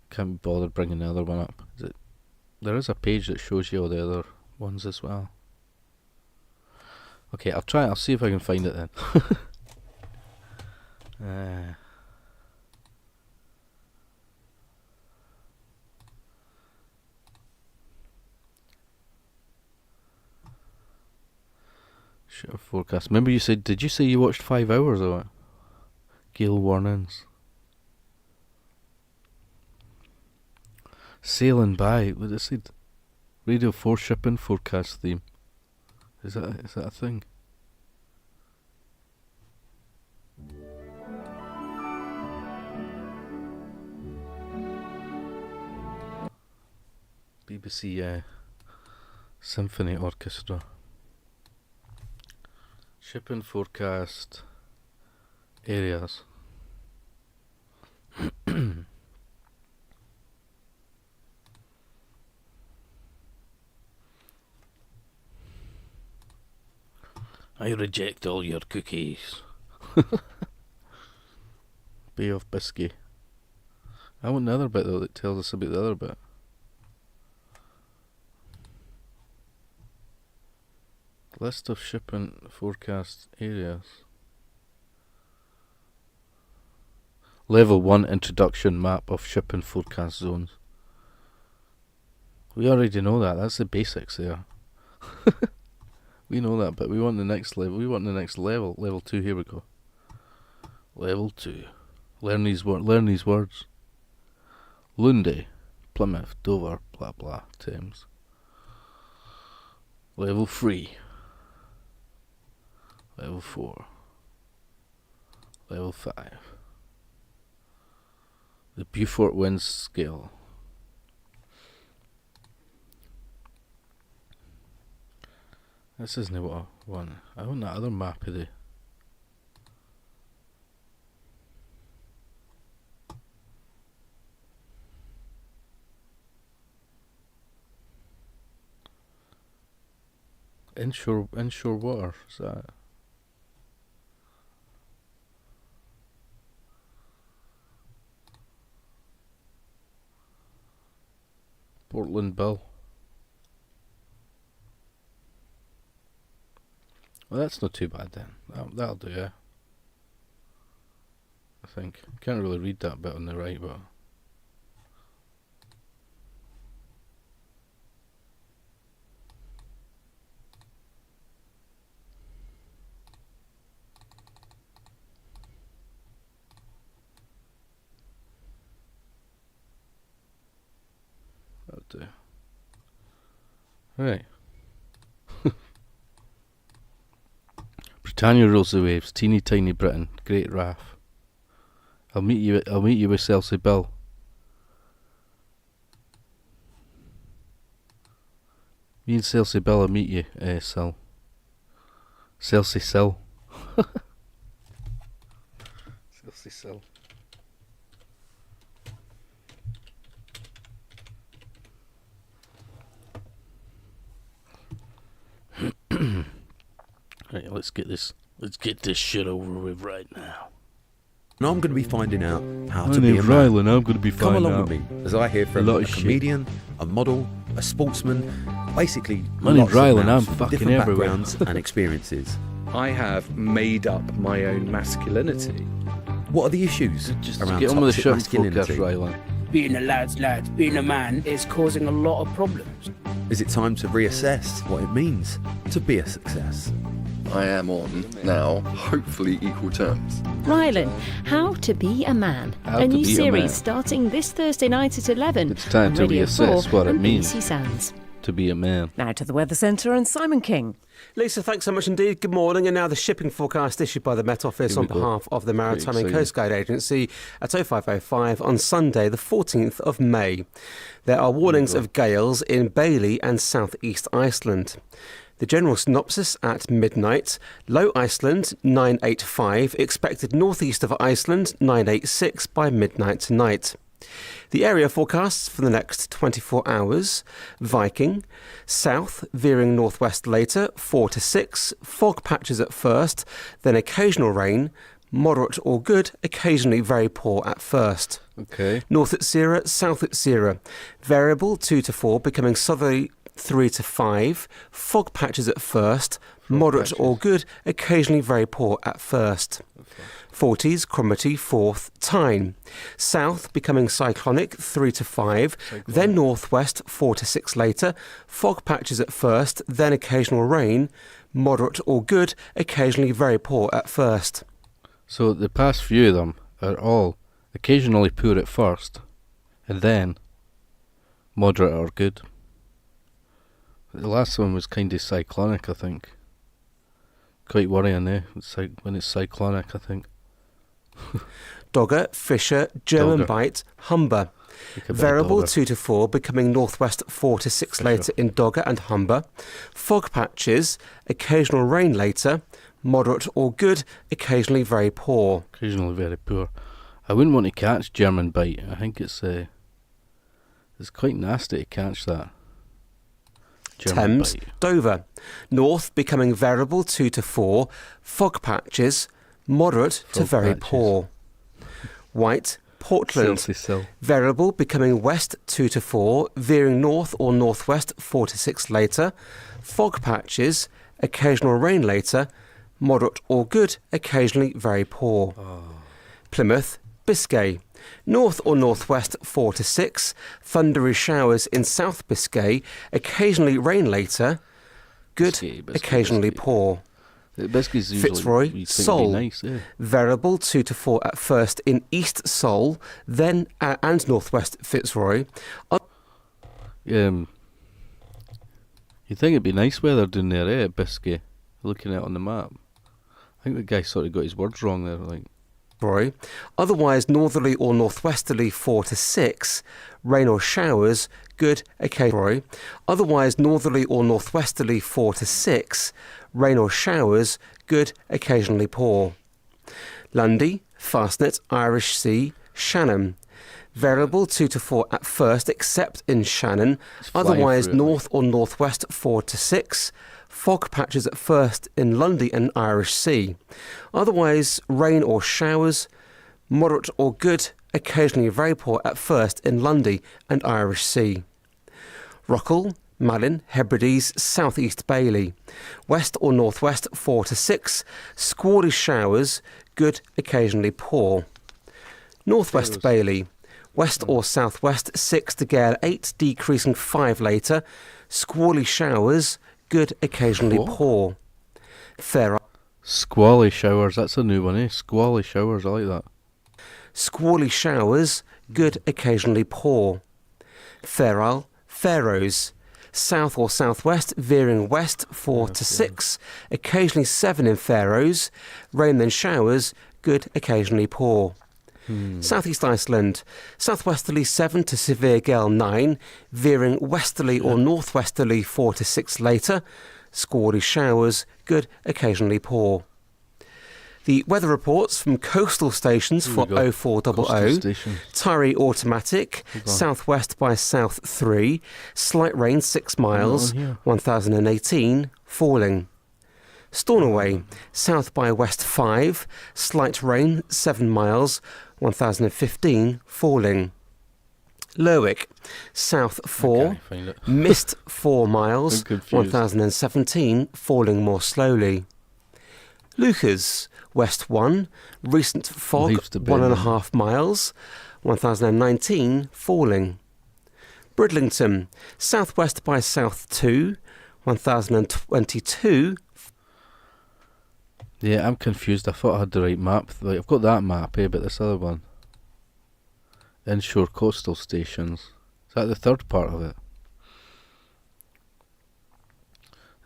can't be bothered bringing the other one up. There is a page that shows you all the other ones as well. Okay, I'll see if I can find it then. Sure, forecast. Remember did you say you watched 5 hours of it? Gale warnings. Sailing by. What it said? Radio 4 shipping forecast theme. Is that a thing? BBC Symphony Orchestra. Shipping forecast areas. I reject all your cookies. Bay of Biscay. I want the other bit though that tells us about the other bit. List of shipping forecast areas. Level 1 introduction map of shipping forecast zones. We already know that. That's the basics there. We know that, but we want the next level. We want the next level. Level 2, here we go. Level 2. Learn these words. Lundy, Plymouth, Dover, blah blah, Thames. Level 3. Level 4. Level 5. The Beaufort Wind Scale. This isn't what I want. I want that other map of the... Inshore water, is that? Portland Bill. Well, that's not too bad then. That'll do, yeah. I think. Can't really read that bit on the right, but... that'll do. Right. Britannia rules the waves. Teeny tiny Britain. Great Raff. I'll meet you with Chelsea Bill. Me and Chelsea Bill will meet you, Sil. Chelsea Sil. Chelsea Sil. Right, let's get this shit over with right now. And I'm going to be finding out how My to be a name's man. Rylan, I'm going to be Come finding along out with me as I hear from a lot a of shit. comedian, a model, a sportsman, basically My name's lots of Rylan, mouths I'm with fucking different everywhere. backgrounds and experiences. I have made up my own masculinity. What are the issues Just around get on with the toxic show, masculinity? podcast, Rylan. Being a lad's lad, being a man is causing a lot of problems. Is it time to reassess what it means to be a success? I am on now, hopefully equal terms. Rylan, How to Be a Man. How a to new Be a series Man. starting this Thursday night at 11. It's time on to Radio reassess 4 what it and means. BBC Sounds. To be a man. Now to the Weather Centre and Simon King. Lisa, thanks so much indeed. Good morning. And now the shipping forecast issued by the Met Office Here on we go. behalf of the Maritime and exciting. Coast Guard Agency at 0505 on Sunday, the 14th of May. There are warnings of gales in Bailey and southeast Iceland. The general synopsis at midnight: low Iceland 985, expected northeast of Iceland 986 by midnight tonight. The area forecasts for the next 24 hours: Viking, south, veering northwest later, 4 to 6, fog patches at first, then occasional rain, moderate or good, occasionally very poor at first. Okay. North at Sierra, south at Sierra, variable 2 to 4, becoming southerly 3 to 5, fog patches at first, moderate or good, occasionally very poor at first. 40s, Cromarty, 4th, Tyne. South becoming cyclonic 3 to 5, then northwest 4 to 6 later, fog patches at first, then occasional rain, moderate or good, occasionally very poor at first. So the past few of them are all occasionally poor at first, and then moderate or good. The last one was kind of cyclonic, I think. Quite worrying, eh? When it's cyclonic, I think. Dogger, Fisher, German Dogger. Bite, Humber. Like a bit of Variable Dogger. 2 to 4, becoming northwest 4 to 6 Fisher. later in Dogger and Humber. Fog patches, occasional rain later, moderate or good, occasionally very poor. Occasionally very poor. I wouldn't want to catch German Bite. I think it's quite nasty to catch that. German Thames, Bite. Dover. North becoming variable 2 to 4, fog patches, moderate to Fog very patches. poor. White, Portland. Chelsea Sil. Variable becoming west 2 to 4, veering north or northwest 4 to 6 later, fog patches, occasional rain later, moderate or good, occasionally very poor. Plymouth, Biscay. North or northwest 4 to 6, thundery showers in South Biscay, occasionally rain later, good, Biscay, occasionally poor. The biscuits usually Fitzroy, you think Seoul. would be nice, eh? Variable 2 to 4 at first in East Seoul, then and northwest Fitzroy. You'd think it'd be nice weather down there, eh, at Biscay, looking out on the map. I think the guy sort of got his words wrong there, like. Roy. Otherwise northerly or northwesterly 4 to 6, rain or showers, good, occasionally. Otherwise northerly or northwesterly 4 to 6, rain or showers, good, occasionally poor. Lundy, Fastnet, Irish Sea, Shannon. Variable 2 to 4 at first, except in Shannon. flying Otherwise, through it, north or northwest 4 to 6. Fog patches at first in Lundy and Irish Sea. Otherwise, rain or showers. Moderate or good, occasionally very poor at first in Lundy and Irish Sea. Rockall, Malin, Hebrides, southeast Bailey. West or northwest 4 to 6. Squally showers, good, occasionally poor. Northwest Bailey. West or southwest 6 to gale 8, decreasing 5 later. Squally showers, good, occasionally poor. Fair. Squally showers, that's a new one, eh? Squally showers, I like that. Squally showers, good, occasionally poor. Fair Isle, Faroes. South or southwest, veering west 4 to 6. Occasionally 7 in Faroes. Rain then showers, good, occasionally poor. Southeast Iceland, southwesterly 7 to severe gale 9, veering westerly or northwesterly 4 to 6 later, squally showers, good, occasionally poor. The weather reports from coastal stations for 0400, Tyree automatic, southwest by south 3, slight rain 6 miles, 1018, falling. Stornoway, south by west 5, slight rain 7 miles, 1015, falling. Lerwick, south 4, mist 4 miles, 1017, falling more slowly. Lucas, west 1, recent fog 1.5 miles, 1019, falling. Bridlington, southwest by south 2, 1022. Yeah, I'm confused. I thought I had the right map. Like, I've got that map, but this other one. Inshore coastal stations. Is that the third part of it?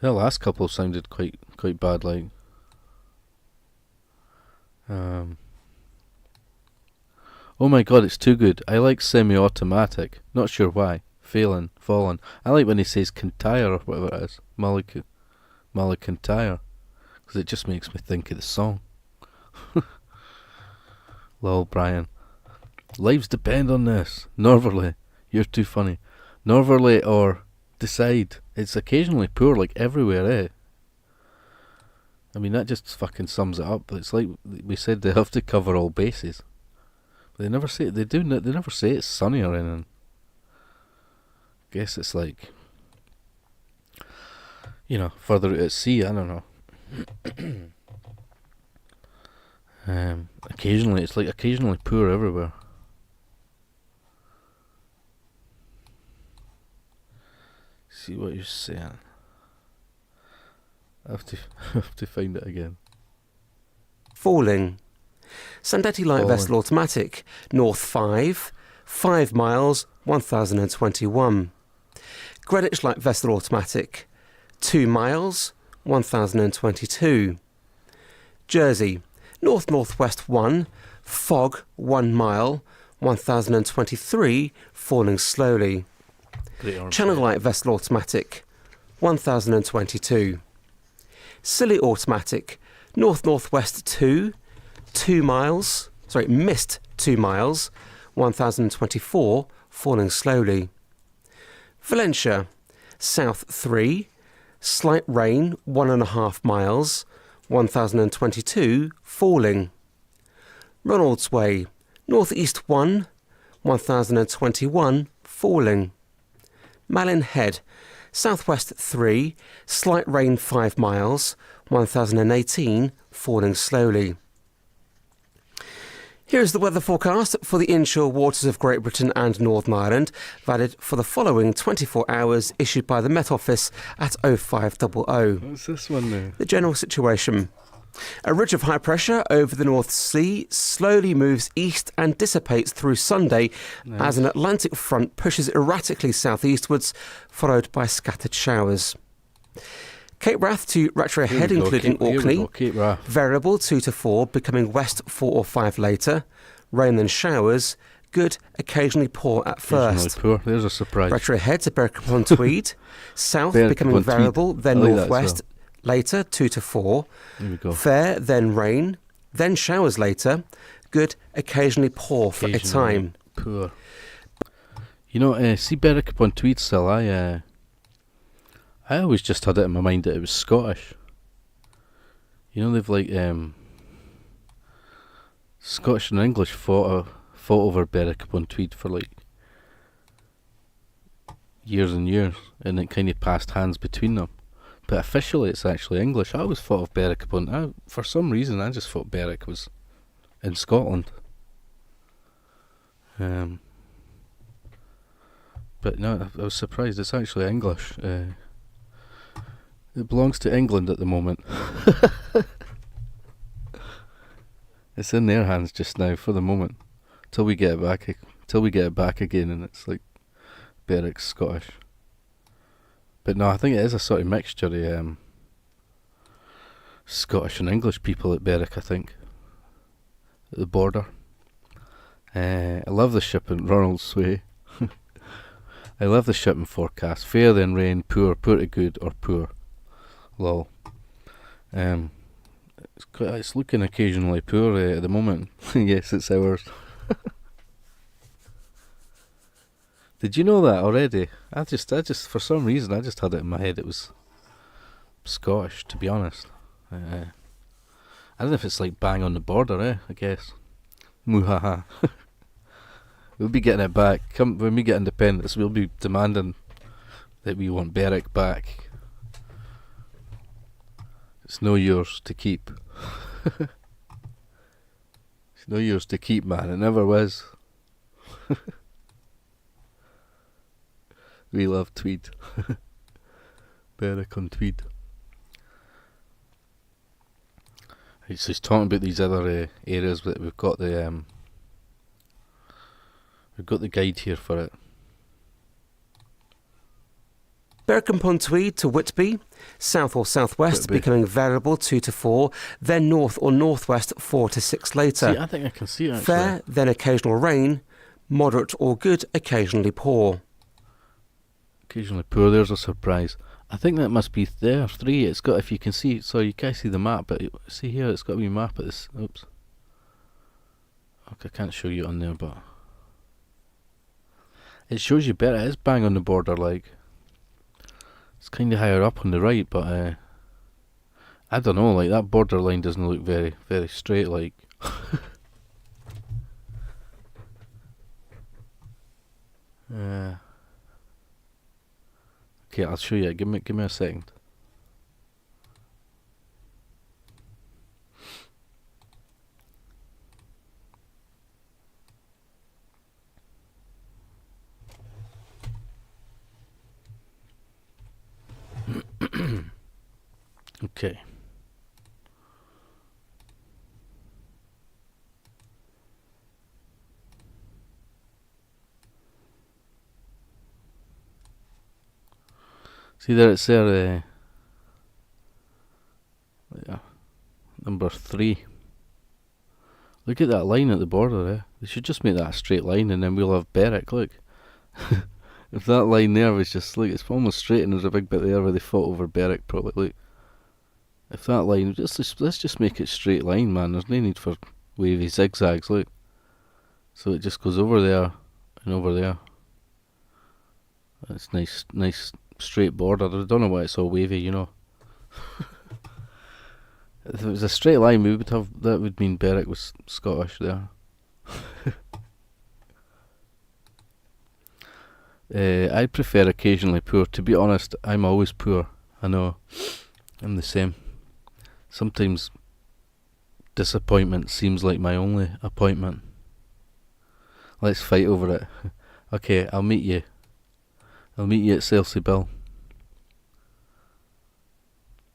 The last couple sounded quite bad, like. Oh my god, it's too good. I like semi-automatic. Not sure why. Fallen. I like when he says Kintyre or whatever it is. Kintyre. Because it just makes me think of the song. Lol, Brian. Lives depend on this. Northerly. You're too funny. Northerly or decide. It's occasionally poor, like everywhere, eh? I mean, that just fucking sums it up. It's like we said, they have to cover all bases. But they never say it. They never say it's sunny or anything. Guess it's like, you know, further out at sea. I don't know. Occasionally, it's like occasionally poor everywhere. See what you're saying. I have to find it again. Falling. Sandetti light vessel automatic, north 5, 5 miles, 1021. Greenwich light vessel automatic, 2 miles, 1022. Jersey, north-northwest 1, fog 1 mile, 1023, falling slowly. Channel light vessel automatic, 1022. Scilly automatic, north-northwest 2, 2 miles, missed 2 miles, 1024, falling slowly. Valencia, south 3, slight rain 1.5 miles, 1022, falling. Ronaldsway, northeast 1, 1021, falling. Malin Head, southwest 3, slight rain 5 miles, 1018, falling slowly. Here is the weather forecast for the inshore waters of Great Britain and Northern Ireland, valid for the following 24 hours, issued by the Met Office at 0500. What's this one now? The general situation. A ridge of high pressure over the North Sea slowly moves east and dissipates through Sunday as an Atlantic front pushes erratically southeastwards, followed by scattered showers. Cape Wrath to Rattray Head, including Orkney. Variable 2 to 4, becoming west 4 or 5 later. Rain then showers. Good, occasionally poor at first. Poor. There's a surprise. Rattray Head to Berwick upon Tweed. South becoming variable, then northwest later 2 to 4. There we go. Fair, then rain, then showers later. Good, occasionally poor for a time. Poor. You know, see Berwick upon Tweed still, I always just had it in my mind that it was Scottish. You know, they've like, Scottish and English fought over Berwick upon Tweed for like years and years, and it kind of passed hands between them. But officially it's actually English. I always thought of Berwick upon, for some reason I just thought Berwick was in Scotland. But no, I was surprised, it's actually English. It belongs to England at the moment. It's in their hands just now for the moment, till we get it back again, and it's like Berwick's Scottish. But no, I think it is a sort of mixture. Scottish and English people at Berwick, I think, at the border. I love the ship in Ronald's Sway. I love the shipping forecast. Fair then rain, poor to good, or poor. Lol. It's looking occasionally poor at the moment. Yes, it's ours. Did you know that already? I just for some reason I just had it in my head it was Scottish, to be honest. I don't know if it's like bang on the border, I guess. Muhaha. We'll be getting it back. When we get independence, we'll be demanding that we want Berwick back. It's no yours to keep. It's no yours to keep, man. It never was. We love Tweed. Berwick on Tweed. So he's talking about these other areas, but we've got the guide here for it. Berwick upon Tweed to Whitby, south or southwest, Whitby. becoming variable 2 to 4, then north or northwest 4 to 6 later. See, I think I can see it actually. Fair, then occasional rain, moderate or good, occasionally poor. Occasionally poor, there's a surprise. I think that must be there, 3. It's got, if you can see, so you can't see the map, but see here, it's got a wee map of this. Oops. Okay, I can't show you on there, but it shows you better. It is bang on the border, like. It's kind of higher up on the right, but I don't know, like that borderline doesn't look very, very straight, like. Okay, I'll show you. Give me a second. Okay. See there, it's there, yeah, number 3. Look at that line at the border there. They should just make that a straight line and then we'll have Berwick, look. If that line there was just, look, it's almost straight and there's a big bit there where they fought over Berwick probably, look. If that line, let's just make it straight line, man. There's no need for wavy zigzags, look. So it just goes over there and over there. That's nice straight border. I don't know why it's all wavy, you know. If it was a straight line, we would have, that would mean Berwick was Scottish there. I prefer occasionally poor. To be honest, I'm always poor. I know. I'm the same. Sometimes disappointment seems like my only appointment. Let's fight over it. Okay, I'll meet you. I'll meet you at Selsey Bill.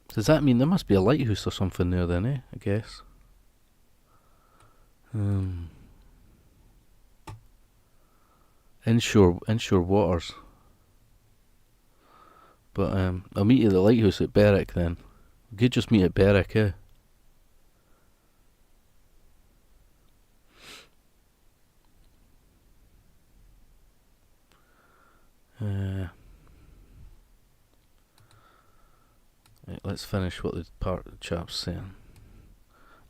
Does that mean there must be a lighthouse or something there then, I guess. Inshore waters. But I'll meet you at the lighthouse at Berwick then. We could just meet at Berwick, Right, let's finish what the chap's saying.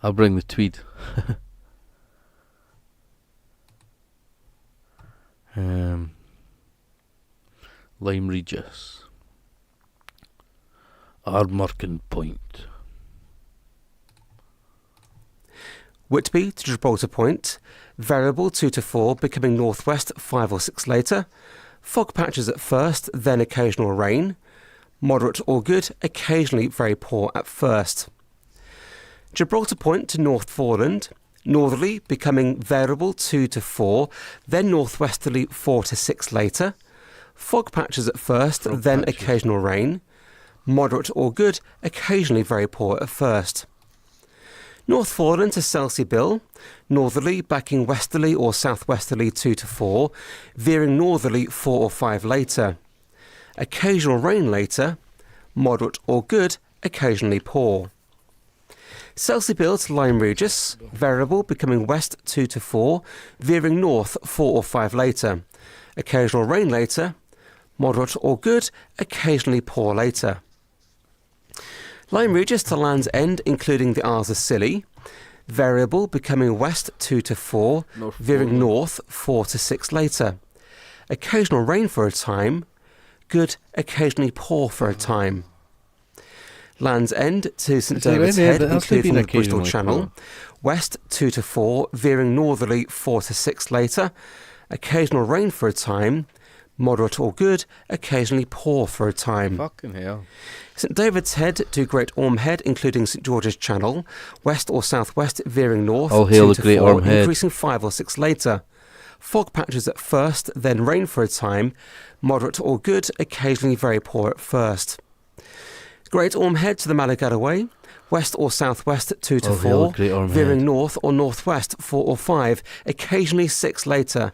I'll bring the tweed. Lyme Regis. Ardmurchan Point. Whitby to Gibraltar Point, variable 2 to 4, becoming northwest 5 or 6 later. Fog patches at first, then occasional rain. Moderate or good, occasionally very poor at first. Gibraltar Point to North Foreland, northerly becoming variable 2 to 4, then northwesterly 4 to 6 later. Fog patches at first, then occasional rain. Moderate or good, occasionally very poor at first. North Foreland to Selseybill, northerly backing westerly or southwesterly 2 to 4, veering northerly 4 or 5 later. Occasional rain later, moderate or good, occasionally poor. Selseybill to Lyme Regis, variable becoming west 2 to 4, veering north 4 or 5 later. Occasional rain later, moderate or good, occasionally poor later. Lyme Regis to Land's End, including the Isles of Scilly, variable becoming west 2 to 4, veering north 4 to 6 later. Occasional rain for a time, good, occasionally poor for a time. Land's End to St David's Head, including the Bristol Channel, west 2 to 4, veering northerly 4 to 6 later. Occasional rain for a time, moderate or good, occasionally poor for a time. Fucking hell. St David's Head to Great Orme Head, including St George's Channel, west or southwest, veering north, All hail 2 the to Great 4, Orme Head. increasing 5 or 6 later. Fog patches at first, then rain for a time, moderate or good, occasionally very poor at first. Great Orme Head to the Malagalloway, west or southwest 2 to All hail 4, the Great Orme veering Head. north or northwest 4 or 5, occasionally 6 later.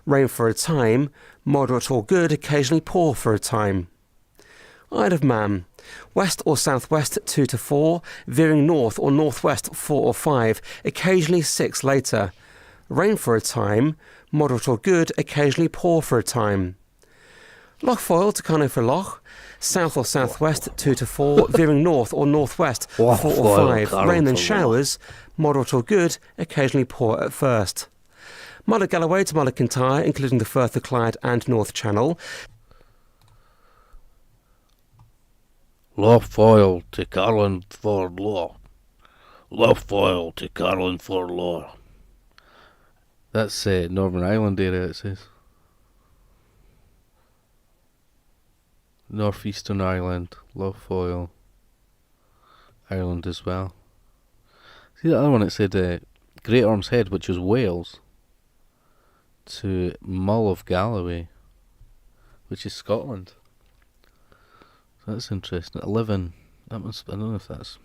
Rain for a time, moderate or good, occasionally poor for a time. Isle of Man, west or southwest 2 to 4, veering north or northwest 4 or 5, occasionally 6 later. Rain for a time, moderate or good, occasionally poor for a time. Loch Foyle to Carnarvon Loch, south or southwest 2 to 4, veering north or northwest 4 Loch or Foyle, 5, rain Carnarvon and showers, moderate or good, occasionally poor at first. Malagalloway to Mullakintyre, including the Firth of Clyde and North Channel. Loch Foyle to Carlingford Law. Loch Foyle to Carlingford Law. That's Northern Ireland area, it says. Northeastern Ireland, Loch Foyle, Ireland as well. See the other one, it said Great Orme's Head, which is Wales, to Mull of Galloway, which is Scotland. So that's interesting. 11, that must, I don't know if that's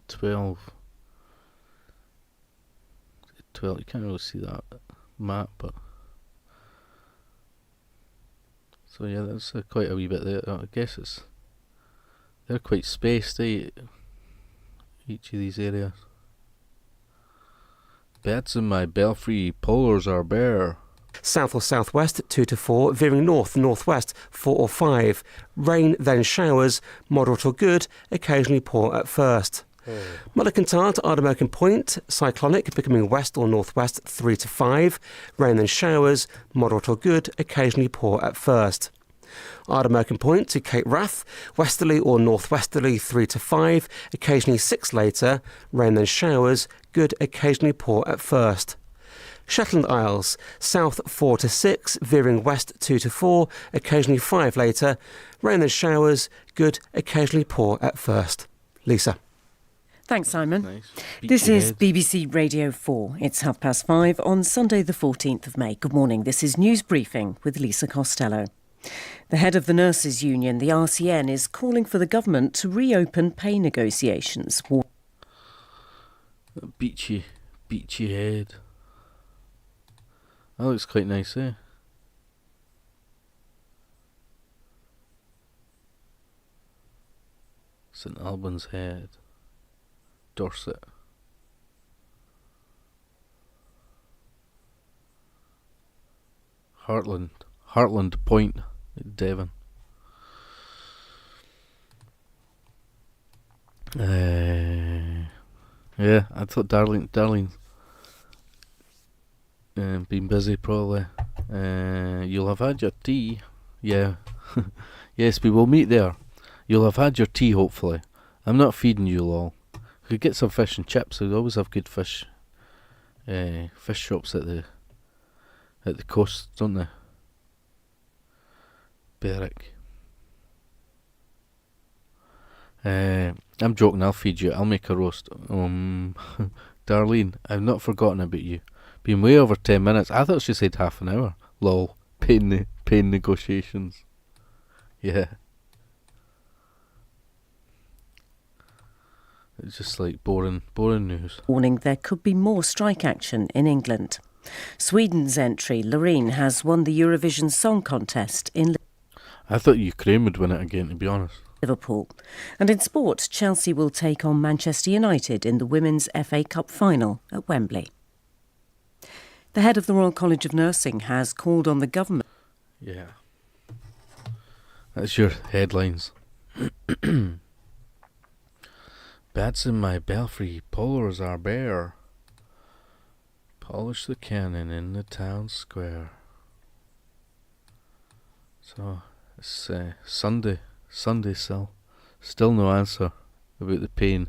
12, you can't really see that map, but so yeah, that's quite a wee bit there. I guess they're quite spaced, each of these areas. Beds in my belfry, polars are bare. South or southwest 2 to 4, veering north northwest 4 or 5. Rain then showers, moderate or good, occasionally poor at first. Mullakintyre to Ardmurchan Point, cyclonic, becoming west or northwest 3 to 5. Rain and showers, moderate or good, occasionally poor at first. Ardmurchan Point to Cape Wrath, westerly or northwesterly 3 to 5, occasionally 6 later. Rain and showers, good, occasionally poor at first. Shetland Isles, south 4 to 6, veering west 2 to 4, occasionally 5 later. Rain and showers, good, occasionally poor at first. Lisa. Thanks, Simon. Nice. This Beachy is Head. BBC Radio 4. It's 5:30 on Sunday the 14th of May. Good morning. This is News Briefing with Lisa Costello. The head of the Nurses' Union, the RCN, is calling for the government to reopen pay negotiations. Beachy Head. That looks quite nice, eh? St Albans Head. Dorset. Heartland Point, Devon. Yeah, I thought Darlene been busy probably You'll have had your tea. Yeah. Yes, we will meet there. You'll have had your tea, hopefully. I'm not feeding you all. We could get some fish and chips. They always have good fish. Fish shops at the coast, don't they? Berwick. I'm joking, I'll feed you. I'll make a roast. Darlene, I've not forgotten about you. Been way over 10 minutes. I thought she said half an hour. Lol. Pain negotiations. Yeah. It's just like boring news. Warning there could be more strike action in England. Sweden's entry, Loreen, has won the Eurovision Song Contest in I thought Ukraine would win it again, to be honest. Liverpool. And in sport, Chelsea will take on Manchester United in the Women's FA Cup final at Wembley. The head of the Royal College of Nursing has called on the government. Yeah. That's your headlines. Bats in my belfry, polars are bare. Polish the cannon in the town square. So, it's Sunday still. Still no answer about the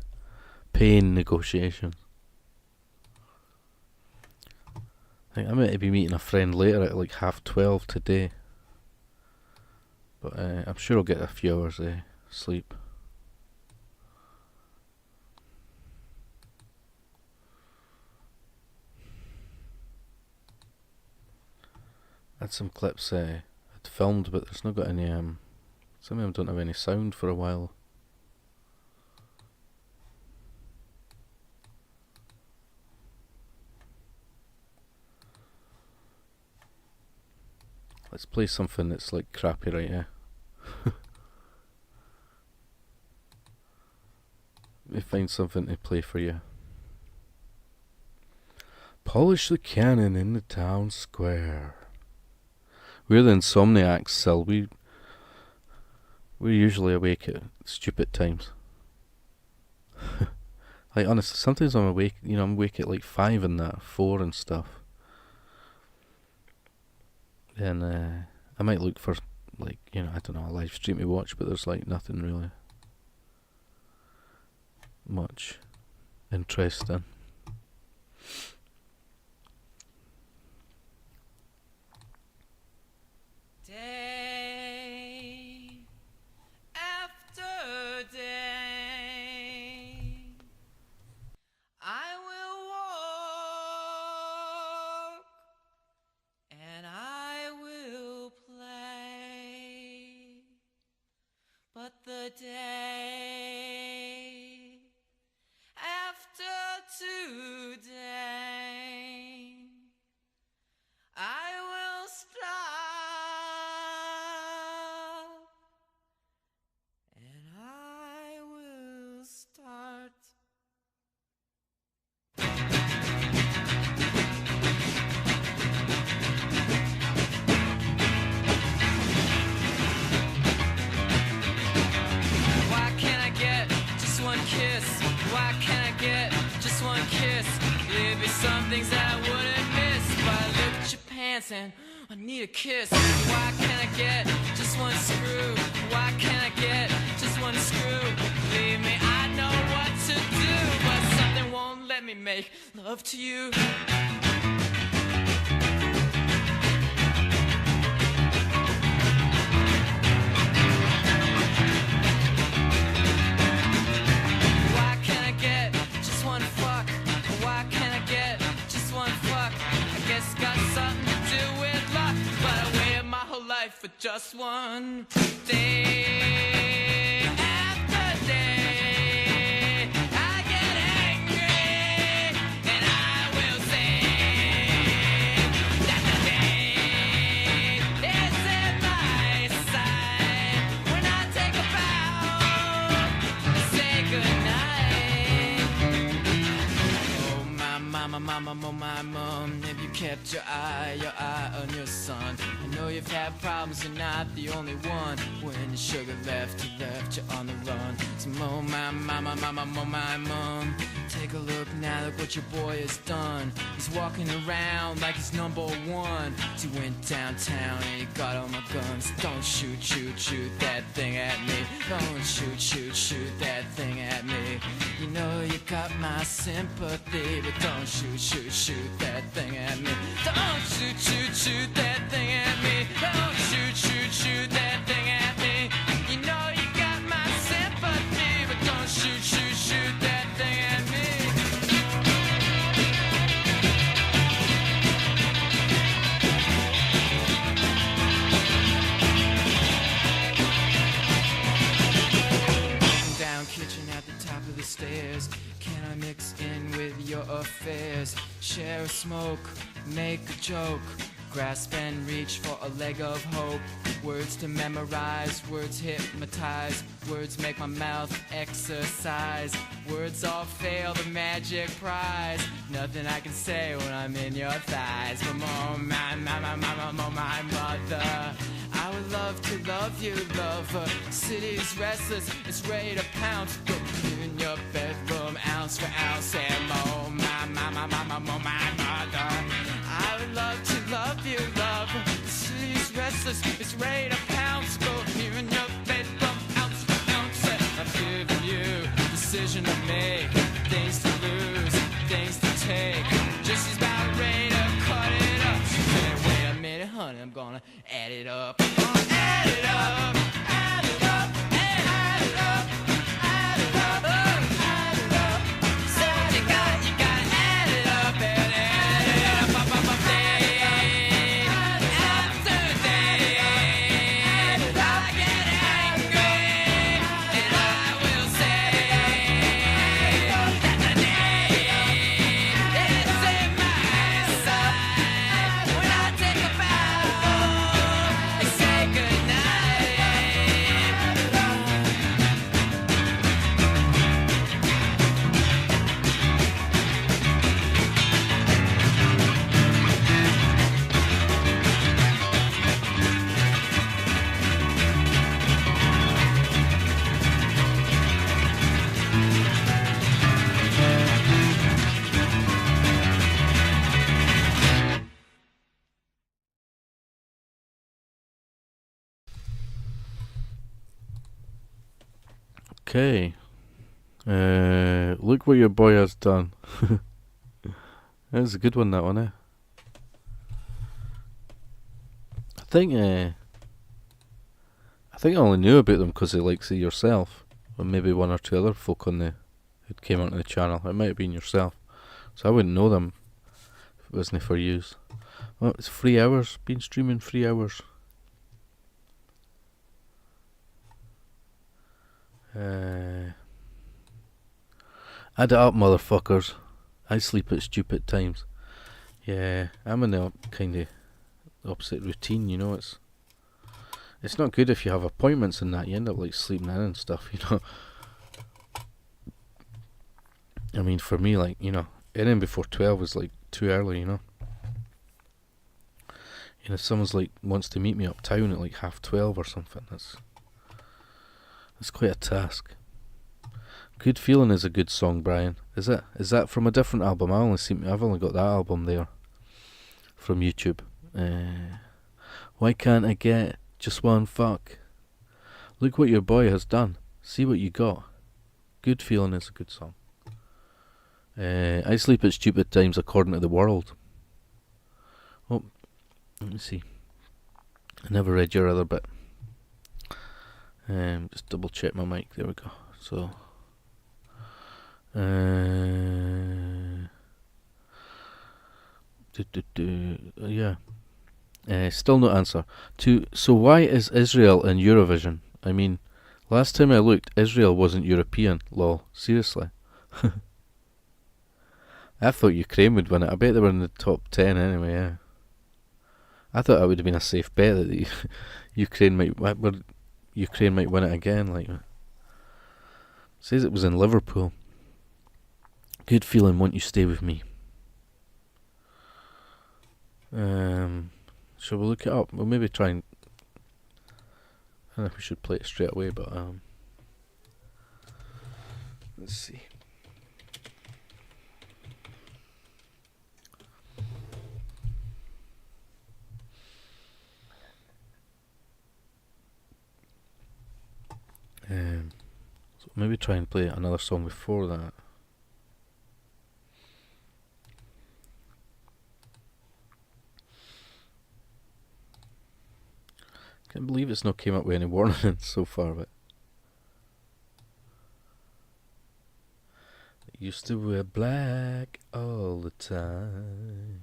pain negotiations. I think I'm meant to be meeting a friend later at like 12:30 today. But I'm sure I'll get a few hours sleep. I had some clips I'd filmed, but there's not got any some of them don't have any sound for a while. Let's play something that's like crappy right here. Let me find something to play for you. Polish the cannon in the town square. We're the insomniacs, Sil. We're usually awake at stupid times. Like honestly, sometimes I'm awake. I'm awake at like 5 and that, 4 and stuff. Then I might look for like I don't know, a live stream to watch, but there's like nothing really much interesting. Day after day, I will walk and I will play, but the day after today, I will stop and I will start. Why can't I get just one kiss? Why can't I get just one kiss? There'd be some things that I wouldn't miss if I look at your pants and I need a kiss. Why can't I get just one screw? Why can't I get just one screw? Believe me, I know what to do, but something won't let me make love to you. Why can't I get just one fuck? Why can't I get just one fuck? I guess it's got something to do with luck, but I waited my whole life for just one day after day. I get angry and I will sing that the day is in my sight. When I take a bow, say goodnight. Oh my mama, oh my mom, have you kept your eye on your son? I know you've had problems, you're not the only one. When the sugar left you on the run. So mow my mama, mow my mom. Take a look now, look what your boy has done. He's walking around like he's number one. He went downtown and he got all my guns. Don't shoot that thing at me. Don't shoot that thing at me. You know you got my sympathy, but don't shoot that thing at me. Don't shoot that thing at me. Don't shoot that thing at me. You know you got my sympathy, but don't shoot that thing at me. Down kitchen at the top of the stairs. Can I mix in with your affairs? Share a smoke, make a joke. Grasp and reach for a leg of hope. Words to memorize, words hypnotize. Words make my mouth exercise. Words all fail the magic prize. Nothing I can say when I'm in your thighs. But oh my mother, I would love to love you, lover. City's restless, it's ready to pounce. Go in your bedroom, ounce for ounce. And oh my mother, I would love to love you, lover. City's restless, it's ready to pounce. Go here in your bedroom, ounce for ounce. I've given you decision to make, things to lose, things to take. Just as about ready to cut it up. She said, wait a minute, honey, I'm gonna add it up. I'm gonna add it up, add it up, add it up, add it up, add it up. So you gotta add it up and add it up, up, day after day. I get angry and I will say that the day is in my side. When I take a bow and say goodnight. Okay. Look what your boy has done. That was a good one, that one, eh? I think I only knew about them because they like, say, yourself, or maybe one or two other folk on the who came onto the channel. It might have been yourself, so I wouldn't know them if it wasn't for yous. Well, it's 3 hours. Been streaming 3 hours. Add it up, motherfuckers. I sleep at stupid times. Yeah, I'm in the kind of opposite routine, you know. It's not good if you have appointments and that. You end up like sleeping in and stuff, you know. I mean, for me, like, you know, anything before 12 is like too early, you know. And if someone's like wants to meet me uptown at like 12:30 or something, that's quite a task. Good Feeling is a good song, Brian. Is it? Is that from a different album? I've only got that album there from YouTube. Why can't I get just one fuck? Look what your boy has done. See what you got. Good Feeling is a good song. I sleep at stupid times according to the world. Oh, let me see. I never read your other bit. Just double check my mic. There we go. So, yeah. Still no answer. So why is Israel in Eurovision? I mean, last time I looked, Israel wasn't European. Lol. Seriously. I thought Ukraine would win it. I bet they were in the top 10 anyway, yeah. I thought that would have been a safe bet that the Ukraine might win it again. Like, it says it was in Liverpool. Good Feeling, Won't You Stay With Me. Shall we look it up? We'll maybe try and... I don't know if we should play it straight away, but let's see. So maybe try and play another song before that. Can't believe it's not came up with any warnings so far, but I used to wear black all the time.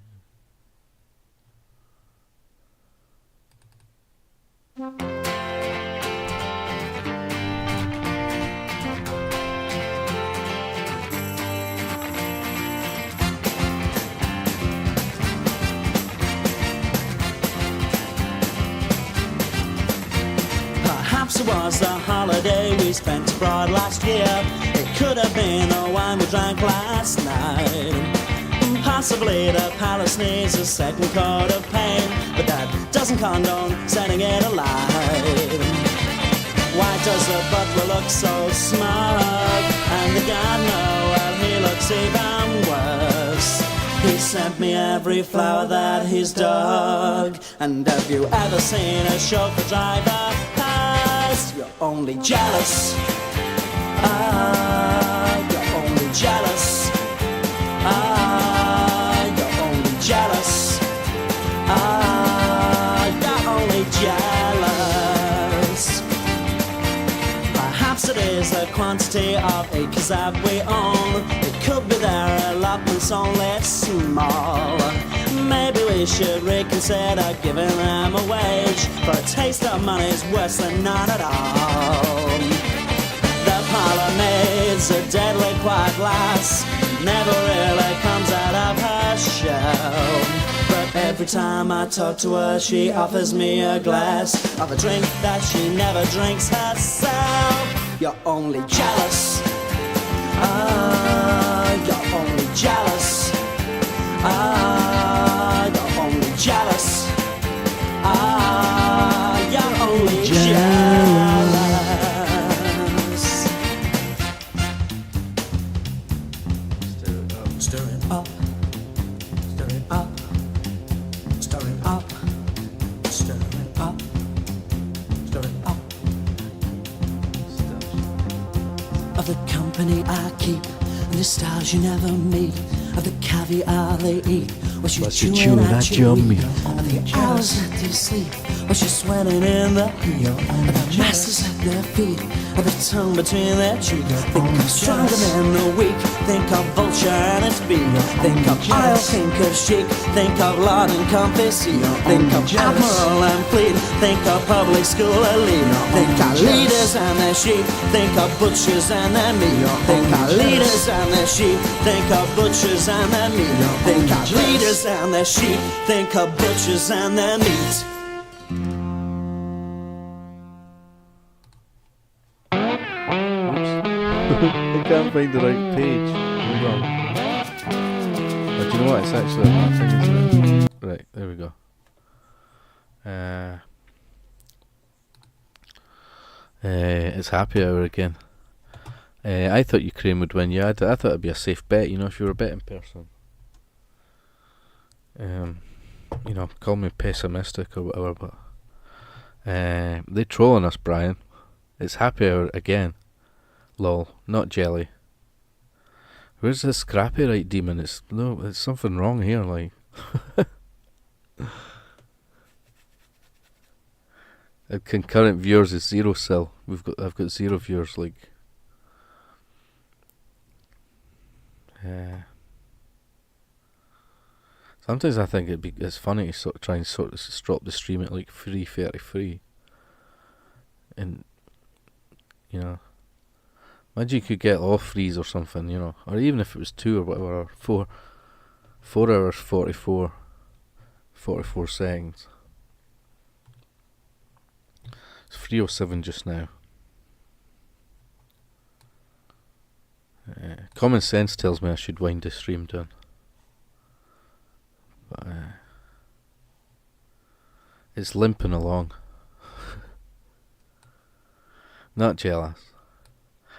Perhaps it was the holiday we spent abroad last year. It could have been the wine we drank last night. Possibly the palace needs a second coat of paint, but that doesn't condone setting it alight. Why does the butler look so smug? And the gardener, well, he looks even worse. He sent me every flower that he's dug. And have you ever seen a chauffeur driver pass? You're only jealous. You're only jealous. You're only jealous. You're only jealous. Perhaps it is the quantity of acres that we own. It could be their allotments only small. Maybe we should reconsider giving them a wage, for a taste of money's worse than none at all. The parlour maid's a deadly quiet lass, never really comes out of her shell. But every time I talk to her, she offers me a glass of a drink that she never drinks herself. You're only jealous. You're only jealous. You're only jealous. You're only jealous. Stir it up. Stir it up. Stir it up. Stir it up. Stir it up. Of the company I keep, and the stars you never meet, of the caviar they eat, what you chewing at your meat, of the hours that they sleep, what you sweating in the heat, of the masters at their feet, of the tongue between their cheek. Think of stronger than the weak, think of vulture and its beak, think of Isle, think of chic, think of Lord and Comfy seat, think of Admiral and Fleet, think of public school elite, think of leaders and their sheep, think of butchers and their meat, think of leaders and their sheep, think of butchers and their meat, think of leaders and their sheep, think of butchers and their meat. I can't find the right page. Hold on. Oh, do you know what? It's actually on that thing, isn't it? Right, there we go. It's happy hour again. I thought Ukraine would win. Yeah, I thought it'd be a safe bet, you know, if you were a betting person. You know, call me pessimistic or whatever, but they trolling us, Brian. It's happy hour again. Lol, not jelly. Where's this scrappy right demon? It's something wrong here, like. Concurrent viewers is 0 still. I've got 0 viewers, like. Sometimes I think it's funny to try and stop the stream at like 3:33, and you know, imagine you could get off freeze or something, you know, or even if it was 2 or whatever, or 4 hours 44 seconds. It's 3:07 just now. Common sense tells me I should wind the stream down. But It's limping along. Not jealous.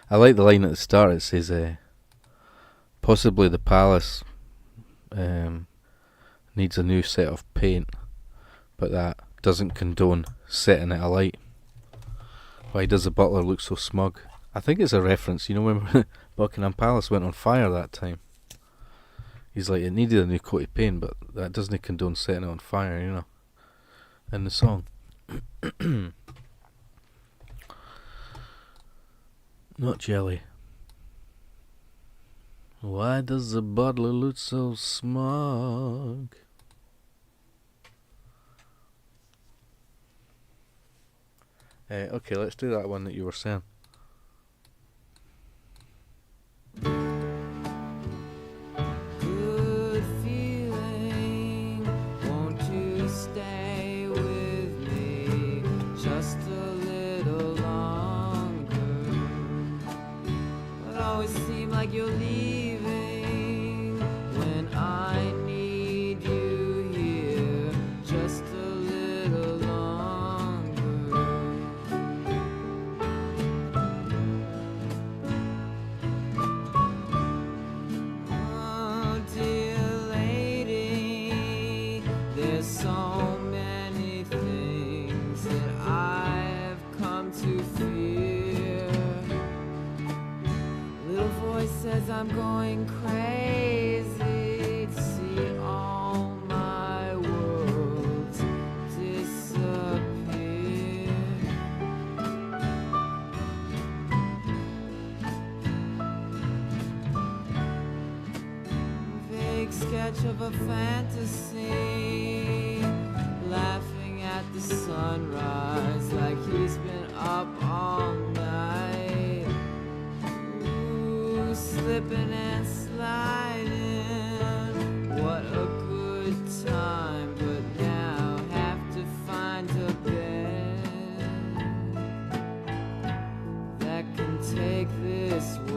I like the line at the start. It says, possibly the palace needs a new set of paint, but that doesn't condone setting it alight. Why does the butler look so smug? I think it's a reference, you know, when Buckingham Palace went on fire that time. He's like, it needed a new coat of paint, but that doesn't condone setting it on fire, you know, in the song. Not jelly. Why does the butler look so smug? Okay, let's do that one that you were saying. Good feeling, won't you stay with me just a little longer? It always seems like you're leaving when I need you here just a little longer. Oh, dear lady, there's so many things that I've come to fear. Little voice says I'm going crazy to see all my worlds disappear. Vague sketch of a fantasy, laughing at the sunrise like he's been up all night. Ooh, slipping and sliding, what a good time, but now have to find a bed that can take this way.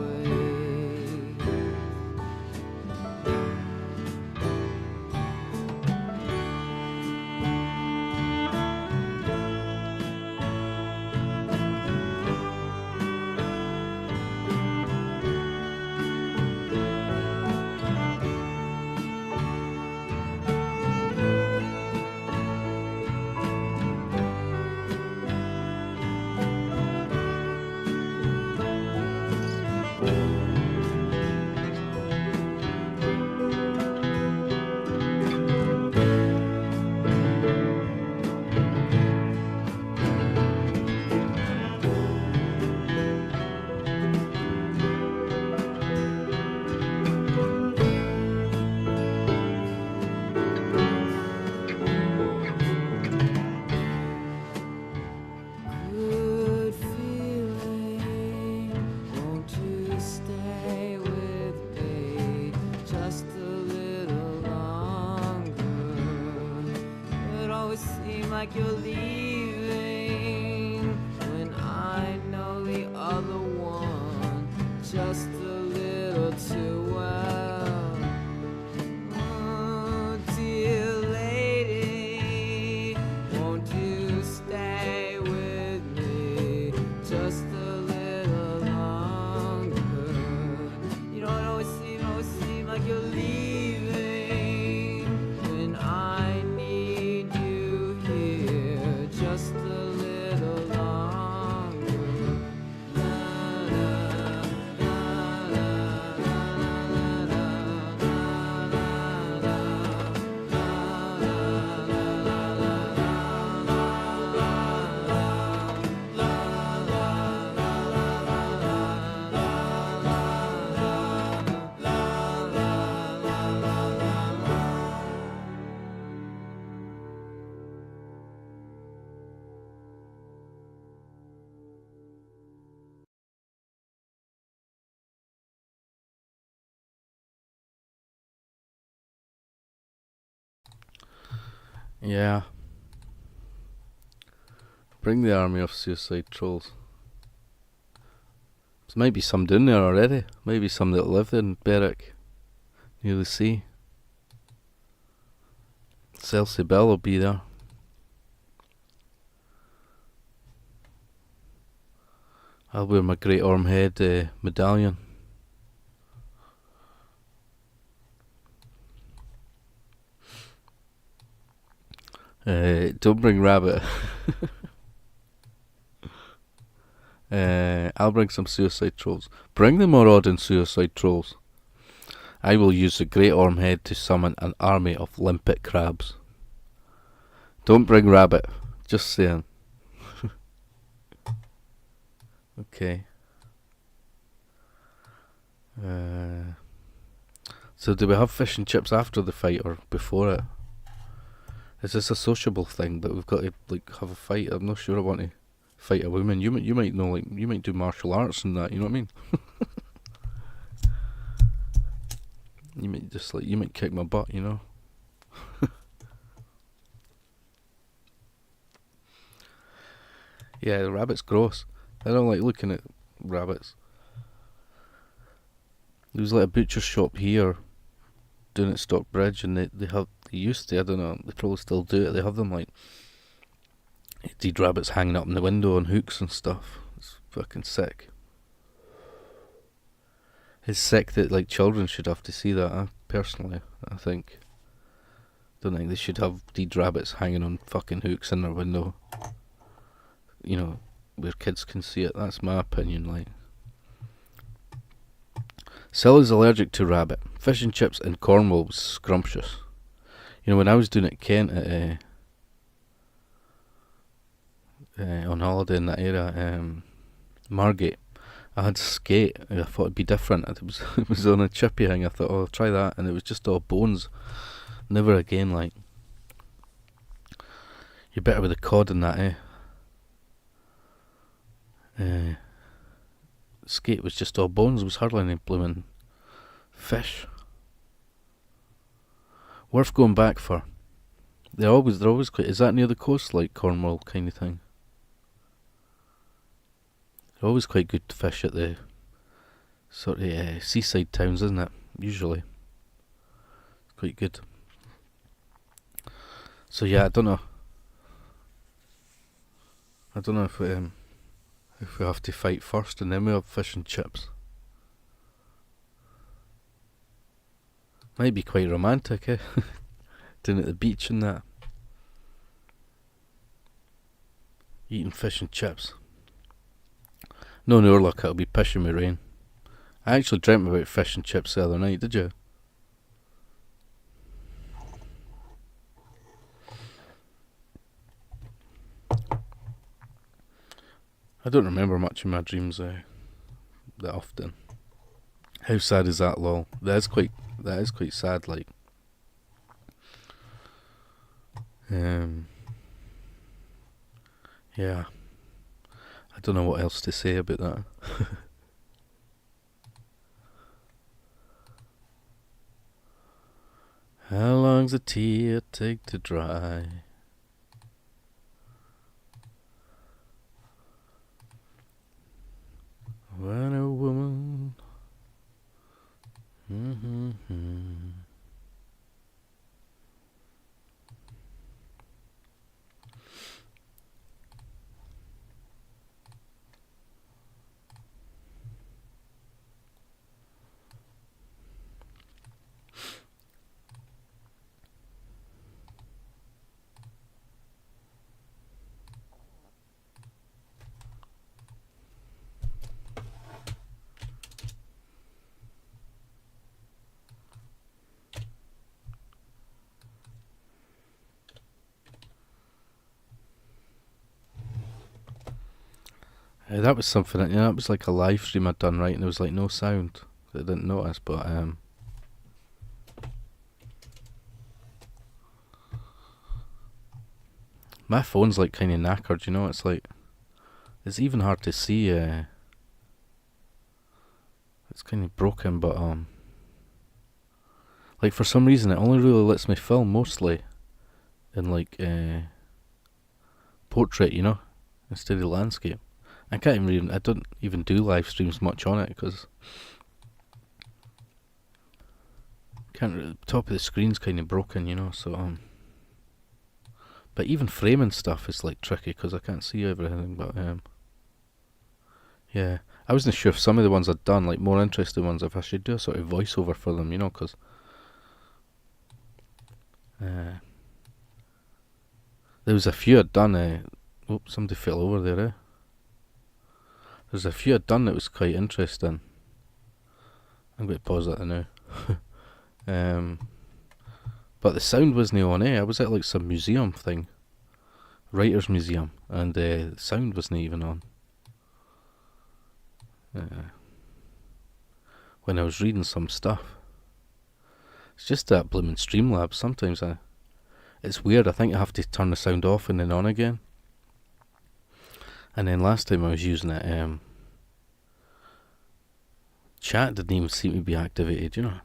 Good feeling, won't you stay with me just a little longer? It always seems like you're leaving when I know the other one just a little too well. Oh, dear lady, won't you stay with me just a little longer? You know, it always seems like you're leaving when I need you here just a little longer. La, la, la, la, la, la, Yeah. Bring the army of suicide trolls. There might be some down there already. Maybe some that live in Berwick, near the sea. Celcy Bell will be there. I'll wear my Great Orm Head medallion. Don't bring rabbit. I'll bring some suicide trolls. Bring the Marauding suicide trolls. I will use the Great Orm Head to summon an army of limpet crabs. Don't bring rabbit. Just saying. Okay. So do we have fish and chips after the fight or before it? Is this a sociable thing that we've got to like have a fight? I'm not sure I want to fight a woman. You might know, like, you might do martial arts and that, you know what I mean? You might just like, you might kick my butt, you know? Yeah, the rabbit's gross. I don't like looking at rabbits. There was like a butcher shop here down at Stockbridge, and they used to, I don't know, they probably still do it, they have them like dead rabbits hanging up in the window on hooks and stuff. It's fucking sick. It's sick that like children should have to see that, personally, I think. Don't think they should have dead rabbits hanging on fucking hooks in their window. You know, where kids can see it. That's my opinion, like. Sally's allergic to rabbit. Fish and chips in Cornwall was scrumptious. You know, when I was doing it at Kent at on holiday in that area, Margate, I had skate. I thought it'd be different. It was on a chippy thing. I thought, oh, I'll try that, and it was just all bones. Never again, like. You're better with the cod than that, eh? Skate was just all bones. It was hardly any blooming fish. Worth going back for. They're always quite. Is that near the coast, like Cornwall kind of thing? They're always quite good fish at the sort of seaside towns, isn't it? Usually, quite good. So yeah, I don't know if we have to fight first and then we have fish and chips. Might be quite romantic, eh? Down at the beach and that. Eating fish and chips. No luck, it'll be pissing with rain. I actually dreamt about fish and chips the other night, did you? I don't remember much of my dreams that often. How sad is that, lol? That is quite sad, like. Yeah. I don't know what else to say about that. How long's a tear take to dry? When a woman. That was something, you know, it was like a live stream I'd done, right, and there was like no sound. I didn't notice, but my phone's like kind of knackered, you know, it's like, it's even hard to see, it's kind of broken, but like for some reason it only really lets me film mostly in like portrait, you know, instead of landscape. I don't even do live streams much on it because the top of the screen's kind of broken, you know. So but even framing stuff is like tricky because I can't see everything. But Yeah, I wasn't sure if some of the ones I'd done, like more interesting ones, if I should do a sort of voiceover for them, you know, because there was a few I'd done. Oh, somebody fell over there. There's a few I'd done that was quite interesting. I'm going to pause that now. But the sound wasn't on. I was at like some museum thing, writers' museum, and the sound wasn't even on. When I was reading some stuff. It's just that blooming Streamlabs. Sometimes it's weird. I think I have to turn the sound off and then on again. And then last time I was using it, chat didn't even seem to be activated, you know.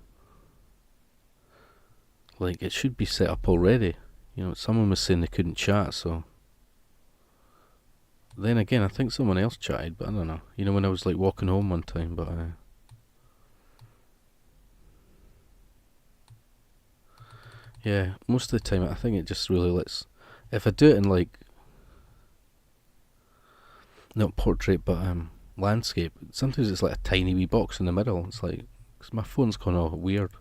Like, it should be set up already. You know, someone was saying they couldn't chat, so... Then again, I think someone else chatted, but I don't know. You know, when I was like walking home one time, but yeah, most of the time I think it just really lets... If I do it in like... Not portrait, but landscape, sometimes it's like a tiny wee box in the middle. It's like... Cause my phone's gone all weird.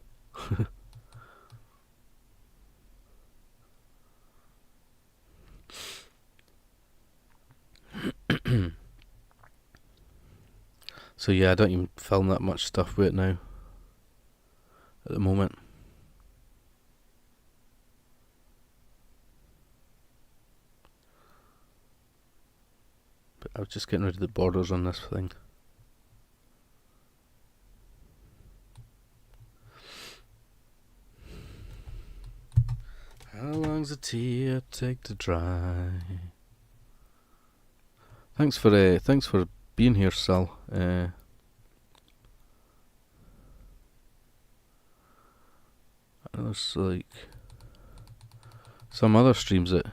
So yeah, I don't even film that much stuff with it now at the moment. But I was just getting rid of the borders on this thing. How long's a tear take to dry? Thanks for being here, Sal. There's like some other streams that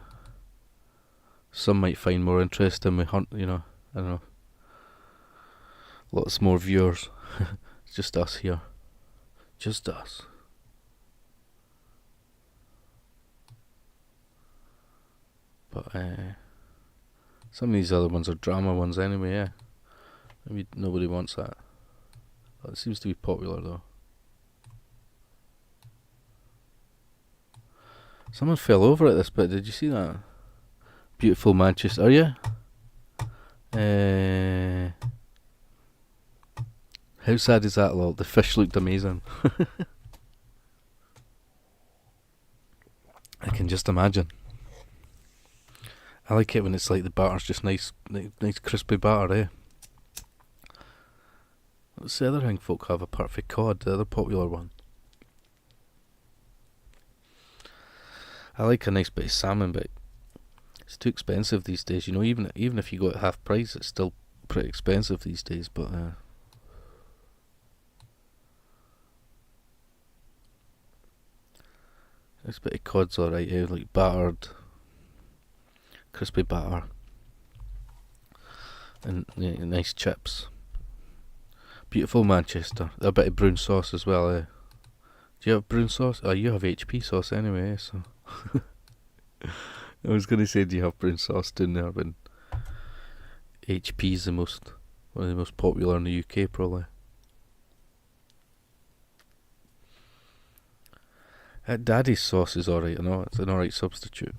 some might find more interesting. We hunt, you know, I don't know. Lots more viewers. It's just us here. Just us. But some of these other ones are drama ones anyway, yeah. Maybe nobody wants that. But it seems to be popular though. Someone fell over at this bit, did you see that? Beautiful Manchester, are you? How sad is that, lol? The fish looked amazing. I can just imagine. I like it when it's like the batter's just nice crispy batter, eh? What's the other thing folk have apart from cod, the other popular one? I like a nice bit of salmon, but it's too expensive these days. You know, even if you go at half price, it's still pretty expensive these days. But nice bit of cod's alright, eh? Like battered, crispy batter, and yeah, nice chips. Beautiful Manchester. A bit of brown sauce as well, eh? Do you have brown sauce? Oh, you have HP sauce anyway, eh? So I was gonna say, do you have brown sauce down there? But HP's one of the most popular in the UK, probably. Daddy's sauce is alright, I know. It's an alright substitute.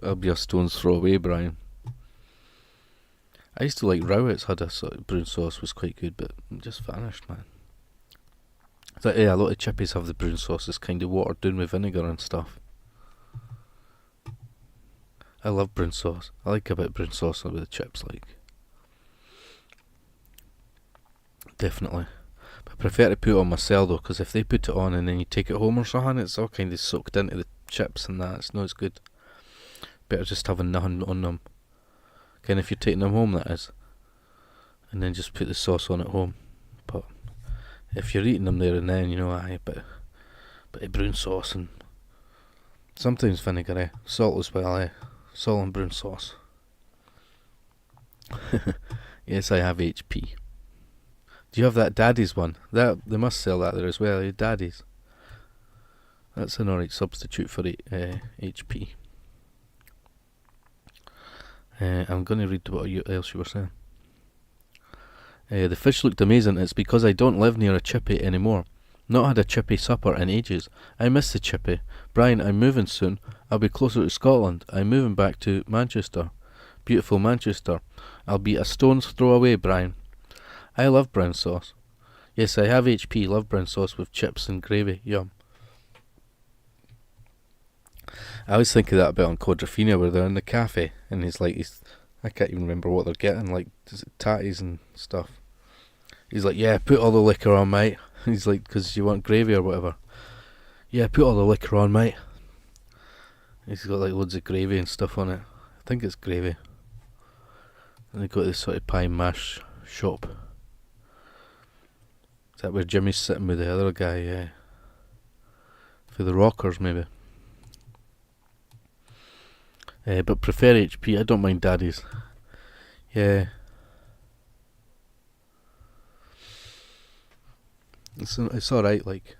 I'll be a stone's throw away, Brian. I used to like Rowett's had a sort of brown sauce, was quite good, but it just vanished, man. It's like, yeah, a lot of chippies have the brown sauce, it's kind of watered down with vinegar and stuff. I love brown sauce. I like a bit of brown sauce with the chips, like. Definitely. But I prefer to put it on myself though, because if they put it on and then you take it home or something, it's all kind of soaked into the chips and that. It's not as good. Better just having nothing on them. Kind of if you're taking them home, that is. And then just put the sauce on at home. But if you're eating them there and then, you know, a bit of brown sauce and sometimes vinegar, eh? Salt as well, eh? Salt and brown sauce. Yes, I have HP. Do you have that Daddy's one? That they must sell that there as well, eh? Daddy's. That's an alright substitute for HP. I'm going to read what else you were saying. The fish looked amazing. It's because I don't live near a chippy anymore. Not had a chippy supper in ages. I miss the chippy. Brian, I'm moving soon. I'll be closer to Scotland. I'm moving back to Manchester. Beautiful Manchester. I'll be a stone's throw away, Brian. I love brown sauce. Yes, I have HP. Love brown sauce with chips and gravy. Yum. I always think of that bit on Quadrophenia where they're in the cafe and I can't even remember what they're getting, like, is it tatties and stuff? He's like, yeah, put all the liquor on, mate. He's like, because you want gravy or whatever. Yeah, put all the liquor on, mate. He's got like loads of gravy and stuff on it. I think it's gravy. And they go to this sort of pie and mash shop. Is that where Jimmy's sitting with the other guy? Yeah. For the Rockers, maybe. But prefer HP. I don't mind Daddy's. Yeah. It's alright, like,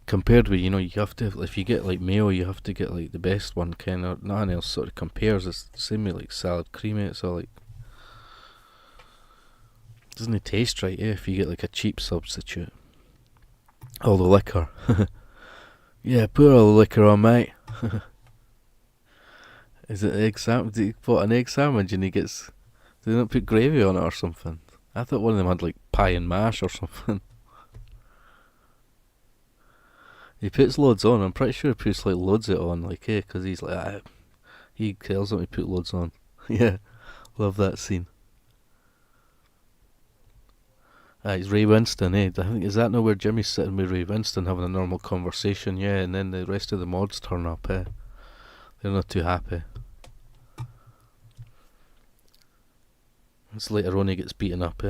compared with, you have to, if you get like mayo, you have to get like the best one, kind of. Nothing else sort of compares. It's the same with like salad creamy. It's all like, doesn't it taste right? Yeah, if you get like a cheap substitute. All the liquor. Yeah, put all the liquor on, mate. Is it egg sandwich? Do you put an egg sandwich and do they not put gravy on it or something? I thought one of them had like pie and mash or something. He puts loads on. I'm pretty sure he puts like loads it on, like, because he's like, he tells them to put loads on. Yeah, love that scene. It's Ray Winston, I think, is that not where Jimmy's sitting with Ray Winston having a normal conversation? Yeah, and then the rest of the mods turn up, They're not too happy. It's later on he gets beaten up,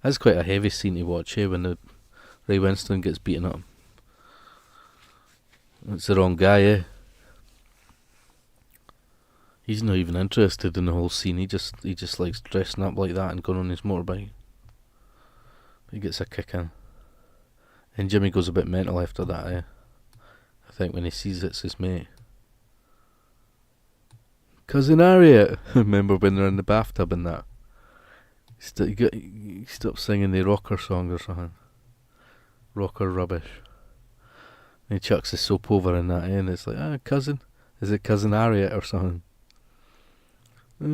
That's quite a heavy scene to watch, when the Ray Winston gets beaten up. It's the wrong guy, He's not even interested in the whole scene. He just likes dressing up like that and going on his motorbike. He gets a kick in. And Jimmy goes a bit mental after that, I think when he sees it's his mate. Cousin Harriet! Remember when they're in the bathtub and that? He stopped singing the rocker song or something. Rocker rubbish. And he chucks the soap over in that, and it's like, cousin? Is it Cousin Harriet or something?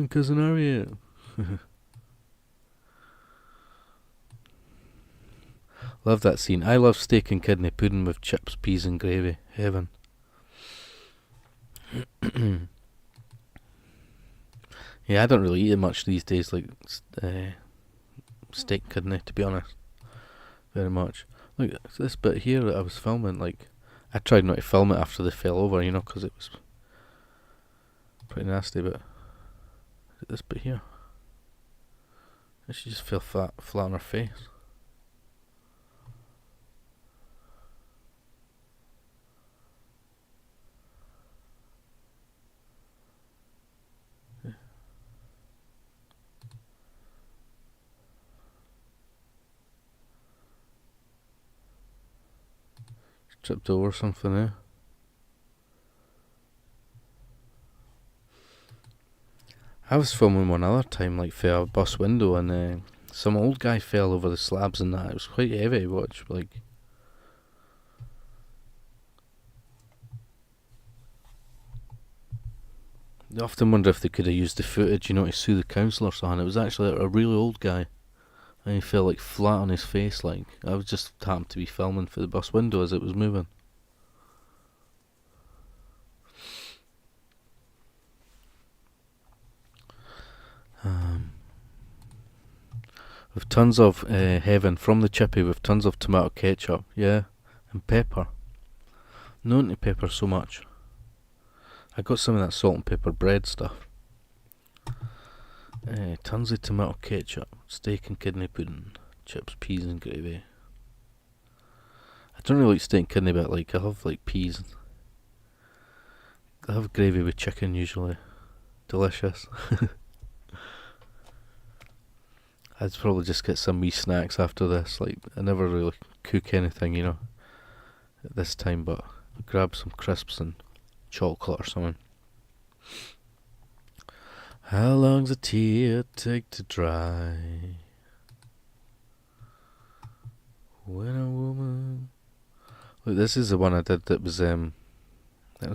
Cousin Harriet. Love that scene. I love steak and kidney pudding with chips, peas and gravy. Heaven. Yeah, I don't really eat it much these days, like steak kidney, to be honest. Very much. Look, this bit here that I was filming, like, I tried not to film it after they fell over, because it was pretty nasty, but this bit here, she just fell flat on her face. Tripped over something, I was filming one other time, like, through a bus window, and some old guy fell over the slabs and that. It was quite heavy to watch, like. I often wonder if they could have used the footage, to sue the council or something. It was actually a really old guy. And he fell like flat on his face, like. I was just happened to be filming for the bus window as it was moving. With tons of heaven from the chippy with tons of tomato ketchup, yeah, and pepper. Not into pepper so much. I got some of that salt and pepper bread stuff. Tons of tomato ketchup, steak and kidney pudding, chips, peas and gravy. I don't really like steak and kidney, but like I have like peas. I have gravy with chicken usually. Delicious. I'd probably just get some wee snacks after this. Like, I never really cook anything, at this time, but I'll grab some crisps and chocolate or something. How long's a tear take to dry? When a woman... Look, this is the one I did that was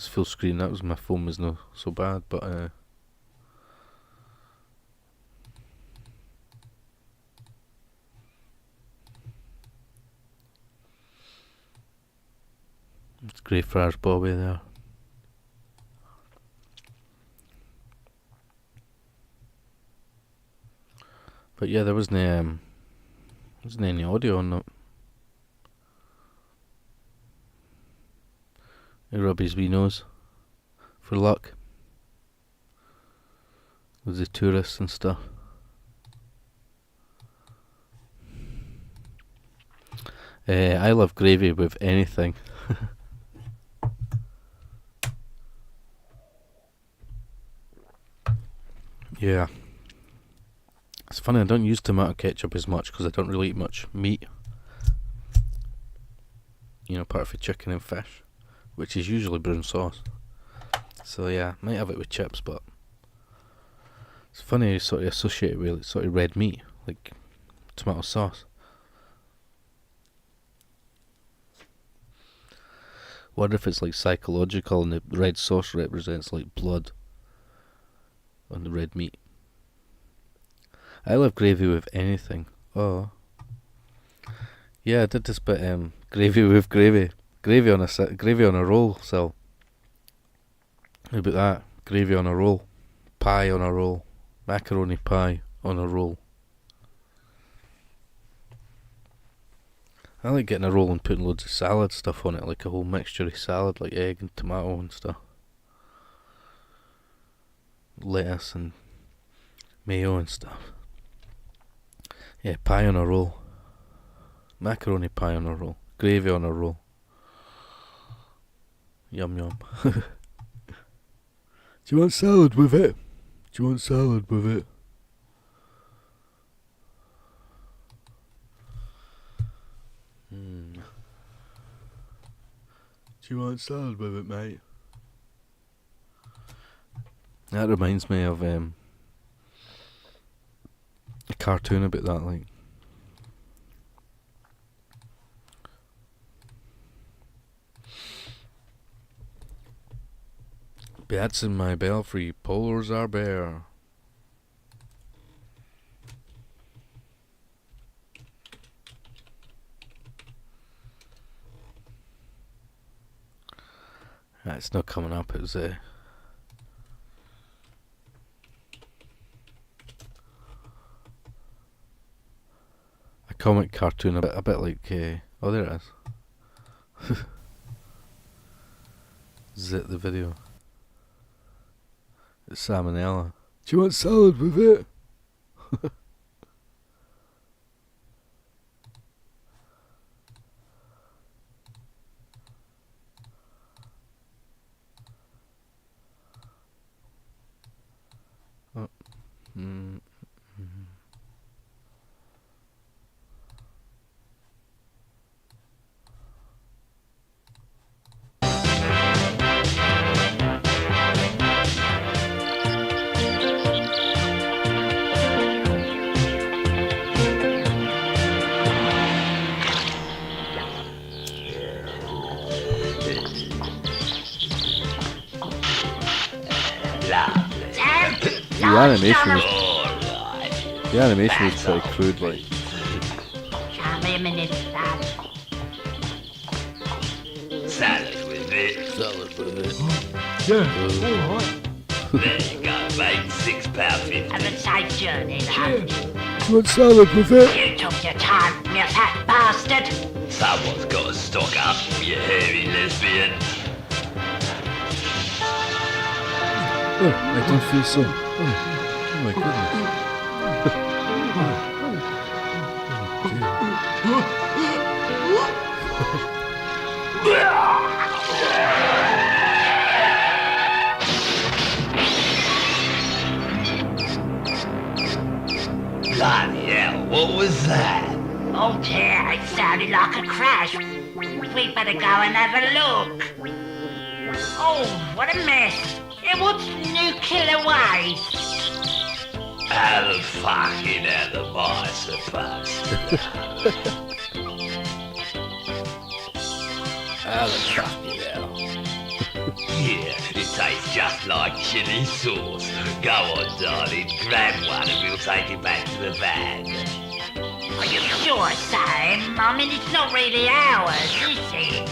full screen. That was my phone was no so bad, but it's Greyfriars Bobby there. But yeah, there wasn't any audio on that. He rub his wee nose for luck with the tourists and stuff. I love gravy with anything. Yeah. It's funny, I don't use tomato ketchup as much because I don't really eat much meat. You know, apart from chicken and fish, which is usually brown sauce. So yeah, might have it with chips, but it's funny you sort of associate it with sort of red meat, like tomato sauce. Wonder if it's like psychological and the red sauce represents like blood on the red meat. I love gravy with anything. Oh. Yeah, I did this bit, gravy with gravy. Gravy on a roll, so. How about that? Gravy on a roll. Pie on a roll. Macaroni pie on a roll. I like getting a roll and putting loads of salad stuff on it, like a whole mixture of salad, like egg and tomato and stuff. Lettuce and mayo and stuff. Yeah, pie on a roll. Macaroni pie on a roll. Gravy on a roll. Yum yum. Do you want salad with it? Do you want salad with it? Do you want salad with it, mate? That reminds me of a cartoon about that, like. Bats in my belfry, polars are bare. It's not coming up, it was a comic cartoon, a bit like, oh there it is. Zit the video. It's salmonella. Do you want salad with it? The animation was pretty crude, like. Salad with it. Salad with it. Yeah, alright. There you go, mate. £6.50. Have a safe journey, love. Do you want salad with it? You took your time, you fat bastard. Someone's got to stock up, you hairy lesbian. Oh, I don't feel so. Oh my goodness. Bloody hell, what was that? Oh dear, it sounded like a crash. We'd better go and have a look. Oh, what a mess. What's nuclear waste? How the fucking hell am I supposed to How the fucking hell? Yeah, it tastes just like chili sauce. Go on, darling, grab one and we'll take it back to the bag. Are you sure, Sam? I mean, it's not really ours, is it?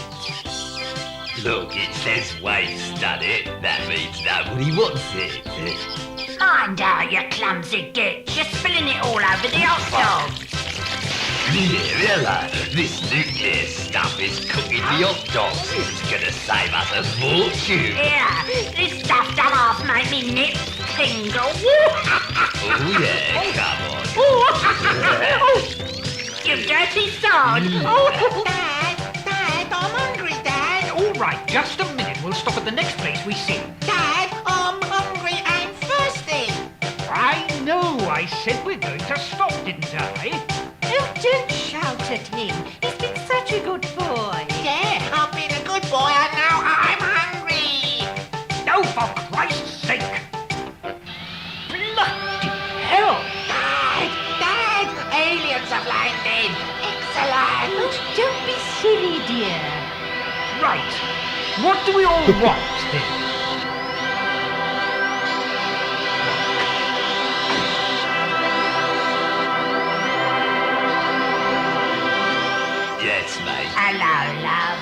Look, it says waste on it. That means nobody wants it. Mind out, you clumsy git. You're spilling it all over the hot dog. Yeah, hello. This nuclear stuff is cooking the hot dogs. It's gonna save us a fortune. Yeah, this stuff done half make me nips tingle. Oh yeah, come on. You dirty sod. Dad, I'm hungry, Dad. All right, just a minute. We'll stop at the next place we see. Dad, I'm hungry and thirsty. I know. I said we're going to stop, didn't I? Oh, don't shout at him. He's been such a good boy. Yeah, I've been a good boy and now I'm hungry. No, for Christ's sake. Bloody hell. Dad, aliens have landed. Excellent. Oh, don't be silly, dear. Right. What do we all want then? Yes, mate. Hello, love.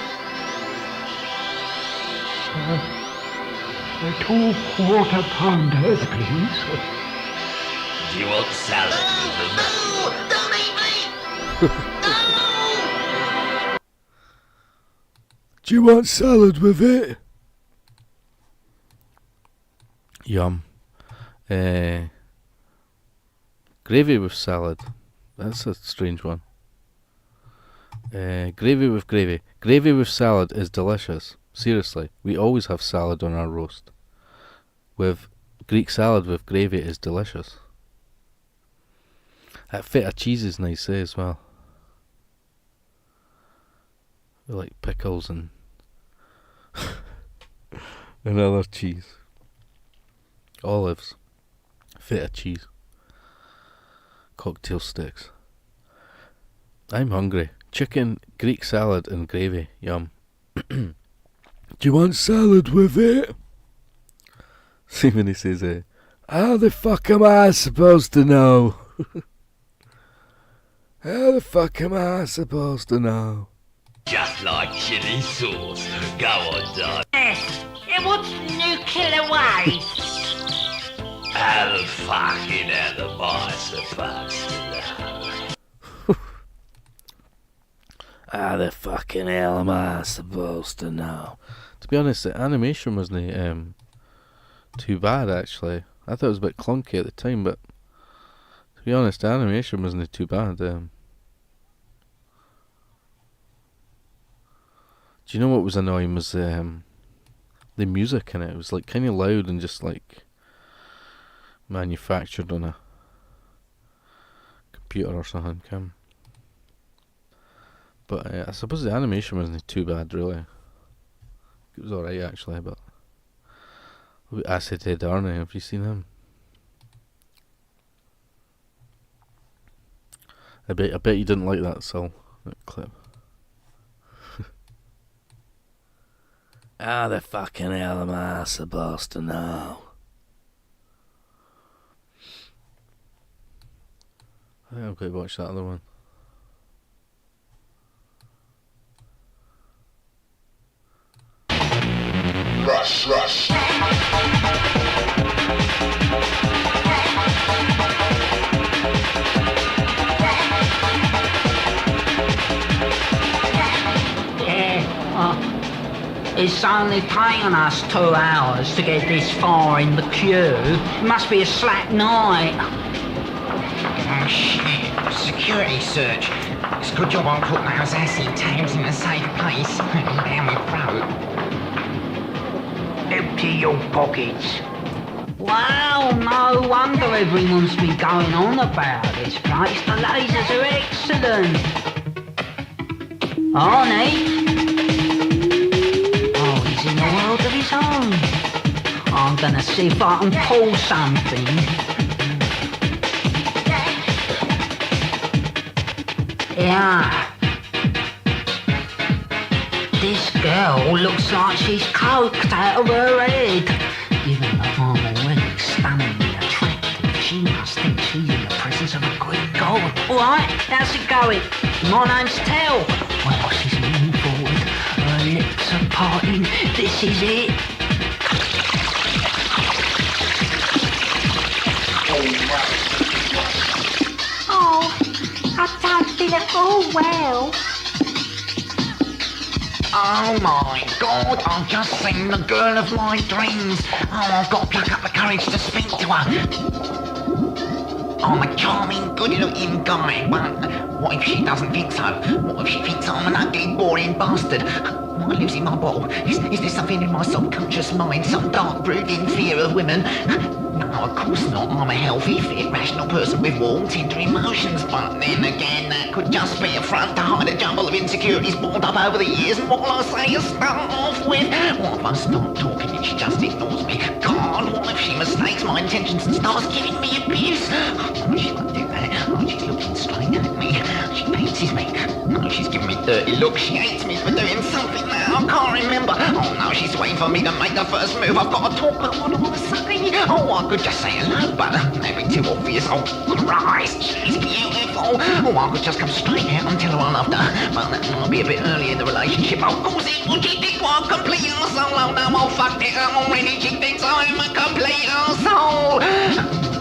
2 quarter pounders, please. Do you want salad with them? Don't eat me. Do you want salad with it? Yum. Gravy with salad. That's a strange one. Gravy with gravy. Gravy with salad is delicious. Seriously, we always have salad on our roast. With Greek salad with gravy is delicious. That feta cheese is nice as well. We like pickles and and other cheese. Olives. Feta cheese. Cocktail sticks. I'm hungry. Chicken, Greek salad and gravy. Yum. Do you want salad with it? See when he says how the fuck am I supposed to know? How the fuck am I supposed to know? Just like chili sauce. Go on, darling. Yes, what's nuclear waste? How the fucking hell am I supposed to know? How the fucking hell am I supposed to know? To be honest, the animation wasn't too bad actually. I thought it was a bit clunky at the time, but to be honest, the animation wasn't too bad. Do you know what was annoying was the music in it. It was like kind of loud and just like manufactured on a computer or something. But I suppose the animation wasn't too bad really. It was alright actually, but Acid Head Arnie, have you seen him? I bet you didn't like that clip. How the fucking hell am I supposed to know? I think I'm going to watch that other one. Rush, rush. It's only taken us 2 hours to get this far in the queue. It must be a slack night. Oh shit, security search. It's a good job I put those acid tabs in a safe place. Down my throat. Empty your pockets. Wow, no wonder everyone's been going on about this place. The lasers are excellent. Arnie? Oh, he's in a world of his own. I'm gonna see if I can pull something. Yeah. This girl looks like she's coked out of her head. Given that I'm already stunningly attractive, she must think she's in the presence of a Greek god. Alright, how's it going? My name's Tell. Well, she's leaning forward, her lips are parting. This is it. Oh, I don't feel at all well. Oh my god, I've just seen the girl of my dreams. Oh, I've got to pluck up the courage to speak to her. I'm a charming, good-looking guy, but what if she doesn't think so? What if she thinks I'm an ugly, boring bastard? Am I losing my bottle? Is there something in my subconscious mind, some dark, brooding fear of women? No, of course not. I'm a healthy, fit, rational person with warm, tender emotions. But then again, that could just be a front to hide a jumble of insecurities built up over the years. And what will I say to start off with? What if I start talking and she just ignores me? God, what if she mistakes my intentions and starts giving me abuse? Oh, she won't do that. Oh, she's looking straight at me. She fancies me. No, she's giving me dirty looks. She hates me for doing something now. I can't remember. Oh no, she's waiting for me to make the first move. I've got to talk, but what do I say? Oh, I could just say hello, but that'd be too obvious. Oh Christ, she's beautiful. Oh, I could just come straight out and tell her I loved her, but that might be a bit early in the relationship. Of course it would. She thinks I'm a complete arsehole. Oh no, I fucked it up already. She thinks I'm a complete arsehole.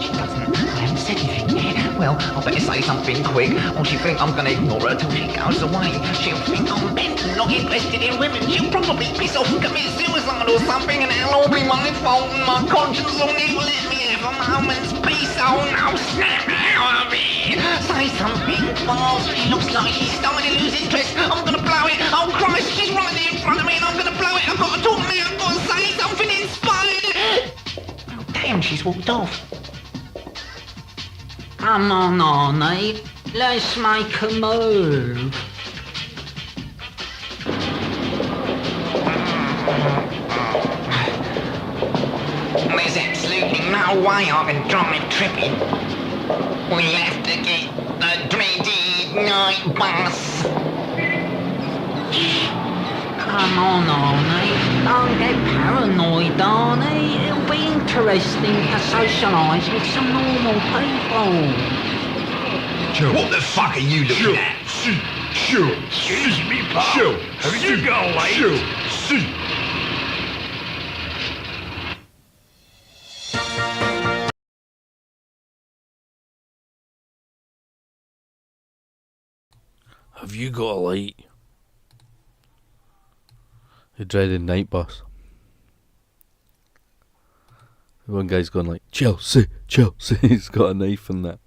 She doesn't. I haven't said anything yet. Well, I better say something quick, or she'll think I'm gonna ignore her till she goes away. She'll think I'm bent and not interested in women. She'll probably piss off and commit suicide or something, and it'll all be my fault, and my conscience will never let me have a moment's peace. Oh no, snap out of it! Say something fast. She looks like she's starting to lose interest. I'm gonna blow it. Oh Christ, she's right there in front of me, and I'm gonna blow it. I've got to talk now. I've got to say something inspired. Oh damn, she's walked off. Come on, Arnie. Let's make a move. There's absolutely no way I can drive tripping. We'll have to get the dreaded night bus. Come on, Arnie. Don't get paranoid, Arnie. It'll be interesting to socialise with some normal people. What the fuck are you looking at? Excuse me, pal. Have you got late? Have you got a light? The dreaded night bus. One guy's going like, Chelsea, Chelsea. He's got a knife in that.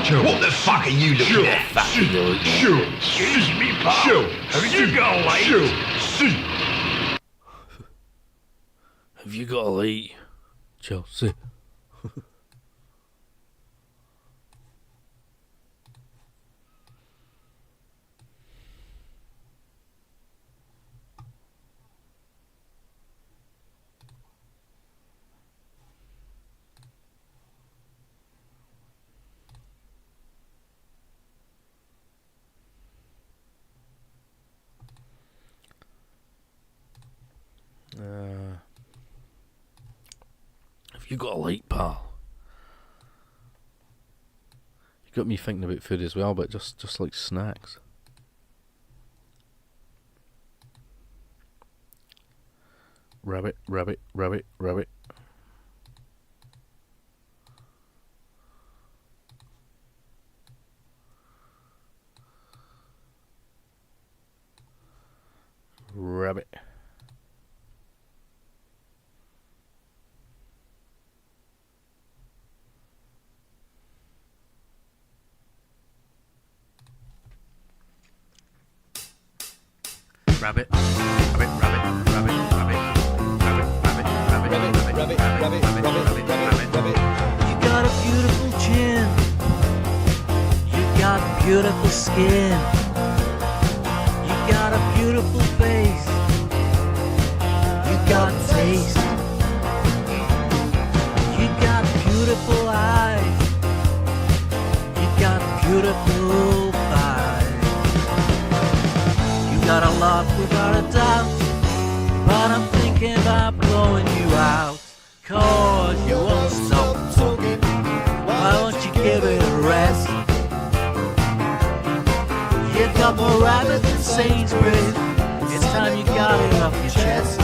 What the fuck are you looking at? Excuse me, pal. Have you got a light? Have you got a light? Chelsea. Have you got a light, pal? You got me thinking about food as well, but just like snacks. Rabbit, rabbit, rabbit, rabbit. Rabbit. Rabbit, rabbit, rabbit, rabbit, rabbit, rabbit, rabbit, rabbit, rabbit, rabbit, rabbit, rabbit, rabbit. You got a beautiful chin. You got beautiful skin. You got a beautiful face. got a lot without a doubt, but I'm thinking about blowing you out. Cause you won't stop talking. Why don't you give it a rest? You got more rabbit than Sainsbury's. It's time you got it off your chest.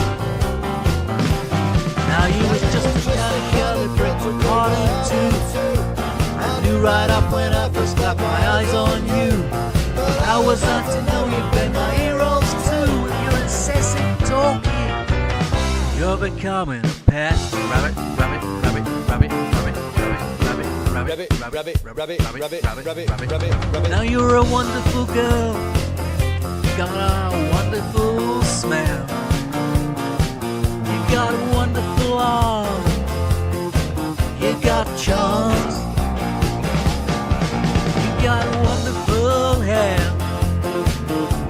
Now you was just the kind of girl that break my heart in two. I knew right up when I first got my eyes on you. How was I to know you've been my heroes too? With your incessant talking, you're becoming a pest. Rabbit, rabbit, rabbit, rabbit, rabbit, rabbit, rabbit, rabbit, rabbit, rabbit, rabbit, rabbit. Now you're a wonderful girl. You got a wonderful smell. You got a wonderful arm. You got charms. You got a wonderful hair.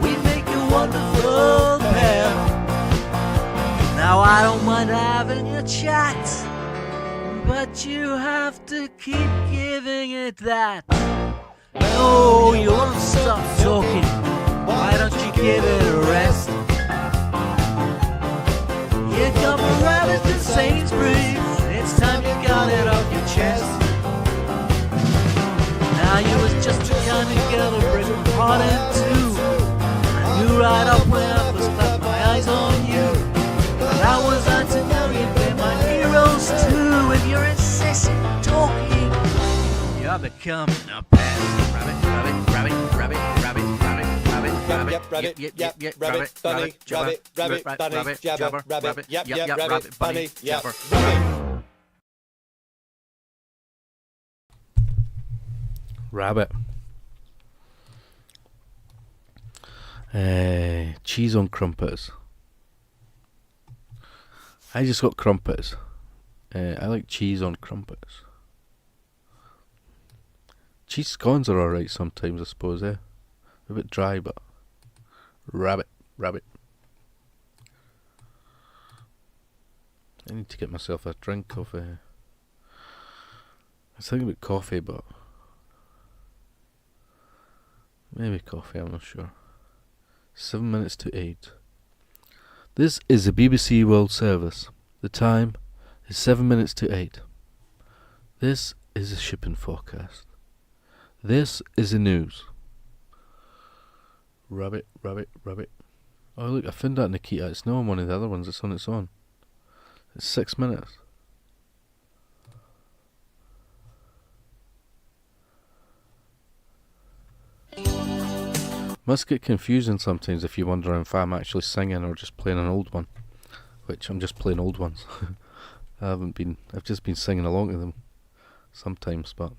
We make a wonderful pair. Now I don't mind having a chat, but you have to keep giving it that. No, you won't stop talking. Why don't you give it a rest? You got more rabbit than Sainsbury's. It's time you got it off your chest. Now you was just the kind of girl to break my heart in two. I knew right up when I first clapped my eyes on you. How was I to know you'd been my heroes too? With your incessant talking, you're becoming a pest. Rabbit, rabbit, rabbit, rabbit, rabbit, rabbit, rabbit, rabbit, rabbit, yep, yep, rabbit, bunny, rabbit, rabbit, bunny, jabber, rabbit, yep, yep, rabbit, bunny, jabber, Rabbit. Cheese on crumpets. I just got crumpets. I like cheese on crumpets. Cheese scones are alright sometimes, I suppose, A bit dry, but rabbit, rabbit. I need to get myself a drink of I was thinking about coffee, but maybe coffee, I'm not sure. 7 minutes to 8. This is the BBC World Service. The time is 7 minutes to 8. This is a shipping forecast. This is the news. Rabbit, rabbit, rabbit. Oh look, I found that Nikita. It's not on one of the other ones, it's on its own. It's 6 minutes. Must get confusing sometimes if you're wondering if I'm actually singing or just playing an old one. Which I'm just playing old ones. I've just been singing along to them sometimes, but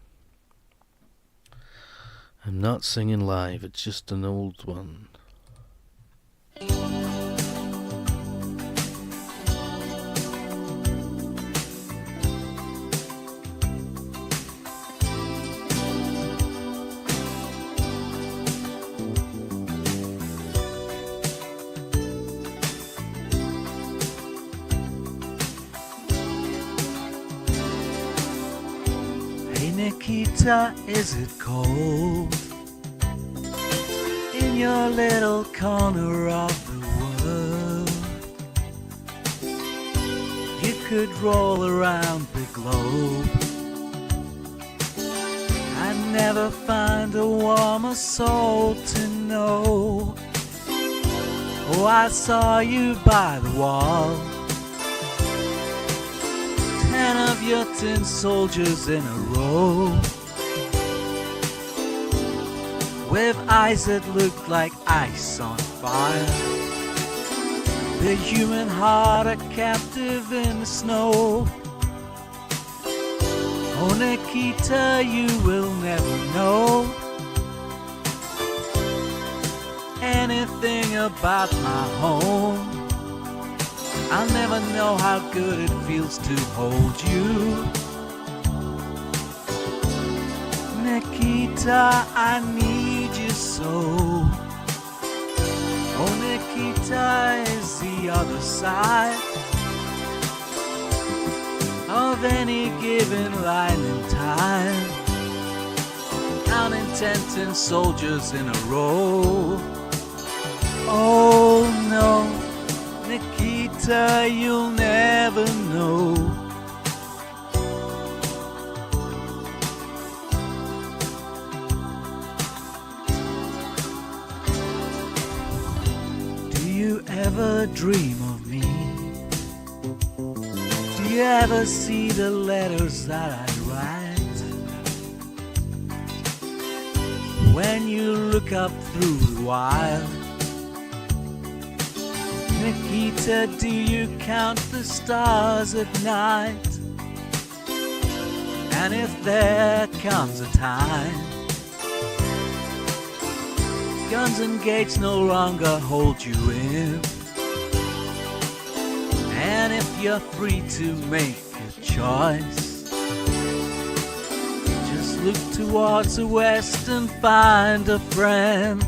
I'm not singing live, it's just an old one. Nikita, is it cold in your little corner of the world? You could roll around the globe and never find a warmer soul to know. Oh, I saw you by the wall, 10 of your tin soldiers in a row, with eyes that looked like ice on fire, the human heart a captive in the snow. Oh Nikita, you will never know anything about my home. I'll never know how good it feels to hold you. Nikita, I need you so. Oh, Nikita is the other side of any given line in time, counting 10 soldiers in a row. Oh, Nikita, you'll never know. Do you ever dream of me? Do you ever see the letters that I write? When you look up through the wire, Nikita, do you count the stars at night? And if there comes a time guns and gates no longer hold you in, and if you're free to make a choice, just look towards the west and find a friend.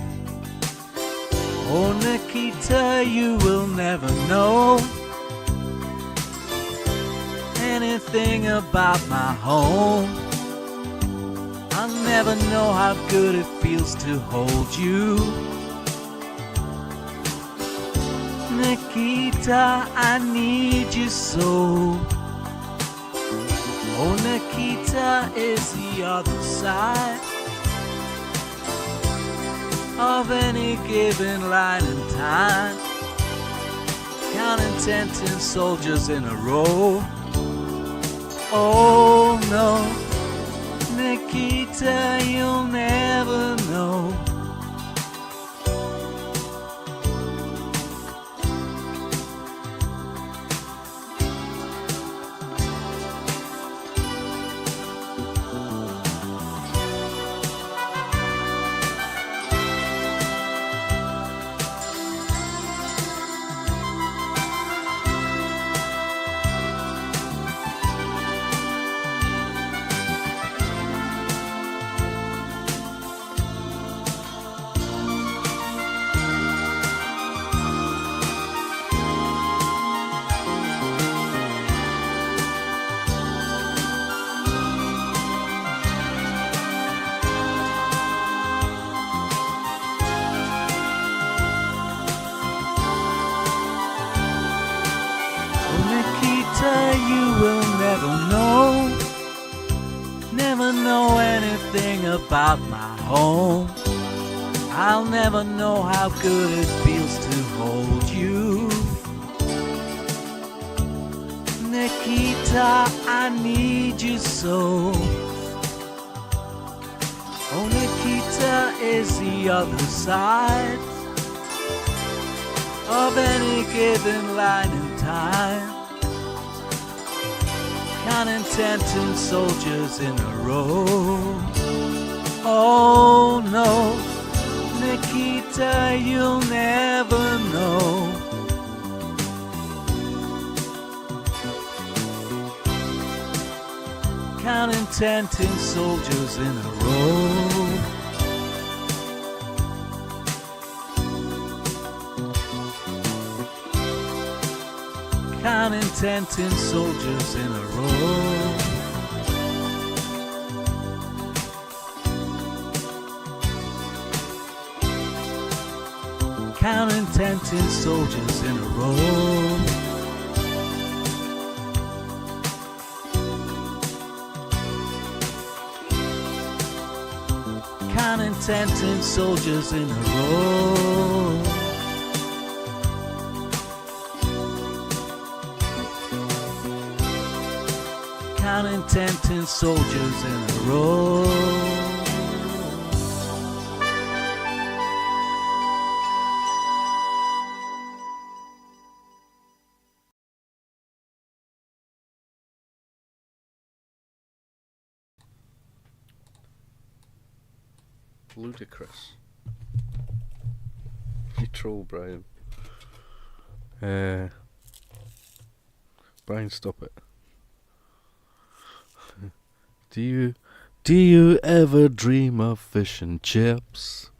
Oh, Nikita, you will never know anything about my home. I'll never know how good it feels to hold you. Nikita, I need you so. Oh, Nikita is the other side of any given line in time, counting 10 soldiers in a row. Oh no, Nikita, you'll never know. Never know anything about my home. I'll never know how good it feels to hold you. Nikita, I need you so. Oh, Nikita is the other side of any given line in time, counting 10 soldiers in a row. Oh no, Nikita, you'll never know. Counting 10 soldiers in a row. Counting 10 soldiers in a row. Counting 10 soldiers in a row. Counting 10 soldiers in a row. Counting 10 soldiers in a row. Ludicrous. You troll, Brian. Brian, stop it. Do you ever dream of fish and chips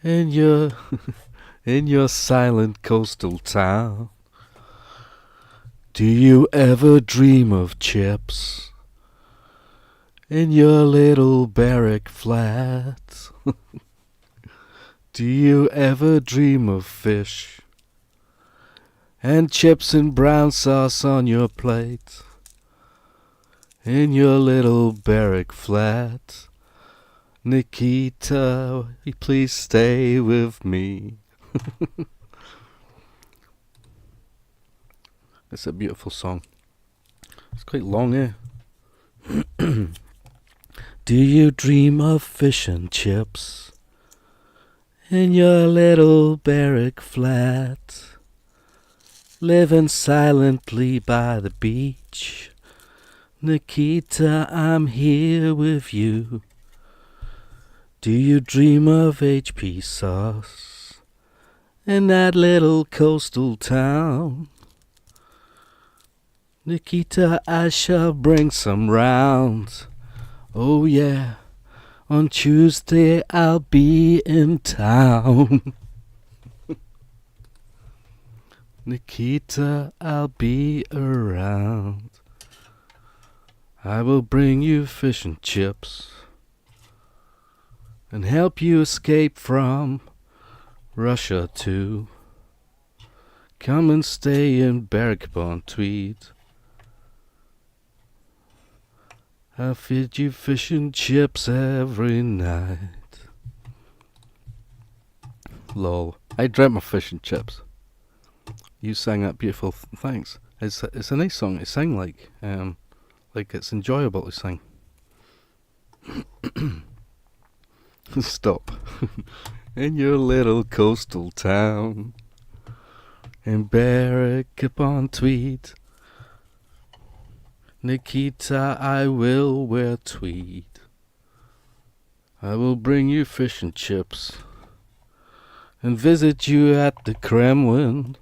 in your silent coastal town? Do you ever dream of chips in your little barrack flat? Do you ever dream of fish and chips and brown sauce on your plate. In your little barrack flat, Nikita, please stay with me. It's a beautiful song. It's quite long, eh? Do you dream of fish and chips in your little barrack flat, living silently by the beach? Nikita, I'm here with you. Do you dream of HP sauce in that little coastal town? Nikita, I shall bring some round. Oh yeah, on Tuesday I'll be in town. Nikita, I'll be around. I will bring you fish and chips and help you escape from Russia too. Come and stay in Berwick-upon-Tweed. I'll feed you fish and chips every night. Lol. I dreamt of fish and chips. You sang that beautiful. Thanks. It's a nice song to sing, like it's enjoyable to sing. Stop. In your little coastal town, in Berwick-upon-Tweed, Nikita, I will wear tweed. I will bring you fish and chips and visit you at the Kremlin.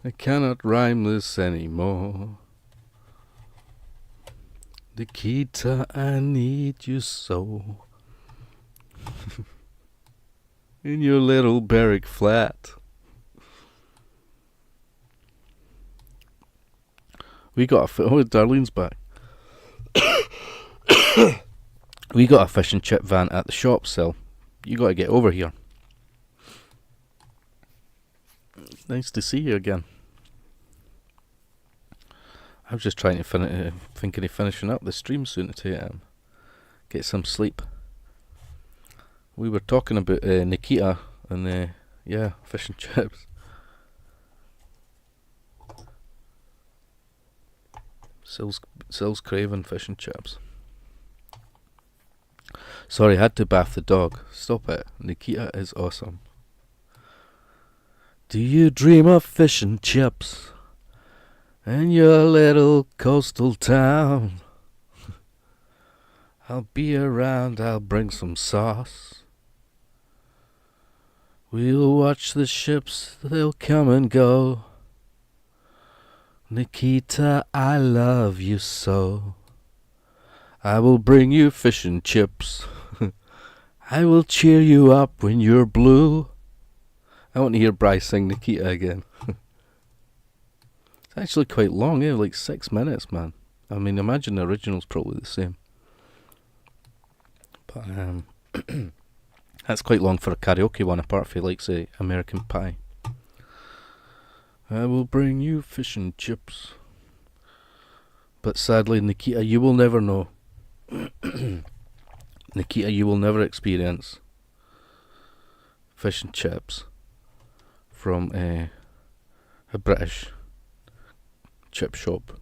I cannot rhyme this anymore. Nikita, I need you so. In your little barrack flat. We got Darlene's back. We got a fish and chip van at the shop, Sil. You got to get over here. Nice to see you again. I was just trying to thinking of finishing up the stream soon to get some sleep. We were talking about Nikita and fish and chips. Sil's craving fish and chips. Sorry, I had to bath the dog. Stop it. Nikita is awesome. Do you dream of fish and chips in your little coastal town? I'll be around, I'll bring some sauce. We'll watch the ships, they'll come and go. Nikita, I love you so. I will bring you fish and chips. I will cheer you up when you're blue. I want to hear Bryce sing Nikita again. It's actually quite long, eh? Like 6 minutes, man. I mean, imagine the original's probably the same. But that's quite long for a karaoke one, apart from like say American Pie. I will bring you fish and chips. But sadly, Nikita, you will never know. Nikita, you will never experience fish and chips from a British chip shop.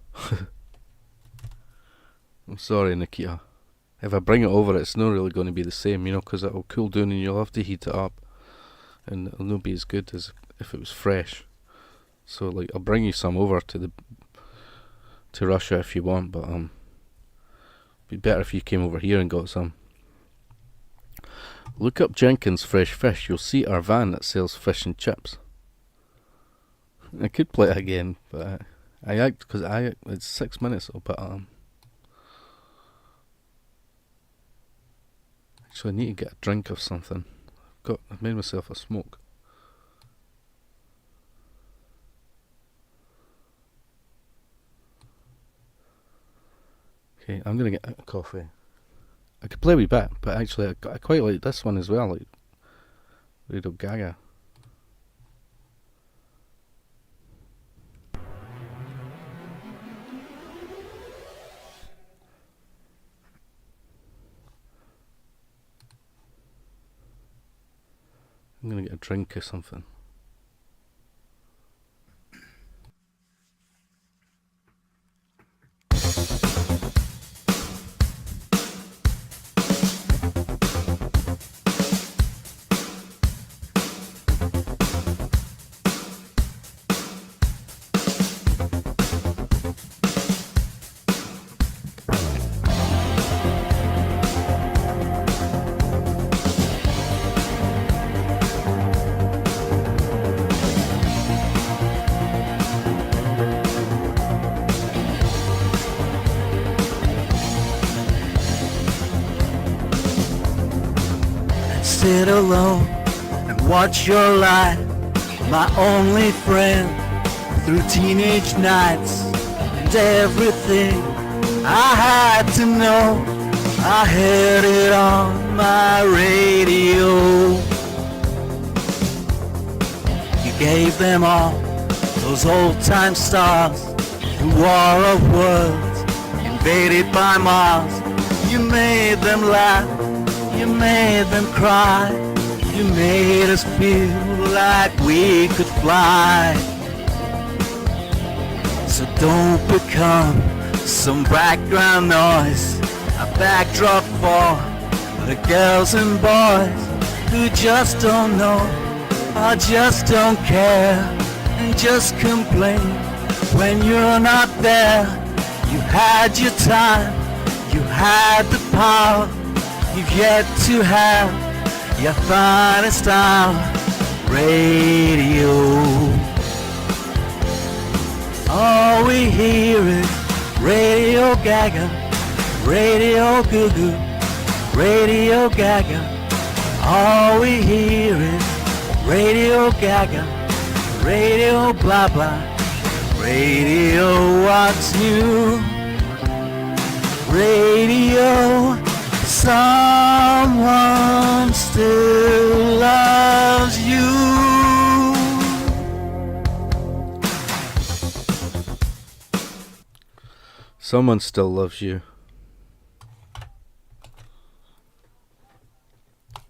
I'm sorry, Nikita. If I bring it over, it's not really going to be the same, because it'll cool down and you'll have to heat it up. And it'll not be as good as if it was fresh. So, like, I'll bring you some over to Russia if you want, but it'd be better if you came over here and got some. Look up Jenkins Fresh Fish. You'll see our van that sells fish and chips. I could play it again, but it's 6 minutes. But actually, I need to get a drink of something. I've made myself a smoke. Okay, I'm gonna get a coffee. I could play a wee bit, but actually I quite like this one as well, like Radio Gaga. I'm gonna get a drink or something. Sit alone and watch your light, my only friend through teenage nights and everything I had to know. I heard it on my radio. You gave them all those old time stars, the war of worlds invaded by Mars. You made them laugh, you made them cry, you made us feel like we could fly. So don't become some background noise, a backdrop for the girls and boys who just don't know or just don't care and just complain when you're not there. You had your time, you had the power, you've yet to have your finest hour. Radio, all we hear is Radio Gaga, Radio Goo Goo, Radio Gaga. All we hear is Radio Gaga, Radio blah blah, Radio what's new, Radio someone still loves you. Someone still loves you.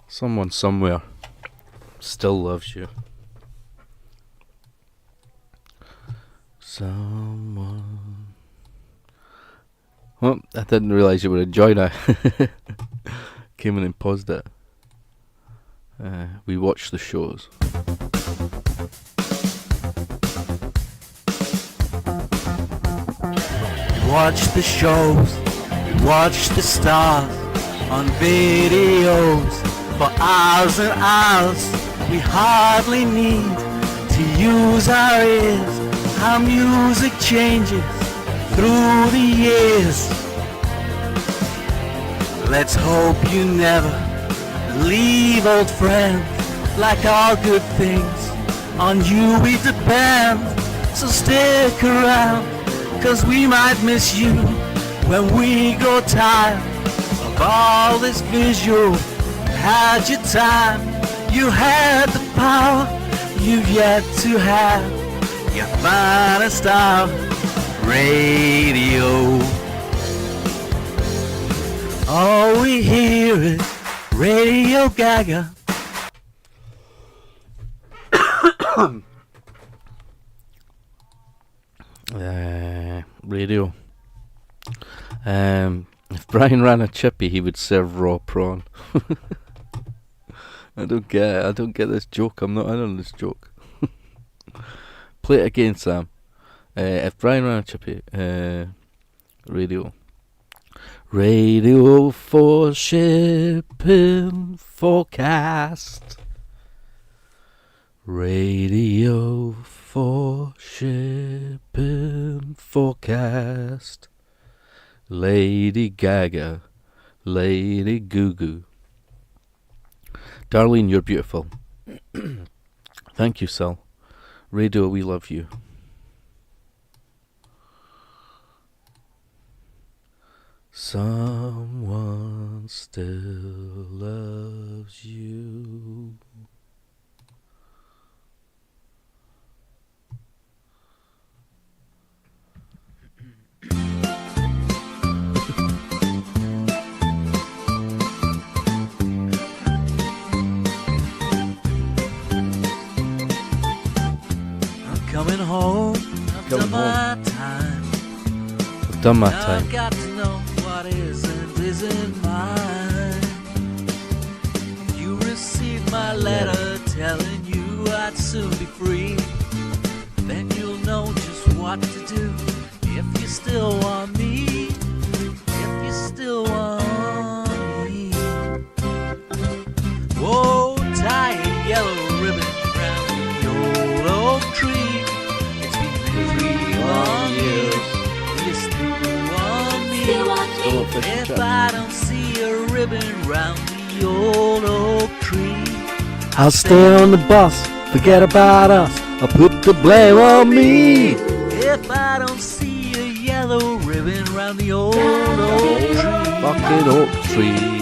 Someone somewhere still loves you. Someone. Well, I didn't realise you would enjoy that. Came in and paused it. We watched the shows. We watched the shows, we watched the stars on videos for hours and hours. We hardly need to use our ears. How music changes through the years. Let's hope you never leave, old friend. Like all good things, on you we depend. So stick around, 'cause we might miss you when we grow tired of all this visual. You had your time, you had the power, you've yet to have your finest hour. Radio, all we hear is Radio Gaga. Radio. If Brian ran a chippy, he would serve raw prawn. I don't get this joke. I'm not in on this joke. Play it again, Sam. If Brian ran a chippy, radio. Radio for shipping forecast. Radio for shipping forecast. Lady Gaga, Lady Goo Goo. Darlene, you're beautiful. Thank you, Sal. Radio, we love you. Someone still loves you. coming home. I've done my time. I've done my Now time. I've got to know what is and isn't mine. You received my letter telling you I'd soon be free. Then you'll know just what to do if you still want me. If you still want me. Oh, tie a yellow ribbon round the old oak tree. It's been 3 long years. You still want me. If I don't see a ribbon round the old oak tree, I'll stay on the bus, forget about us. I'll put the blame on me. if I don't see a yellow ribbon round the old oak tree. Fucking oak tree.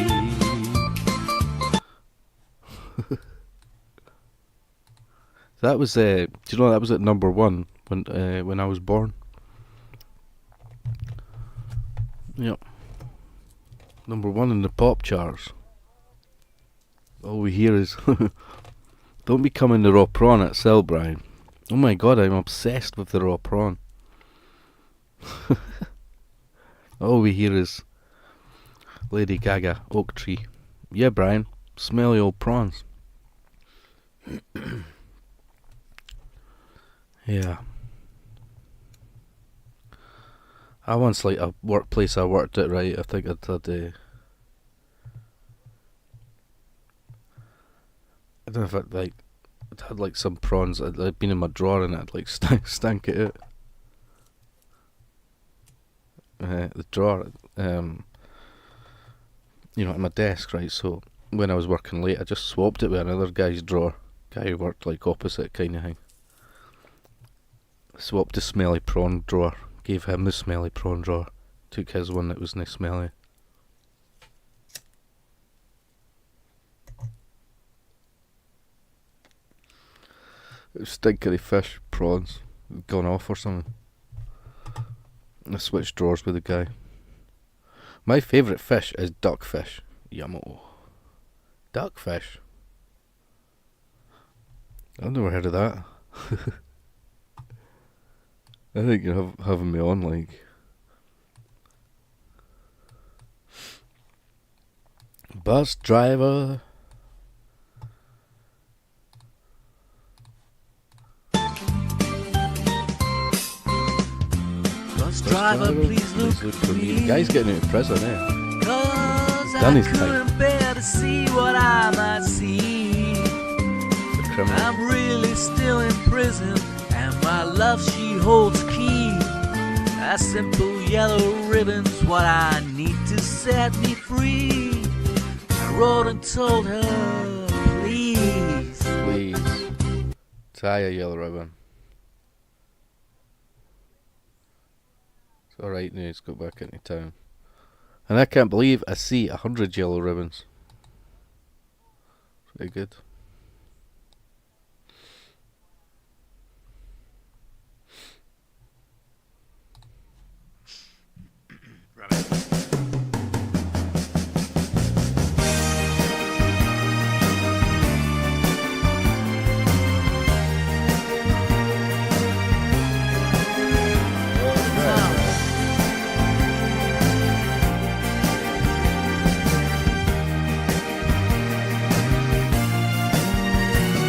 That was do you know that was at number 1 when I was born. Yep. Number 1 in the pop charts. All we hear is don't be coming the raw prawn at Sel, Brian. Oh my god, I'm obsessed with the raw prawn. All we hear is Lady Gaga, oak tree. Yeah, Brian, smelly old prawns. Yeah. I once, like, a workplace I worked at, right, I think I'd had I don't know if I'd had like some prawns that had been in my drawer and I'd like stank it out. The drawer, you know, at my desk, right, so when I was working late I just swapped it with another guy's drawer, guy who worked like opposite kind of thing. Swapped the smelly prawn drawer, gave him the smelly prawn drawer, took his one that was nice smelly. It was stinkery fish, prawns, gone off or something. I switched drawers with the guy. My favourite fish is duckfish. Yummo. Duckfish? I've never heard of that. I think you're having me on, like. Bus driver. Bus driver, please look for me. The guy's getting out of prison, eh? 'cause He's done I his time. couldn't bear to see what I might see. The criminal. I'm really still in prison, and my love she holds key. A simple yellow ribbon's what I need to set me free. I wrote and told her, please. Please. Tie a yellow ribbon. It's alright now, he's got back into town. And I can't believe I see 100 yellow ribbons. Very good.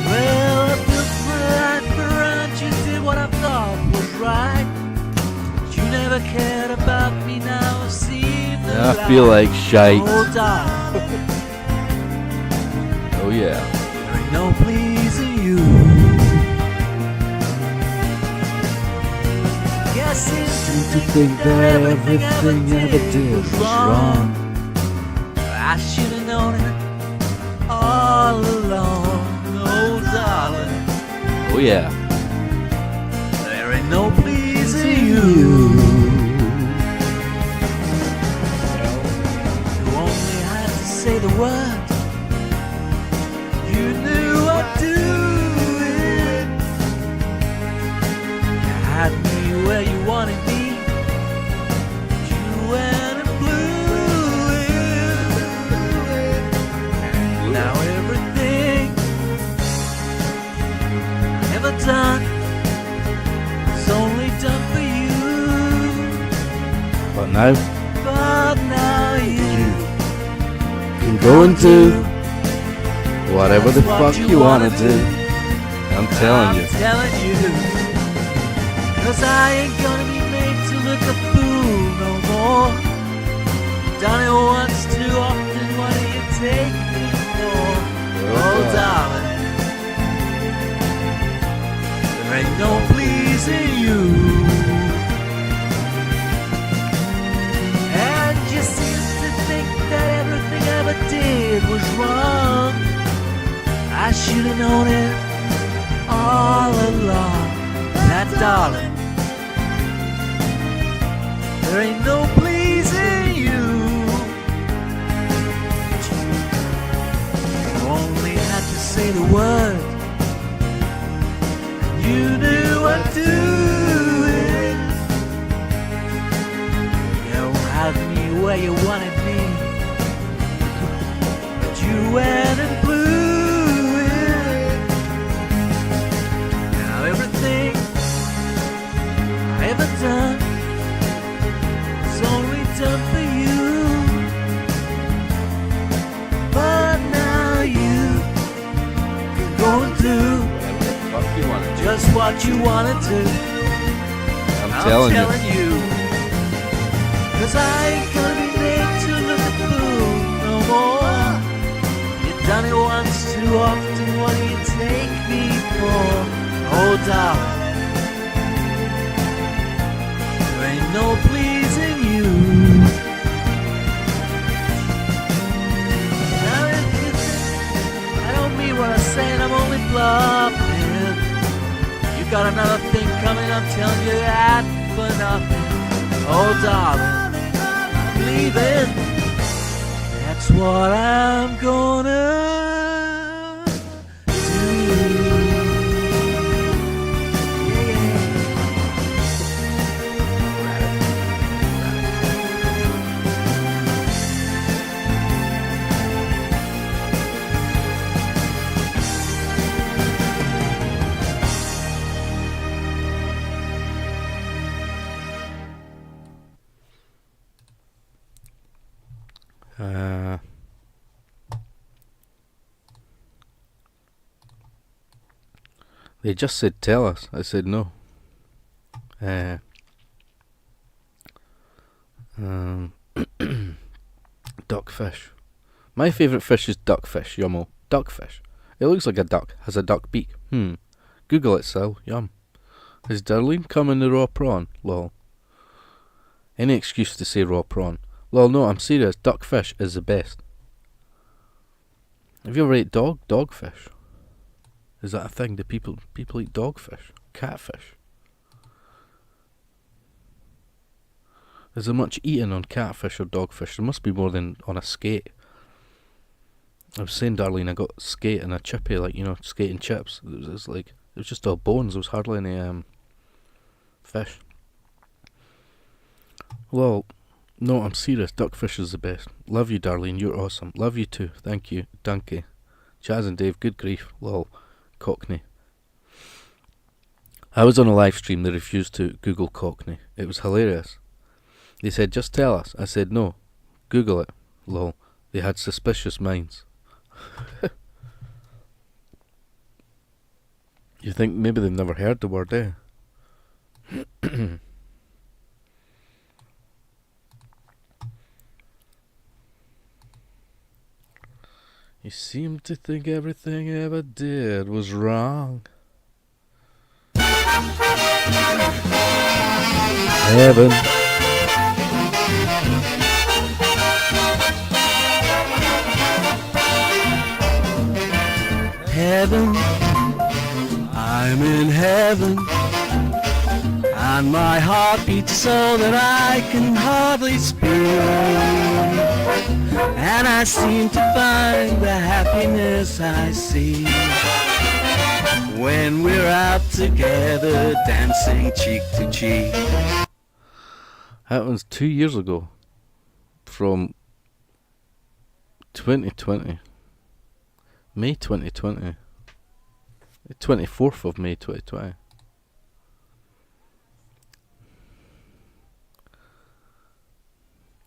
Well, I built my life around you, did what I thought was right. You never cared about me, now I see the I feel light. like shite. Oh, darling, Oh yeah. there ain't no pleasing you. Guess it's To think that everything I ever did was wrong. I should have known it all along. Oh, darling, Oh yeah. there ain't no pleasing you. You only had to say the word. You knew I'd do it. You had me where you wanted me. You went and blew it. Now everything I ever done Now But now you can go and do whatever the fuck you wanna do. I'm telling you. telling you. 'Cause I ain't gonna be made to look a fool no more. Done it once too often, what do you take me for? Oh, darling, there ain't no pleasing you. And you seem to think that everything I ever did was wrong. I should have known it all along. That darling, there ain't no pleasing you. You only had to say the word, and you knew what to do. You had me where you wanted me, but you went and blew it. Now everything I ever done was only done for you. But now you can go and do just what you wanna do. I'm telling you. 'Cause I ain't gonna be made to look a fool no more. You've done it once too often, what do you take me for? Oh, darling, there ain't no pleasing you. Now if you think I don't mean what I say and I'm only bluffing, you got another thing coming, I'm telling you that for nothing. Oh, darling, I'm leaving. That's what I'm gonna do. They just said tell us. I said no. Duckfish. My favourite fish is duckfish, yummo. Duckfish. It looks like a duck, has a duck beak. Google it, Sil. Yum. Is Darlene coming to raw prawn? Lol. Any excuse to say raw prawn. Lol, no, I'm serious. Duckfish is the best. Have you ever ate dogfish? Is that a thing? Do people eat dogfish? Catfish? Is there much eating on catfish or dogfish? There must be more than on a skate. I was saying, Darlene, I got skate and a chippy, like, you know, skate and chips. It was just all bones. There was hardly any fish. Well, no, I'm serious. Duckfish is the best. Love you, Darlene. You're awesome. Love you too. Thank you. Donkey. Chaz and Dave, good grief. Lol. Cockney. I was on a live stream. They refused to Google Cockney. It was hilarious. They said, just tell us. I said, no. Google it. Lol. They had suspicious minds. You think maybe they've never heard the word, eh? You seem to think everything I ever did was wrong. Heaven. Heaven, I'm in heaven, and my heart beats so that I can hardly speak. And I seem to find the happiness I see when we're out together dancing cheek to cheek. That was 2 years ago, from 2020, May 2020, the 24th of May 2020.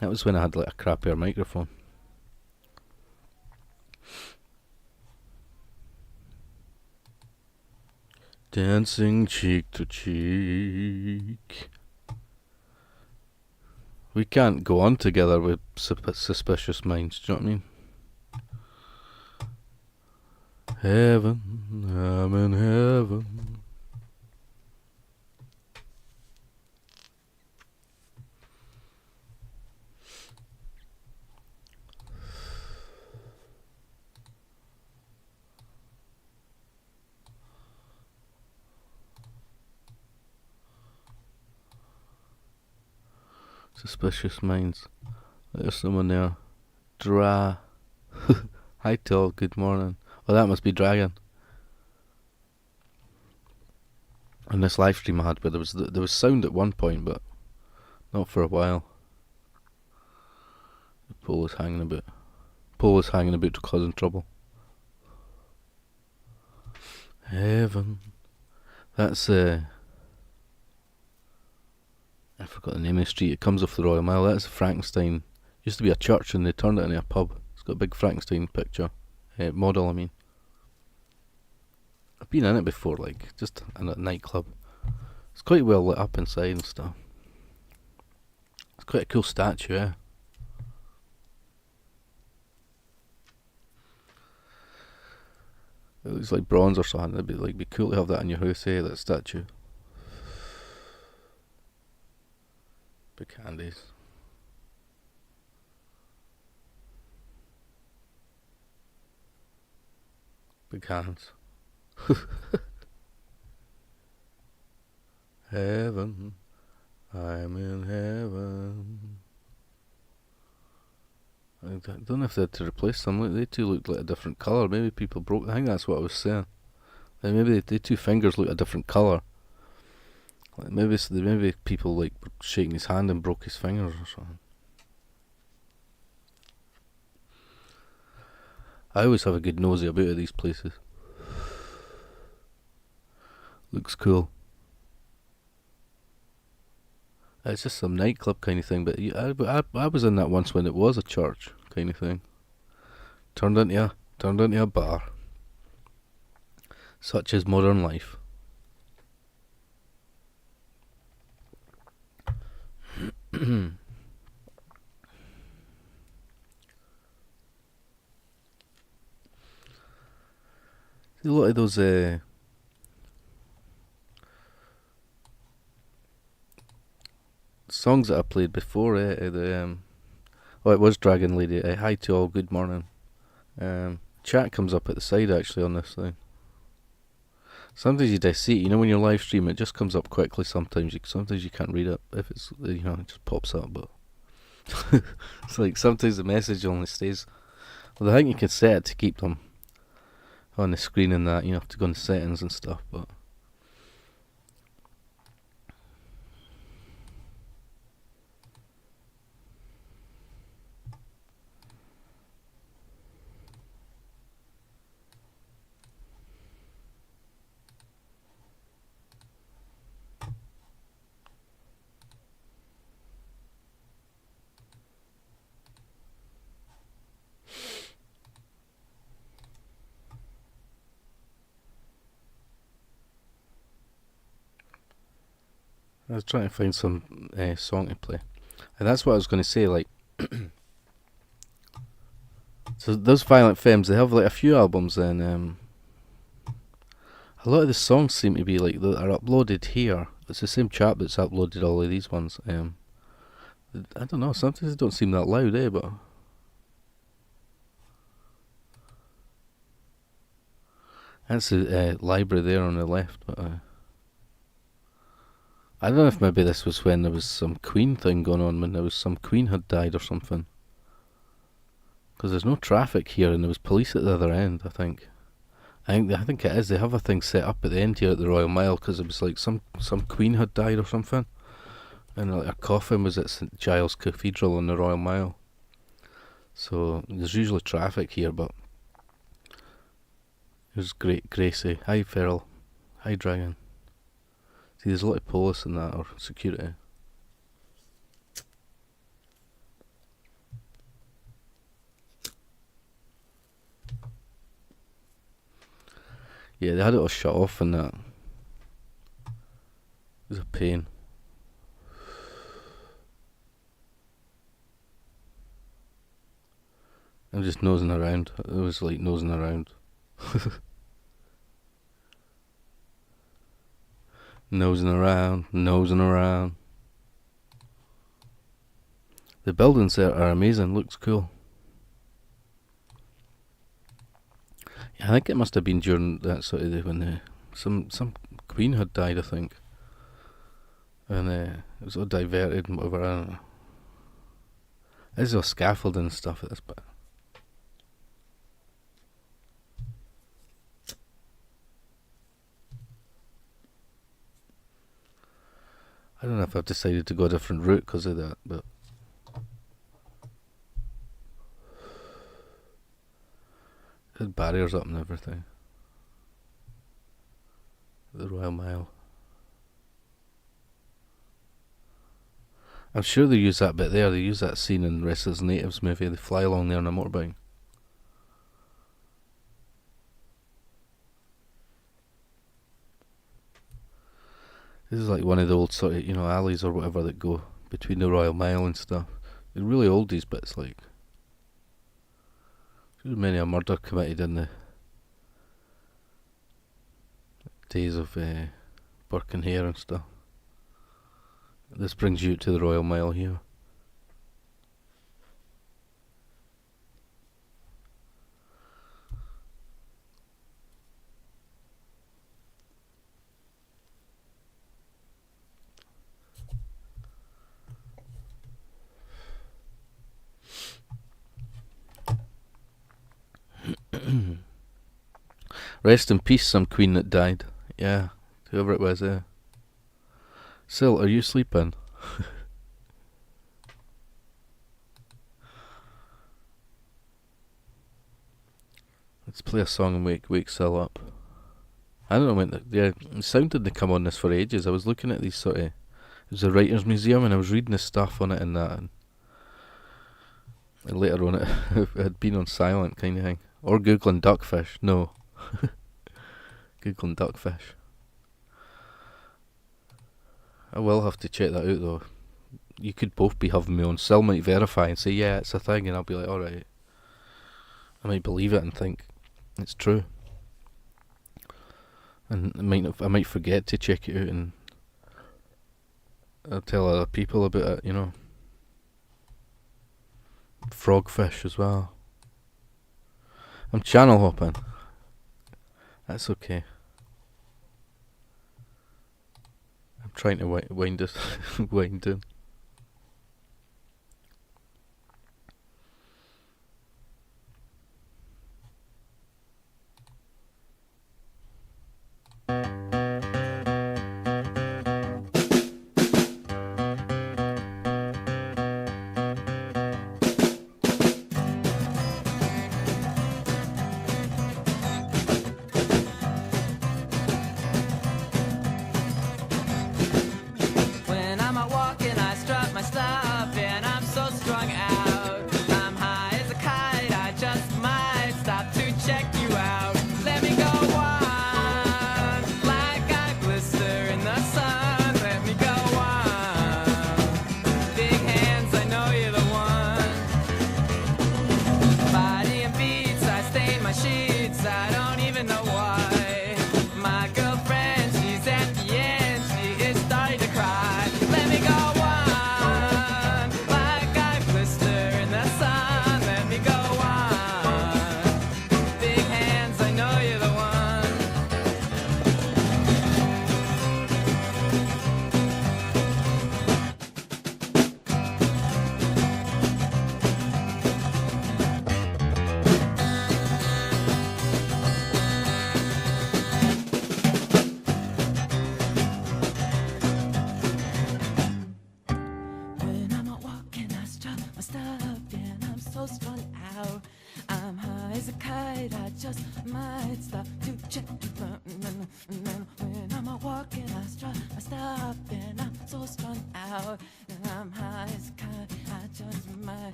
That was when I had like a crappier microphone. Dancing cheek to cheek. We can't go on together with Suspicious Minds, do you know what I mean? Heaven, I'm in heaven. Suspicious Minds. There's someone there. Hi Tall, good morning. Oh, that must be Dragon. On this live stream I had, but there was sound at one point, but not for a while. The pole is hanging about. Pole is hanging about, causing trouble. Heaven. That's I forgot the name of the street. It comes off the Royal Mile. That's Frankenstein. Used to be a church and they turned it into a pub. It's got a big Frankenstein picture. Model, I mean. I've been in it before, like, just in a nightclub. It's quite well lit up inside and stuff. It's quite a cool statue, eh? It looks like bronze or something. It'd be cool to have that in your house, eh? That statue. Big candies. Big hands. Heaven, I'm in heaven. I don't know if they had to replace them. They two looked like a different colour. Maybe people broke. I think that's what I was saying. Like maybe the two fingers look a different colour. Like maybe people like were shaking his hand and broke his fingers or something. I always have a good nosy about at these places. Looks cool. It's just some nightclub kind of thing, but I was in that once when it was a church kind of thing. Turned into a bar. Such is modern life. A lot of those songs that I played before, it was Dragon Lady. Hi to all, good morning. Chat comes up at the side actually on this thing. Sometimes you just see it, when you're live streaming, it just comes up quickly. Sometimes you can't read it if it's it just pops up. But it's like sometimes the message only stays. Well, I think you can set it to keep them on the screen and that. You have to go in the settings and stuff, but. I was trying to find some song to play, and that's what I was going to say. Like, so those Violent Femmes, they have like a few albums, and a lot of the songs seem to be like that are uploaded here. It's the same chap that's uploaded all of these ones. I don't know. Sometimes they don't seem that loud, but. That's the library there on the left, but. I don't know if maybe this was when there was some Queen thing going on, when there was some Queen had died or something. Because there's no traffic here and there was police at the other end, I think. I think it is. They have a thing set up at the end here at the Royal Mile because it was like some Queen had died or something. And like a coffin was at St Giles Cathedral on the Royal Mile. So there's usually traffic here, but... There's great Gracie. Hi Feral. Hi Dragon. See, there's a lot of police and that, or security. Yeah, they had it all shut off and that. It was a pain. I'm just nosing around. It was like nosing around. Nosing around. The buildings there are amazing. Looks cool. Yeah, I think it must have been during that sort of when some queen had died, I think, and it was all diverted and whatever. I don't know. There's all scaffolding and stuff at this bit. I don't know if I've decided to go a different route because of that, but there's barriers up and everything. The Royal Mile. I'm sure they use that bit there. They use that scene in Restless Natives movie. They fly along there on a motorbike. This is like one of the old sort of, alleys or whatever that go between the Royal Mile and stuff. They're really old, these bits, like. There's many a murder committed in the days of Burke and Hare and stuff. This brings you to the Royal Mile here. Rest in peace, some queen that died. Yeah, whoever it was, yeah. Sil, are you sleeping? Let's play a song and wake Sil up. I don't know when the sound didn't come on this for ages. I was looking at these sort of, it was a writer's museum and I was reading the stuff on it and that, and later on it had been on silent kind of thing. Or googling duckfish. No. Googling duckfish. I will have to check that out though. You could both be having me on. Sil might verify and say, yeah, it's a thing, and I'll be like, alright. I might believe it and think it's true. And I might forget to check it out, and I'll tell other people about it, Frogfish as well. I'm channel hopping. That's okay. I'm trying to wind this wind down.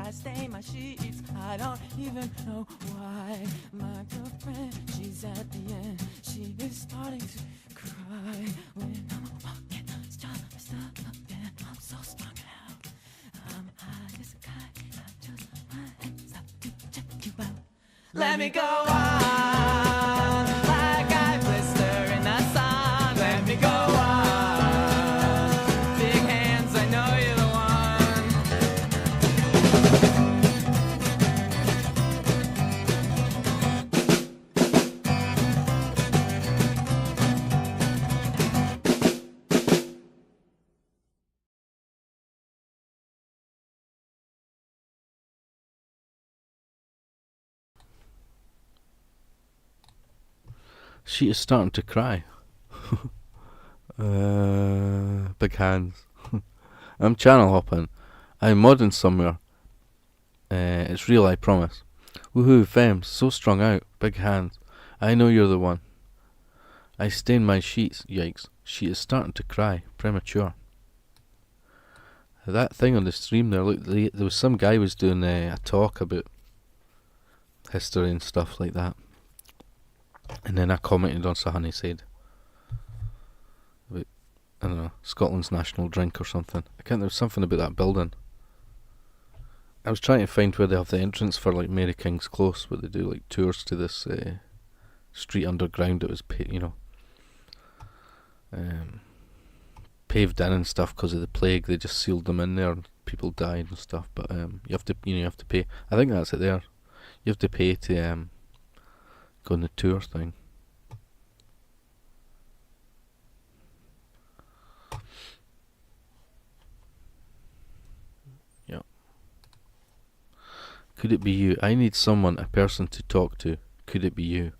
I stain my sheets. I don't even know why. My girlfriend, she's at the end. She is starting to cry when I'm walking. Stop again. I'm so strung out. I'm high as a kite. I just my hands up to check you out. Let me go on like I blister in the sun. Let me go on. Big hands, I know you're the She is starting to cry. Big hands. I'm channel hopping. I'm modding somewhere. It's real, I promise. Woohoo, Fems, so strung out. Big hands. I know you're the one. I stain my sheets. Yikes. She is starting to cry. Premature. That thing on the stream there, look, there was some guy was doing a talk about history and stuff like that. And then I commented on something he said about, I don't know, Scotland's national drink or something. There was something about that building. I was trying to find where they have the entrance for like Mary King's Close, where they do like tours to this street underground that was paved in and stuff because of the plague. They just sealed them in there and people died and stuff. But you have to pay. I think that's it there. You have to pay to go on the tour thing. Yep. Could it be you? I need someone, a person to talk to. Could it be you?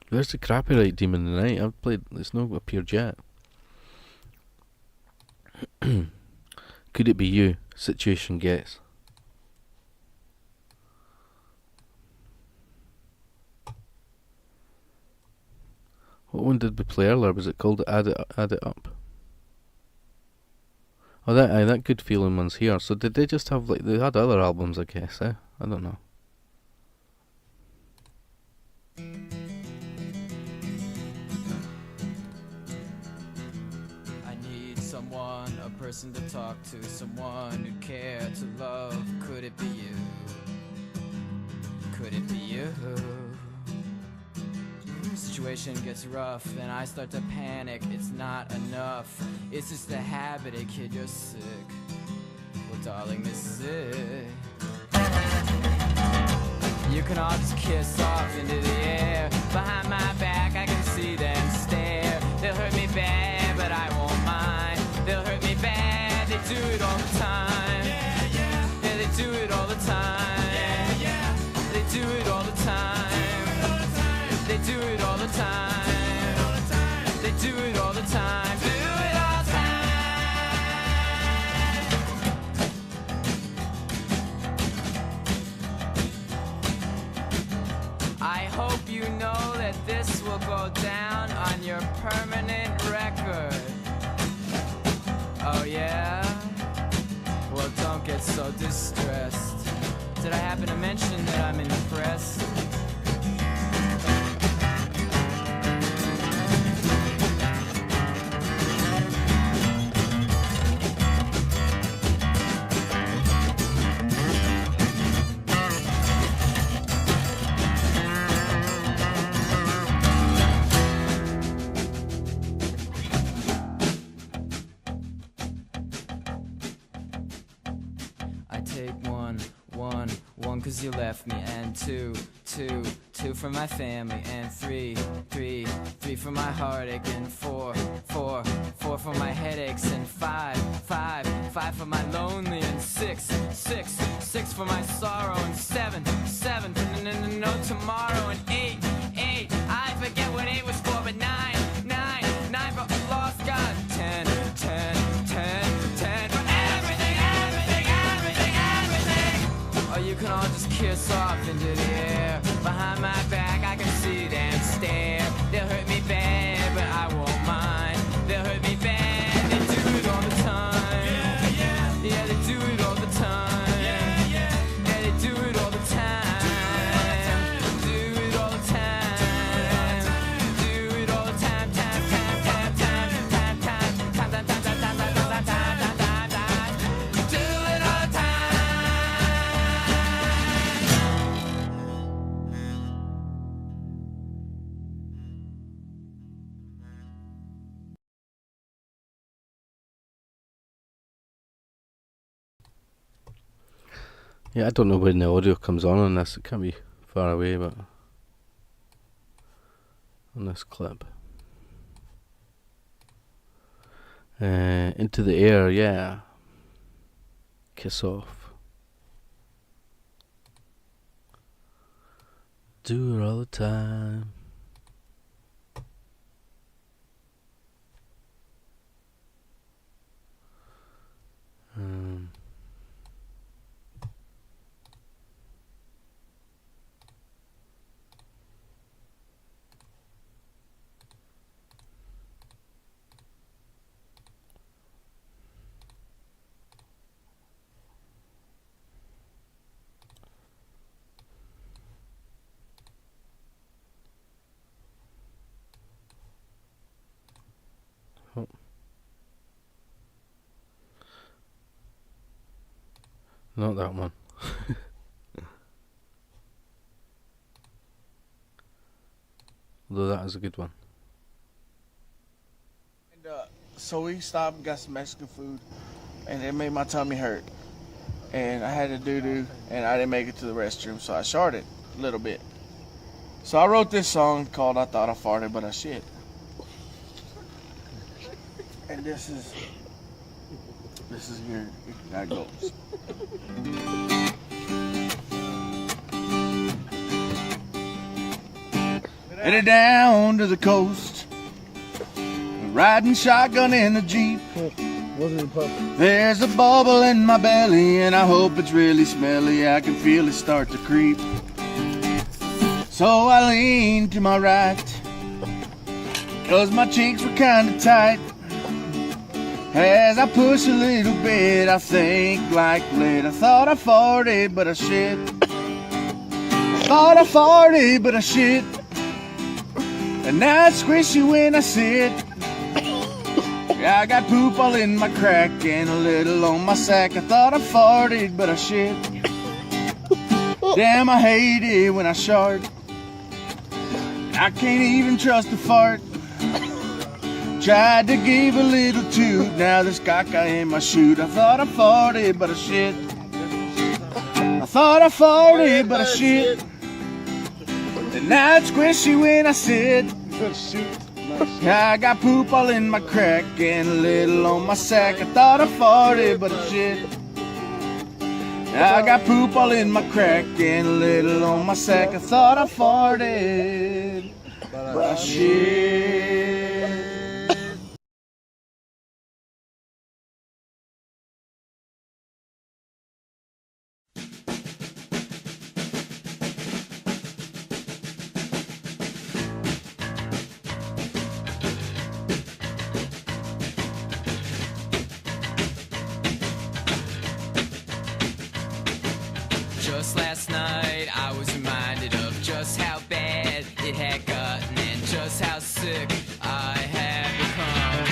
Where's the Copyright Demon tonight? I've played. It's not appeared yet. Could it be you? Situation gets. What one did we play earlier? Was it called Add It Up? Oh, that Good Feeling one's here. So did they just have like they had other albums? I guess. I don't know. I need someone, a person to talk to, someone who'd care to love. Could it be you? Could it be you? Situation gets rough, then I start to panic. It's not enough. It's just a habit, kid, you're sick. Well, darling, this is it. You can all just kiss off into the air. Behind my back, I can see them stare. They'll hurt me bad, but I won't mind. They'll hurt me bad, they do it all the time. Yeah, they do it all the time. Yeah, they do it all the time. They do it all the time. They do it all the time. Do it all the time. I hope you know that this will go down on your permanent record. Oh yeah? Well, don't get so distressed. Did I happen to mention that I'm impressed? Cause you left me, and two for my family, and three for my heartache, and four for my headaches, and five for my lonely, and six for my sorrow, and seven for no tomorrow, and eight I forget what 8 was for, but nine for lost God, 10 for everything. Or you can all just kiss off into the air. Behind my back, I can see them stare. They'll hurt me bad, but I won't mind. They'll hurt me bad, they do it all the time. Yeah, they do it all the time. Yeah, I don't know when the audio comes on this. It can't be far away, but on this clip. Into the Air, yeah. Kiss Off. Do it all the time. Oh. Not that one. Although that is a good one. And, so we stopped and got some Mexican food, and it made my tummy hurt. And I had to doo-doo, and I didn't make it to the restroom, so I sharted a little bit. So I wrote this song called I Thought I Farted, But I Shit. And this is here, how it goes. Headed down to the coast, riding shotgun in the Jeep. There's a bubble in my belly and I hope it's really smelly. I can feel it start to creep. So I lean to my right, 'cause my cheeks were kinda tight. As I push a little bit, I think like lit. I thought I farted, but I shit. Thought I farted, but I shit. And now it's squishy when I sit. I got poop all in my crack and a little on my sack. I thought I farted, but I shit. Damn, I hate it when I shart. I can't even trust a fart. Tried to give a little toot, now there's caca in my chute. I thought I farted, but I shit. I thought I farted, but I shit. And now it's squishy when I sit. I got poop all in my crack and a little on my sack. I thought I farted, but I shit. I got poop all in my crack and a little on my sack. I thought I farted, but I shit. Just last night I was reminded of just how bad it had gotten and just how sick I had become.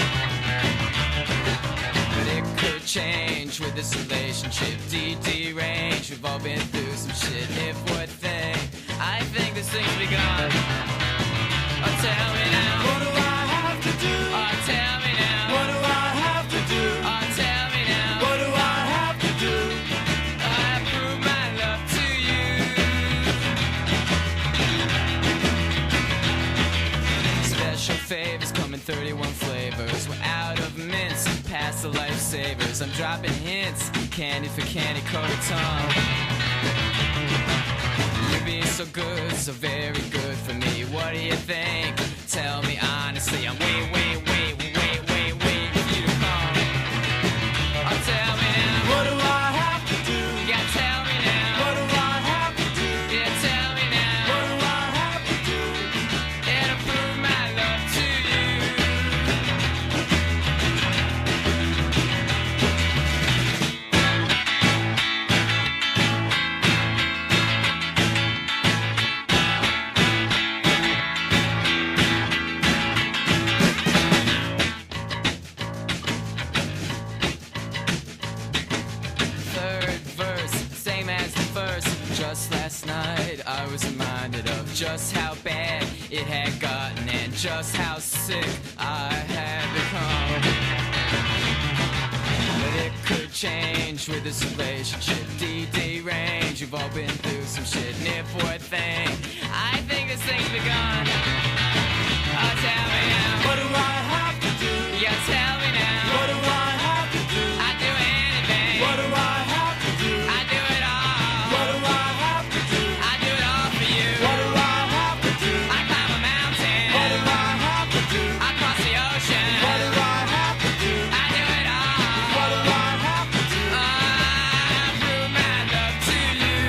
But it could change with this relationship. DD range, we've all been through some shit. If what thing, I think this thing's begun. Oh, tell me now, what do I have to do? Oh, tell me now, what do I have to do? Oh, tell me now, what do I have to do? I prove my love to you. Special favors come in 31 flavors. We're out of mints, past the lifesavers. I'm dropping hints, candy for candy coated tongue. You're being so good, so very good for me. What do you think? Tell me honestly, I'm waiting for you to come. Oh, tell me now, what do I have to do? Yeah, tell me now, what do I have to do? Yeah, tell me now, what do I have to do? Yeah, to prove my love to you. Third verse, same as the first. Just last night I was reminded of just how bad it had gotten and just how sick I had become. But it could change with this relationship. DD range, you've all been through some shit. Near poor thing, I think this thing's begun. Oh, tell me now, what do I have to do? Yeah, tell me now, what do I have to do? I do anything. What do I have to do? I do it all. What do I have to do? I do it all for you. What do I have to do? I climb a mountain. What do I have to do? I cross the ocean. What do I have to do? I do it all. What do I have to do? I prove my love to you.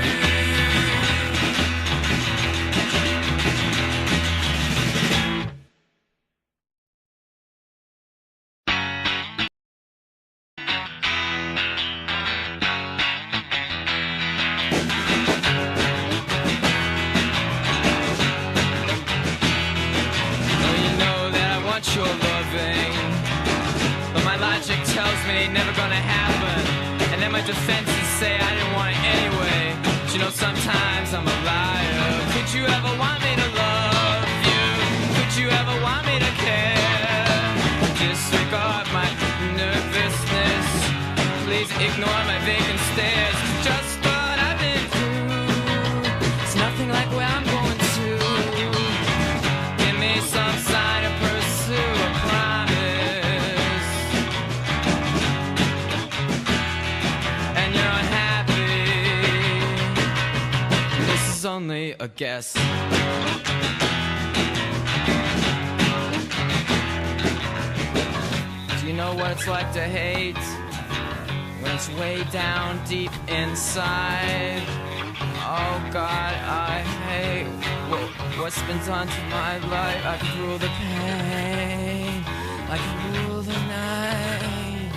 Well, you know that I want your loving, but my logic tells me it ain't never gonna happen. And then my defenses say I didn't want it anyway. But you know, sometimes I'm a liar. Could you ever want me to love you? Could you ever want me to care? Disregard my nervousness. Please ignore my vacant stares. Just what I've been through. It's nothing like where I'm going to. Give me some sign to pursue a promise. And you're unhappy. This is only a guess. Do you know what it's like to hate? When it's way down deep inside. Oh God, I hate what's been done to my life. I can rule the pain, I can rule the night.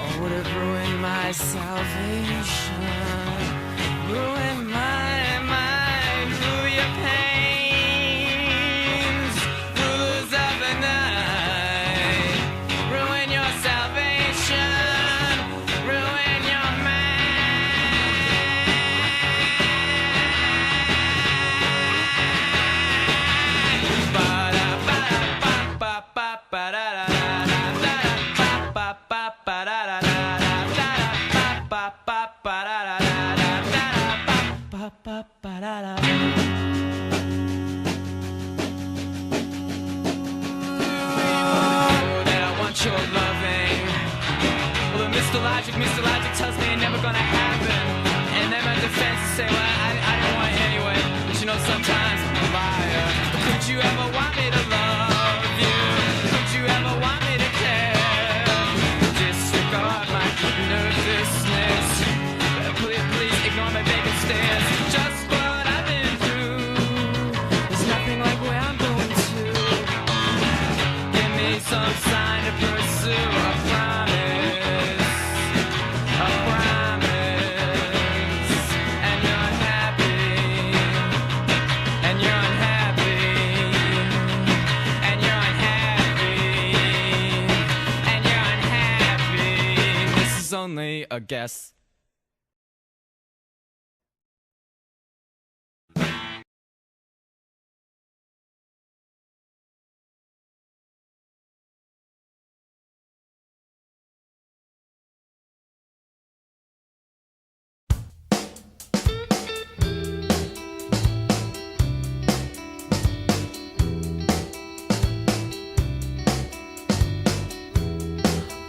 Oh, would it ruin my salvation? Ruin my mind, rule your pains, rulers of the night. Ruin your salvation, ruin your your loving. Well, Mr. Logic tells me it's never gonna happen. And then my defenses say, well, I don't want it anyway. But you know, sometimes I'm a liar. Could you ever want me to love you? Could you ever want me to care? Disregard my nervousness. Please ignore my vacant stares. Just what I've been through. There's nothing like where I'm going to. Give me some sign to pursue a promise. A promise. And you're unhappy. And you're unhappy. And you're unhappy. And you're unhappy. This is only a guess.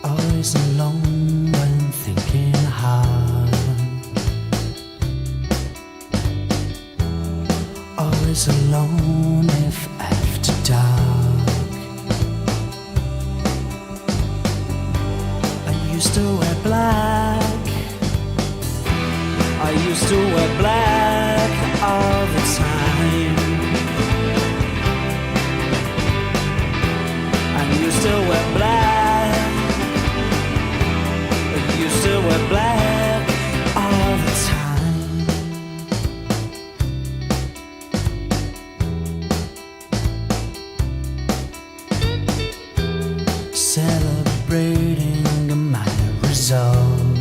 Always alone when thinking hard. Always alone if after dark. I used to wear black. I used to wear black all the time. I used to wear black. I used to wear black all the time. Celebrating my result.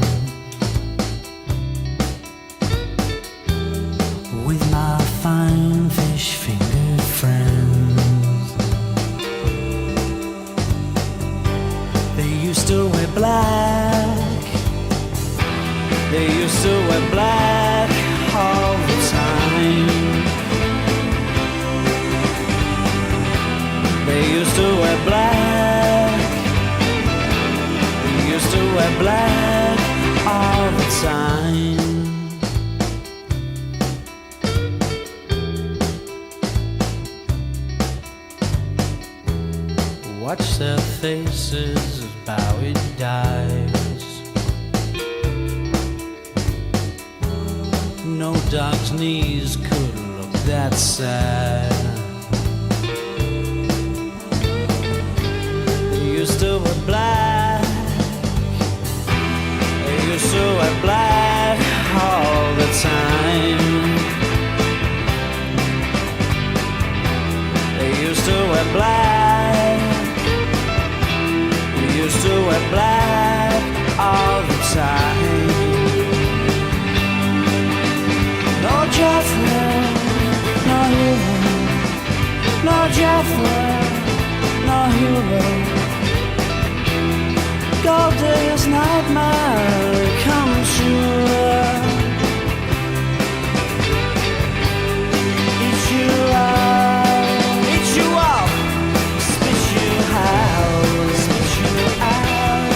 watch their faces as Bowie dies. No dog's knees could look that sad. They used to wear black. They used to wear black all the time. They used to wear black. They used to wear black all the time. No Jeffrey, no hero. No Jeffrey, no hero. Gold Digger's nightmare come true. Eat you out, eat you up, spit you out, spit you out.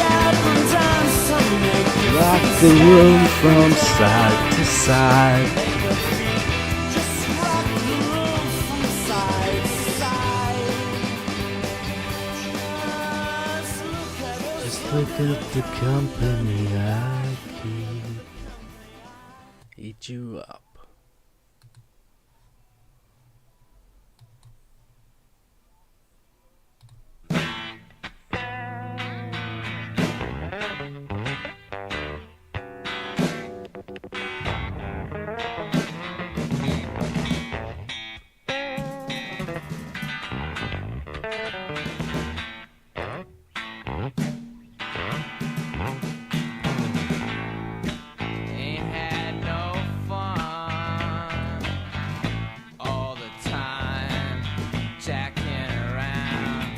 Get them dance and make you Rock the room from side to side. Just look at the company I keep. Eat you up. Ain't had no fun all the time, jacking around.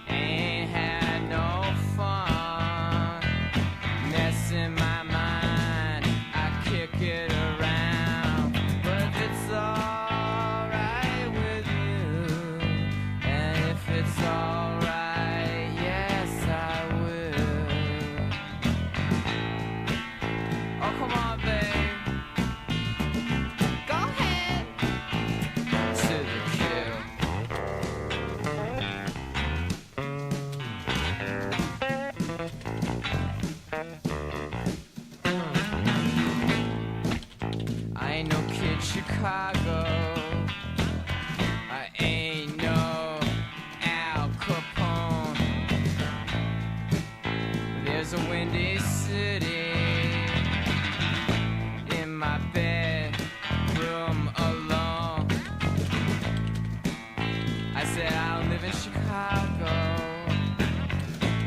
Ain't had no fun messing my mind. I kick it around, but if it's alright with you, and if it's alright, yes I will. Oh, come on, babe. Go ahead. To the kill. I ain't no kid Chicago. I ain't no Al Capone. There's a windy city in my bedroom alone. I said I don't live in Chicago.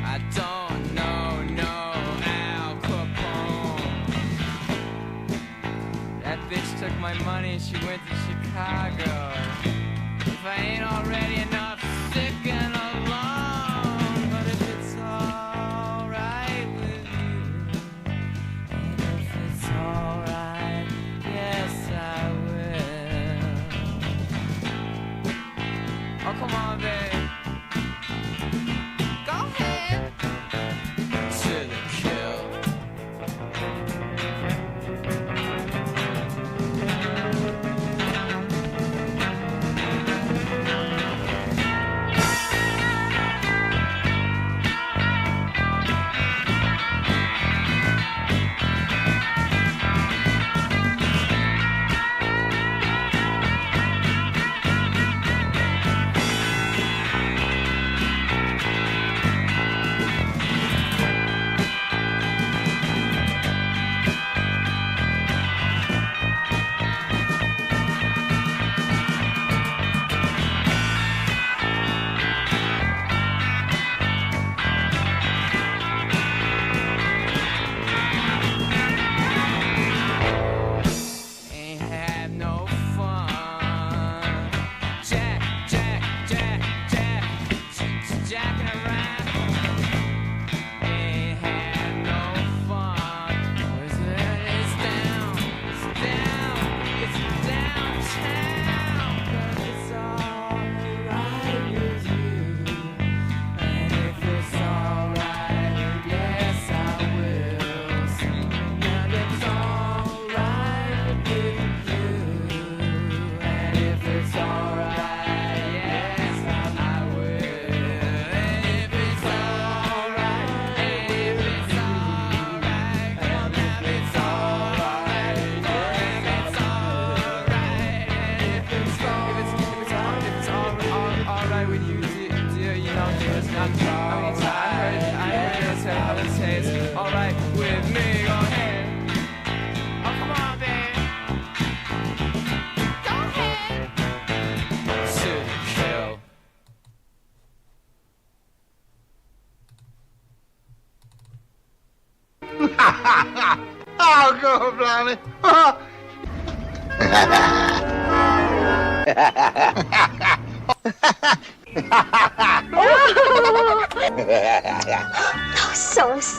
I don't know no Al Capone. That bitch took my money and she went to Chicago. If I ain't already enough sick and alone, but if it's alright with you, and if it's alright, yes I will. Oh, come on, babe. Go ahead. To the kill. Oh, God, blimey. So sick.